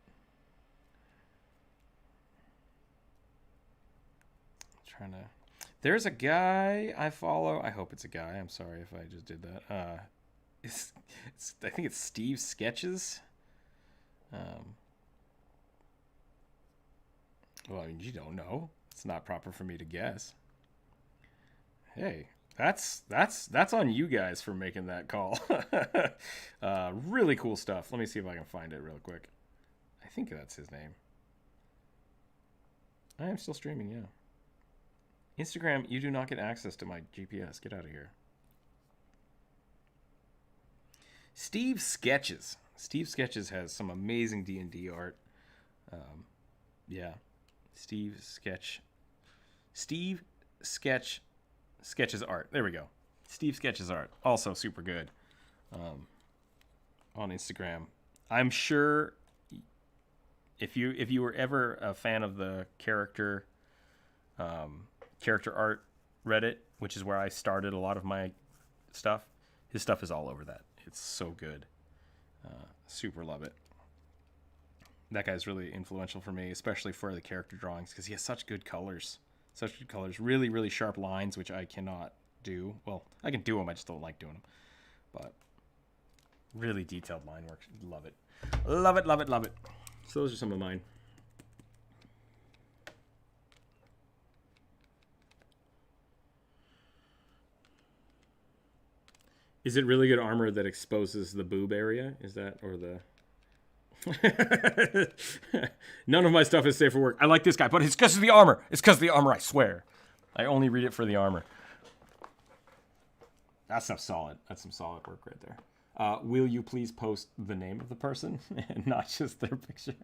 There's a guy I follow. I hope it's a guy. I'm sorry if I just did that. I think it's Steve Sketches. Well, I mean, you don't know. It's not proper for me to guess. Hey, that's on you guys for making that call. Really cool stuff. Let me see if I can find it real quick. I think that's his name. I am still streaming, yeah. Instagram, you do not get access to my GPS. Get out of here. Steve Sketches. Steve Sketches has some amazing D&D art. Yeah. Steve Sketches art. There we go. Steve Sketches art. Also super good. On Instagram. I'm sure if you were ever a fan of the character art Reddit, which is where I started a lot of my stuff, his stuff is all over that. It's so good. Super love it. That guy's really influential for me, especially for the character drawings, because he has such good colors. Really, really sharp lines, which I cannot do. Well, I can do them, I just don't like doing them. But really detailed line work. Love it. Love it, love it, love it. So those are some of mine. Is it really good armor that exposes the boob area? Is that, or the... None of my stuff is safe for work. I like this guy, but it's because of the armor. It's because of the armor, I swear. I only read it for the armor. That's some solid. That's some solid work right there. Will you please post the name of the person and not just their picture?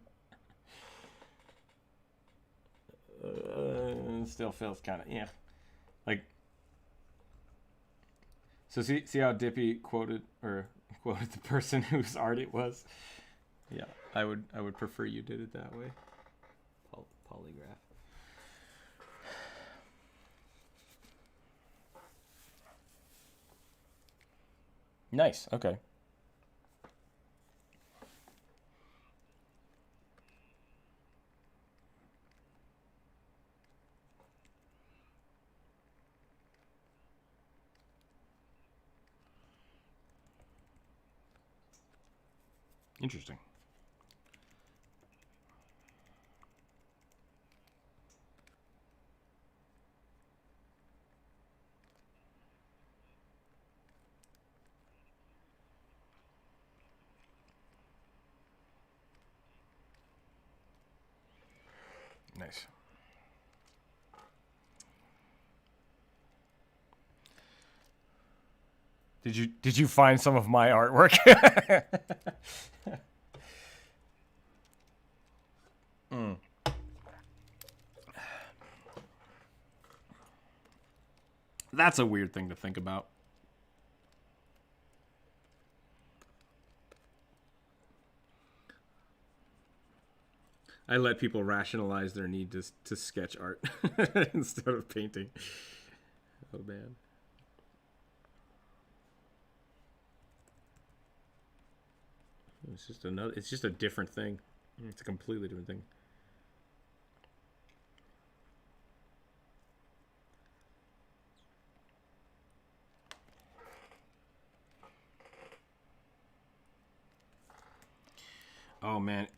Still feels kind of, yeah. Like, so see how Dippy quoted the person whose art it was? Yeah, I would prefer you did it that way. Polygraph. Nice. Okay. Interesting. Nice. Did you find some of my artwork? That's a weird thing to think about. I let people rationalize their need to sketch art instead of painting. Oh, man. It's just a different thing. It's a completely different thing. Oh man.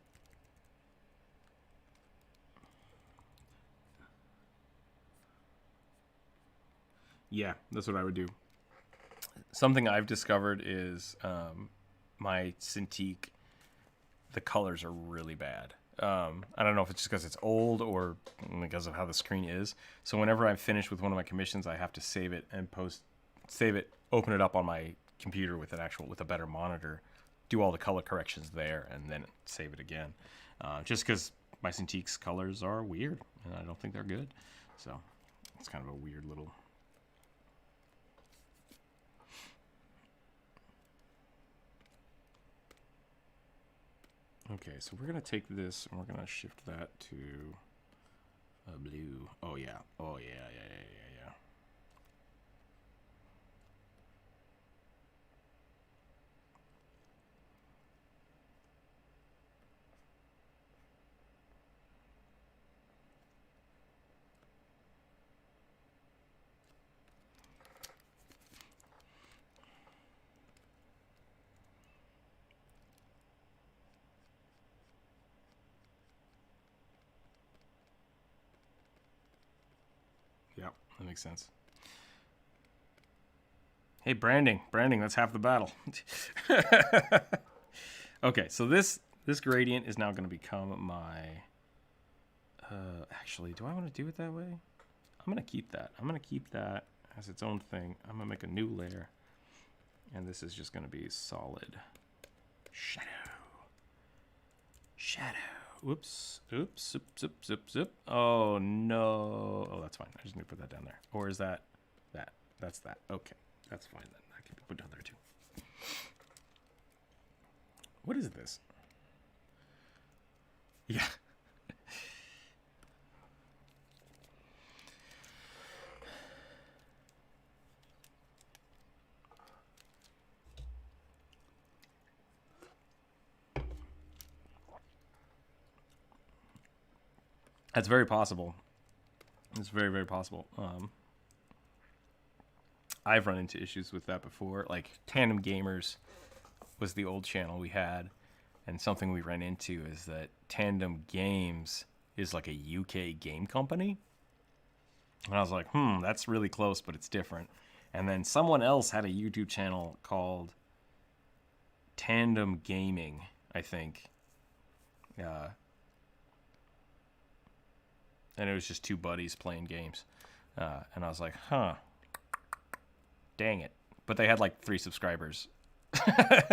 Yeah, that's what I would do. Something I've discovered is my Cintiq, the colors are really bad. I don't know if it's just because it's old or because of how the screen is. So whenever I'm finished with one of my commissions, I have to save it, open it up on my computer with with a better monitor, do all the color corrections there, and then save it again. Just because my Cintiq's colors are weird, and I don't think they're good. So it's kind of a weird little... Okay, so we're going to take this and we're going to shift that to a blue. Oh, yeah. Oh, yeah. Yeah, that makes sense. Hey, branding, that's half the battle. Okay, so this gradient is now going to become my... actually, do I want to do it that way? I'm going to keep that. I'm going to keep that as its own thing. I'm going to make a new layer. And this is just going to be solid shadow. Oops. Zip. Oh, no. Oh, that's fine. I just need to put that down there. Or is that? That's that. Okay. That's fine then. That can be put down there too. What is this? Yeah. That's very possible. It's very, very possible. I've run into issues with that before. Like Tandem Gamers was the old channel we had, and something we ran into is that Tandem Games is like a UK game company. And I was like, that's really close, but it's different. And then someone else had a YouTube channel called Tandem Gaming, I think. And it was just two buddies playing games. And I was like, dang it. But they had like 3 subscribers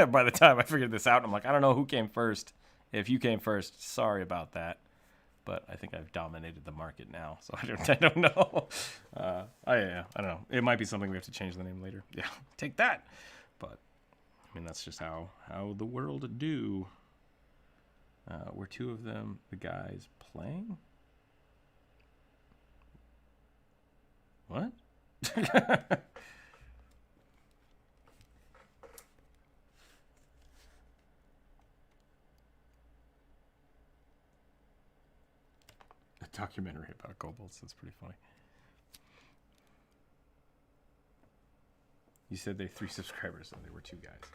by the time I figured this out. I'm like, I don't know who came first. If you came first, sorry about that. But I think I've dominated the market now, so I don't know. I don't know. It might be something we have to change the name later. Yeah, take that. But, I mean, that's just how the world do. Were 2 of them the guys playing? What? A documentary about kobolds. That's pretty funny. You said they 3 subscribers, and they were 2 guys.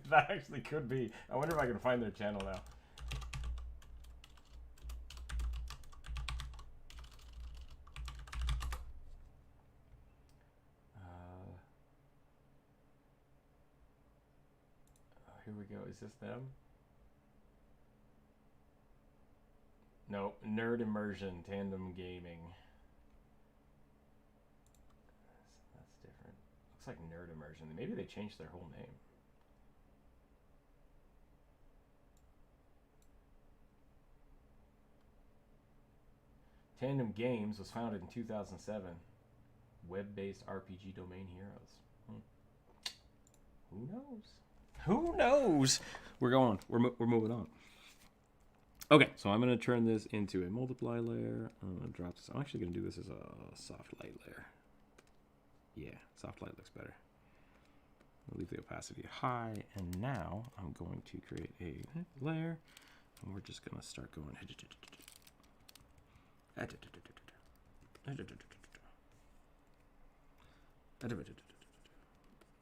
That actually could be. I wonder if I can find their channel now. Here we go. Is this them? No, Nerd Immersion, Tandem Gaming. That's different. Looks like Nerd Immersion. Maybe they changed their whole name. Tandem Games was founded in 2007. Web-based RPG domain heroes. Who knows? Who knows? We're moving on. Okay, so I'm going to turn this into a multiply layer. I'm going to drop this. I'm actually going to do this as a soft light layer. soft light looks better. I'll leave the opacity high, and now I'm going to create a layer, and we're just going to start going.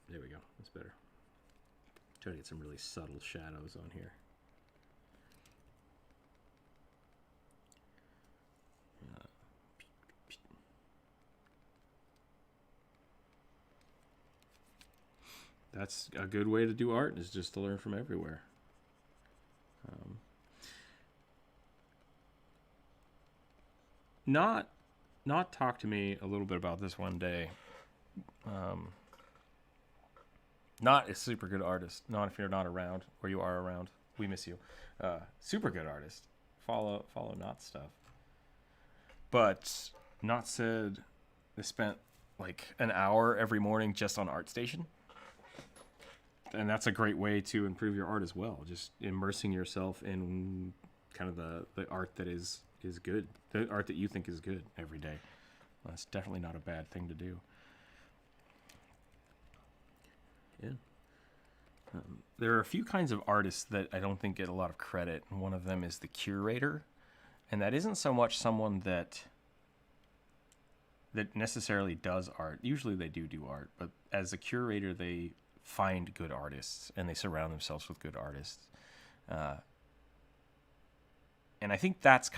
There we go. That's better. Try to get some really subtle shadows on here. That's a good way to do art, is just to learn from everywhere. Not talk to me a little bit about this one day. Not a super good artist. Not if you're not around, or you are around. We miss you. Super good artist. Follow Not stuff. But Not said they spent like an hour every morning just on ArtStation. And that's a great way to improve your art as well. Just immersing yourself in kind of the art that is good. The art that you think is good every day. That's definitely not a bad thing to do. Yeah. There are a few kinds of artists that I don't think get a lot of credit. And one of them is the curator. And that isn't so much someone that necessarily does art. Usually they do art. But as a curator, they find good artists and they surround themselves with good artists. And I think it's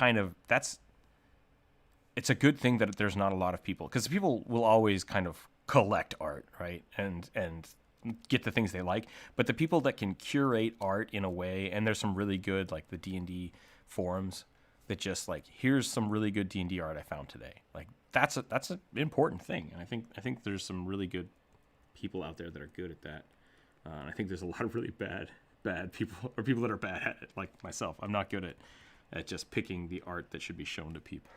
a good thing that there's not a lot of people, because people will always kind of collect art, right? And get the things they like. But the people that can curate art in a way, and there's some really good, like the D&D forums that just like, here's some really good D&D art I found today. Like that's an important thing. And I think there's some really good people out there that are good at that. I think there's a lot of really bad people, or people that are bad at it, like myself. I'm not good at just picking the art that should be shown to people,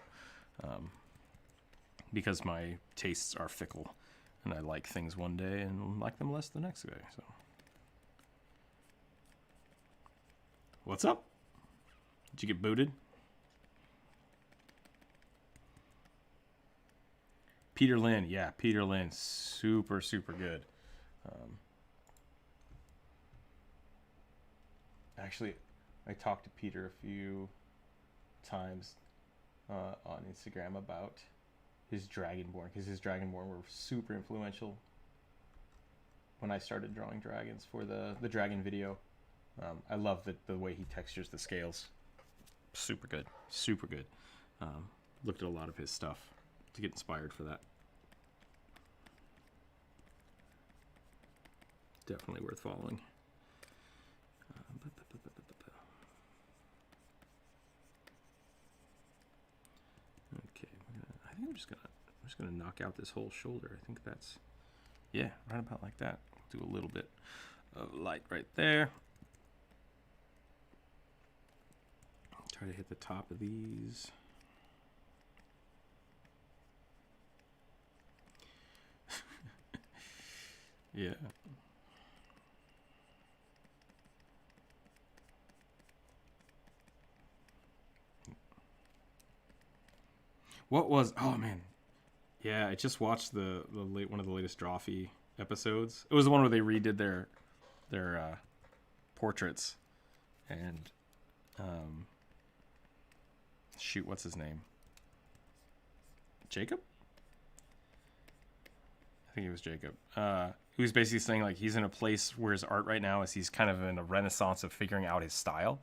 because my tastes are fickle, and I like things one day and like them less the next day. So, what's up? Did you get booted? Peter Lynn, yeah, Peter Lynn, super good. Actually, I talked to Peter a few times on Instagram about his Dragonborn, because his Dragonborn were super influential when I started drawing dragons for the dragon video. I love the way he textures the scales. Super good. Looked at a lot of his stuff to get inspired for that. Definitely worth following. Okay, I think I'm just gonna knock out this whole shoulder. I think that's, yeah, right about like that. Do a little bit of light right there. Try to hit the top of these. Yeah. What was? Oh man, yeah. I just watched the one of the latest Drawfee episodes. It was the one where they redid their portraits, and shoot, what's his name? Jacob? I think it was Jacob. He was basically saying like he's in a place where his art right now is he's kind of in a renaissance of figuring out his style,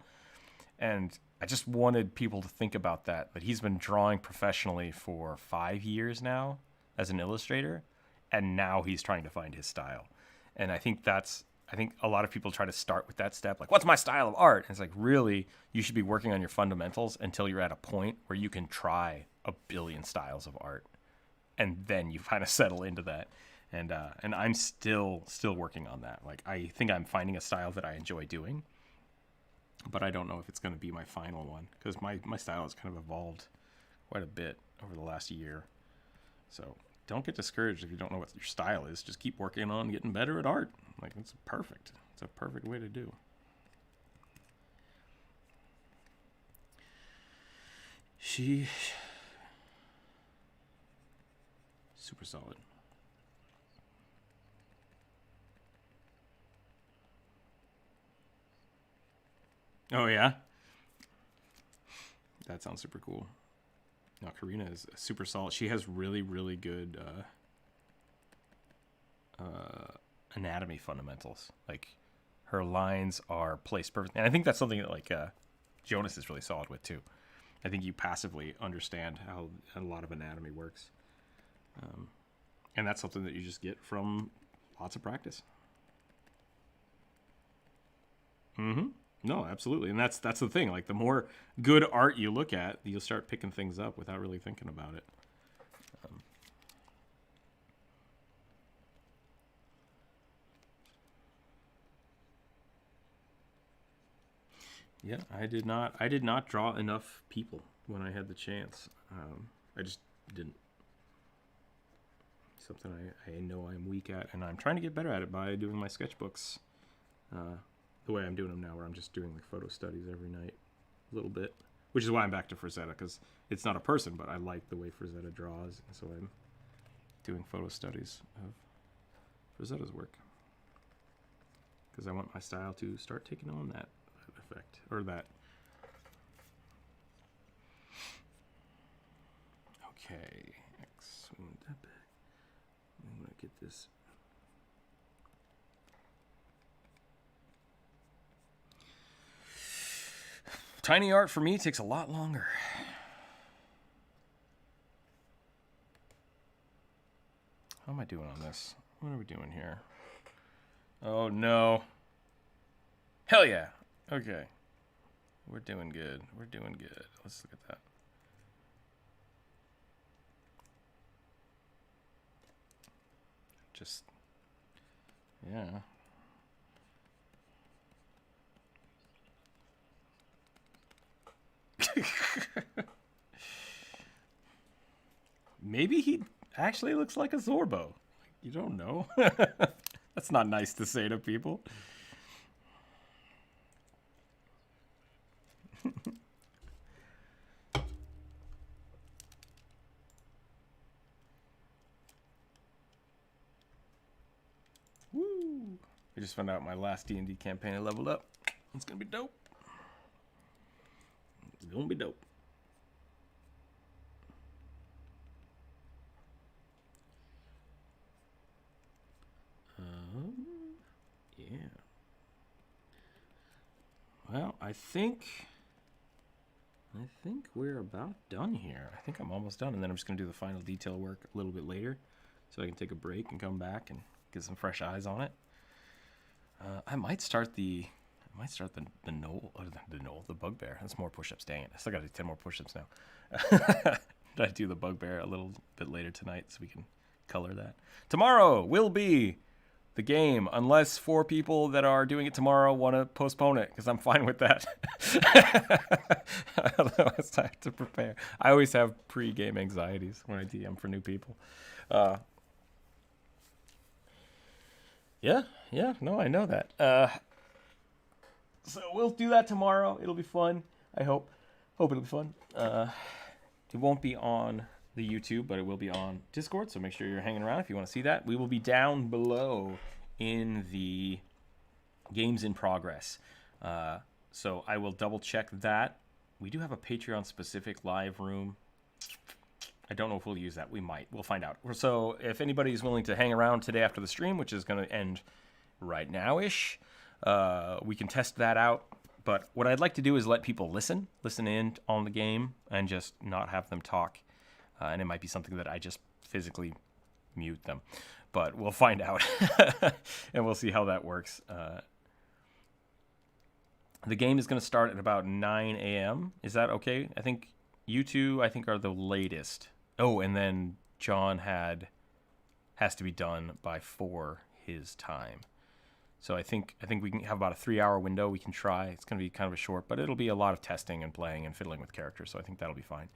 and I just wanted people to think about that he's been drawing professionally for 5 years now as an illustrator, and now he's trying to find his style. And I think a lot of people try to start with that step, like, what's my style of art? And it's like, really, you should be working on your fundamentals until you're at a point where you can try a billion styles of art, and then you kind of settle into that. And I'm still working on that. Like, I think I'm finding a style that I enjoy doing, but I don't know if it's going to be my final one, because my style has kind of evolved quite a bit over the last year. So don't get discouraged if you don't know what your style is. Just keep working on getting better at art. Like, it's perfect. It's a perfect way to do. Super solid. Oh, yeah? That sounds super cool. No, Karina is super solid. She has really, really good anatomy fundamentals. Like, her lines are placed perfectly. And I think that's something that, like, Jonas is really solid with, too. I think you passively understand how a lot of anatomy works. And that's something that you just get from lots of practice. Mm-hmm. No, absolutely. And that's the thing. Like, the more good art you look at, you'll start picking things up without really thinking about it. Yeah, I did not draw enough people when I had the chance. I just didn't. Something I know I'm weak at, and I'm trying to get better at it by doing my sketchbooks the way I'm doing them now, where I'm just doing like photo studies every night, a little bit. Which is why I'm back to Frazetta, because it's not a person, but I like the way Frazetta draws, and so I'm doing photo studies of Frazetta's work. Because I want my style to start taking on that effect, or that. Okay, I'm gonna get this. Tiny art for me takes a lot longer. How am I doing on this? What are we doing here? Oh no. Hell yeah. Okay. We're doing good. We're doing good. Let's look at that. Just, yeah. Maybe he actually looks like a Zorbo. You don't know. That's not nice to say to people. Woo! I just found out my last D&D campaign I leveled up. It's gonna be dope. It's gonna be dope. Yeah. Well, I think we're about done here. I think I'm almost done, and then I'm just gonna do the final detail work a little bit later, so I can take a break and come back and get some fresh eyes on it. I might start the knoll, or the bugbear. That's more push-ups. Dang it! I still got to do 10 more push-ups now. I do the bugbear a little bit later tonight, so we can color that. Tomorrow will be the game, unless 4 people that are doing it tomorrow want to postpone it, because I'm fine with that. Otherwise, I have to prepare. I always have pre-game anxieties when I DM for new people. Yeah, no, I know that. So we'll do that tomorrow. It'll be fun. I hope it'll be fun. It won't be on the YouTube, but it will be on Discord, so make sure you're hanging around if you want to see that. We will be down below in the games in progress. So I will double check that. We do have a Patreon specific live room. I don't know if we'll use that. We might. We'll find out. So if anybody's willing to hang around today after the stream, which is going to end right now-ish, we can test that out. But what I'd like to do is let people listen in on the game and just not have them talk. And it might be something that I just physically mute them. But we'll find out. And we'll see how that works. The game is going to start at about 9 a.m. Is that okay? I think you two, are the latest. Oh, and then John has to be done by 4 his time. So I think we can have about a 3-hour window we can try. It's going to be kind of a short, but it'll be a lot of testing and playing and fiddling with characters, so I think that'll be fine.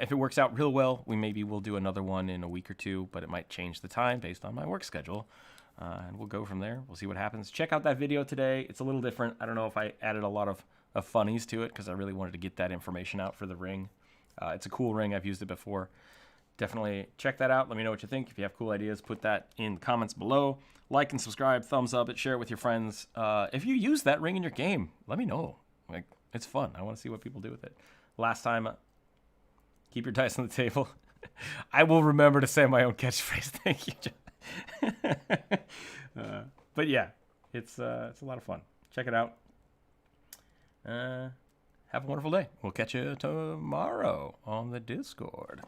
If it works out real well, we'll do another one in a week or 2, but it might change the time based on my work schedule. And we'll go from there. We'll see what happens. Check out that video today. It's a little different. I don't know if I added a lot of funnies to it because I really wanted to get that information out for the ring. It's a cool ring. I've used it before. Definitely check that out. Let me know what you think. If you have cool ideas, put that in the comments below. Like and subscribe, thumbs up it, share it with your friends. If you use that ring in your game, let me know. Like, it's fun. I want to see what people do with it. Last time, keep your dice on the table. I will remember to say my own catchphrase. Thank you, John. But yeah, it's a lot of fun. Check it out. Have a wonderful day. We'll catch you tomorrow on the Discord.